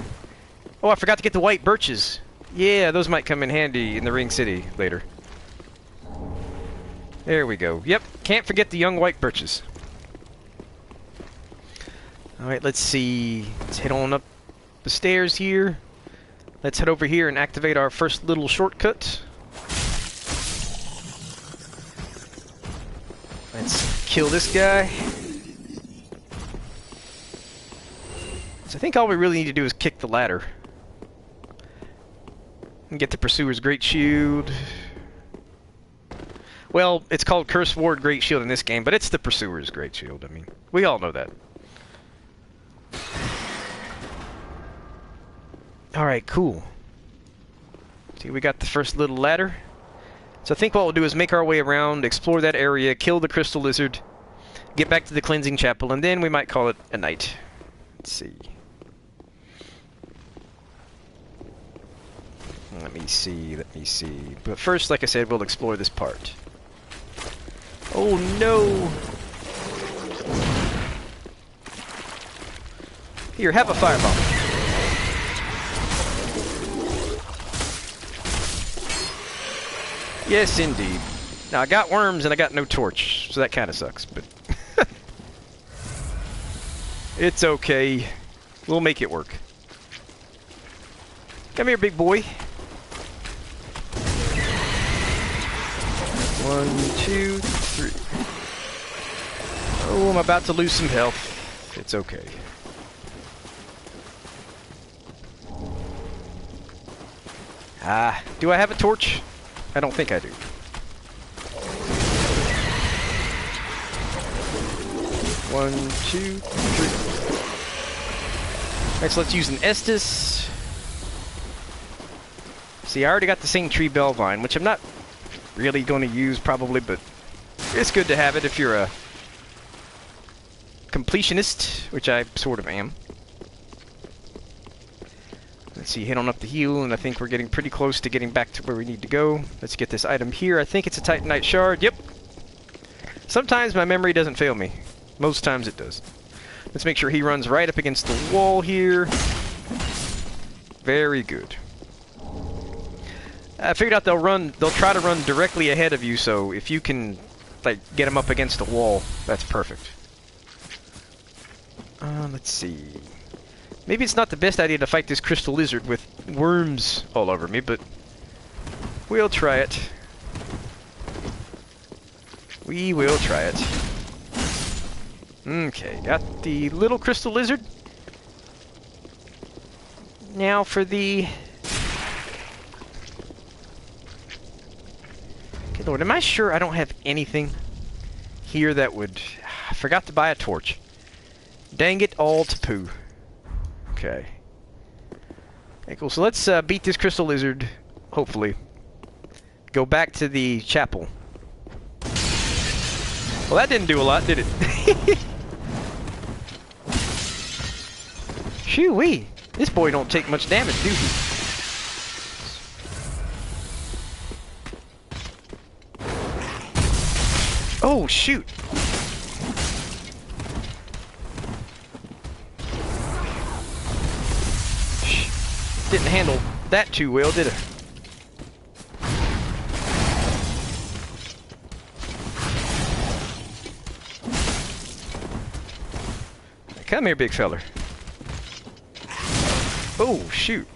Oh, I forgot to get the white birches. Yeah, those might come in handy in the Ring City later. There we go. Yep, can't forget the young white birches. Alright, let's see. Let's head on up the stairs here. Let's head over here and activate our first little shortcut. kill this guy. So I think all we really need to do is kick the ladder. And get the Pursuer's Great Shield. Well, it's called Curse Ward Great Shield in this game, but it's the Pursuer's Great Shield. I mean, we all know that. Alright, cool. See, we got the first little ladder. So I think what we'll do is make our way around, explore that area, kill the Crystal Lizard, get back to the Cleansing Chapel, and then we might call it a night. Let's see. Let me see, let me see. But first, like I said, we'll explore this part. Oh no! Here, have a firebomb. Yes, indeed. Now, I got worms and I got no torch, so that kind of sucks, but... It's okay. We'll make it work. Come here, big boy. 1, 2, 3. Oh, I'm about to lose some health. It's okay. Ah, do I have a torch? I don't think I do. 1, 2, 3. Alright, so let's use an Estus. See, I already got the same tree bell vine, which I'm not really going to use probably, but it's good to have it if you're a completionist, which I sort of am. Let's see, head on up the hill, and I think we're getting pretty close to getting back to where we need to go. Let's get this item here. I think it's a Titanite shard. Yep. Sometimes my memory doesn't fail me. Most times it does. Let's make sure he runs right up against the wall here. Very good. I figured out they'll try to run directly ahead of you, so if you can, like, get them up against the wall, that's perfect. Let's see. Maybe it's not the best idea to fight this Crystal Lizard with worms all over me, but we'll try it. We will try it. Okay, got the little Crystal Lizard. Now for the... Okay, Lord, am I sure I don't have anything here that would... I forgot to buy a torch. Dang it all to poo. Okay. Okay, cool. So let's beat this Crystal Lizard, hopefully. Go back to the chapel. Well, that didn't do a lot, did it? Shoo-wee! This boy don't take much damage, do he? Oh, shoot! Didn't handle that too well, did it? Come here, big feller. Oh, shoot.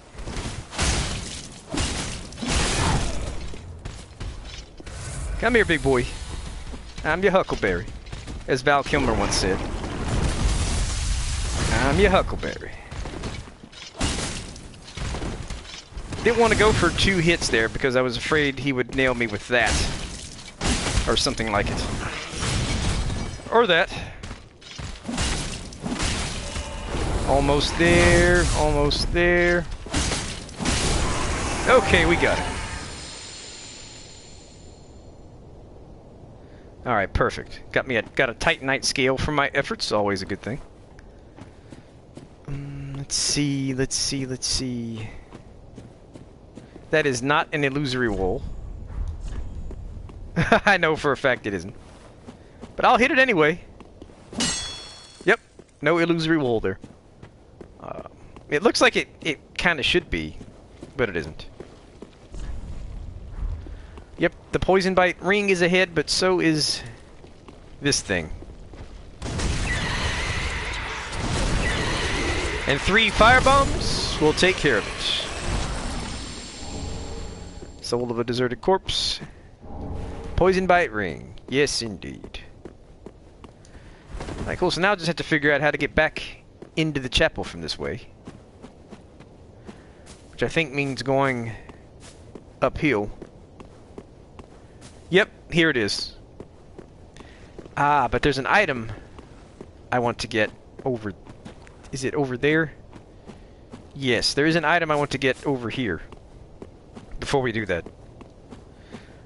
Come here, big boy. I'm your Huckleberry, as Val Kilmer once said. I'm your Huckleberry. Didn't want to go for 2 hits there because I was afraid he would nail me with that. Or something like it. Or that. Almost there, almost there. Okay, we got it. Alright, perfect. Got a Titanite scale for my efforts, always a good thing. Let's see, let's see, let's see. That is not an illusory wall. I know for a fact it isn't. But I'll hit it anyway. Yep, no illusory wall there. It looks like it kind of should be, but it isn't. Yep, the poison bite ring is ahead, but so is this thing. And 3 firebombs will take care of it. Soul of a deserted corpse. Poison bite ring. Yes, indeed. Alright, cool. So now I just have to figure out how to get back into the chapel from this way. Which I think means going uphill. Yep, here it is. Ah, but there's an item I want to get over... Is it over there? Yes, there is an item I want to get over here. Before we do that.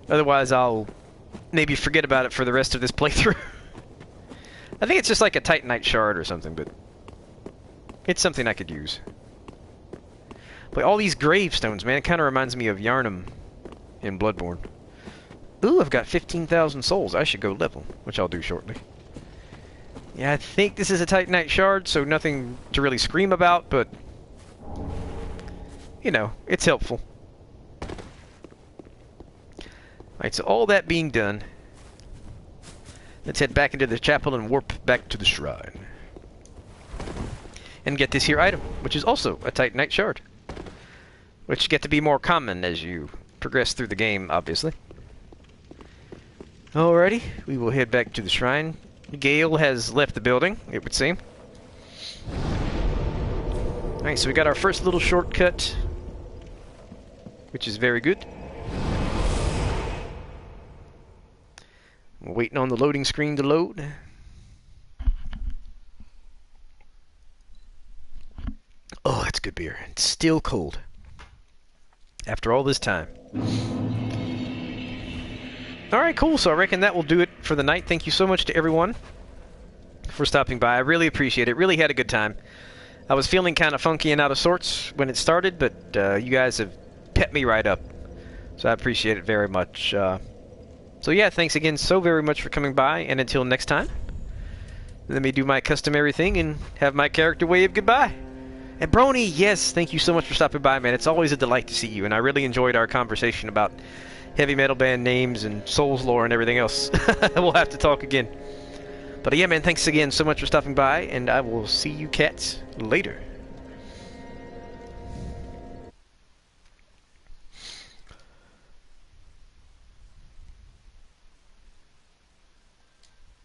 Otherwise, I'll maybe forget about it for the rest of this playthrough. I think it's just like a Titanite shard or something, but... It's something I could use. But all these gravestones, man, it kind of reminds me of Yharnam in Bloodborne. Ooh, I've got 15,000 souls. I should go level, which I'll do shortly. Yeah, I think this is a Titanite shard, so nothing to really scream about, but... You know, it's helpful. Alright, so all that being done, let's head back into the chapel and warp back to the shrine. And get this here item, which is also a Titanite shard. Which get to be more common as you progress through the game, obviously. Alrighty, we will head back to the shrine. Gale has left the building, it would seem. Alright, so we got our first little shortcut, which is very good. We're waiting on the loading screen to load. Oh, that's good beer. It's still cold. After all this time. Alright, cool. So I reckon that will do it for the night. Thank you so much to everyone for stopping by. I really appreciate it. Really had a good time. I was feeling kind of funky and out of sorts when it started, but you guys have pepped me right up. So I appreciate it very much. So yeah, thanks again so very much for coming by, and until next time, let me do my customary thing and have my character wave goodbye. And Brony, yes, thank you so much for stopping by, man. It's always a delight to see you, and I really enjoyed our conversation about heavy metal band names and Souls lore and everything else. We'll have to talk again. But yeah, man, thanks again so much for stopping by, and I will see you cats later.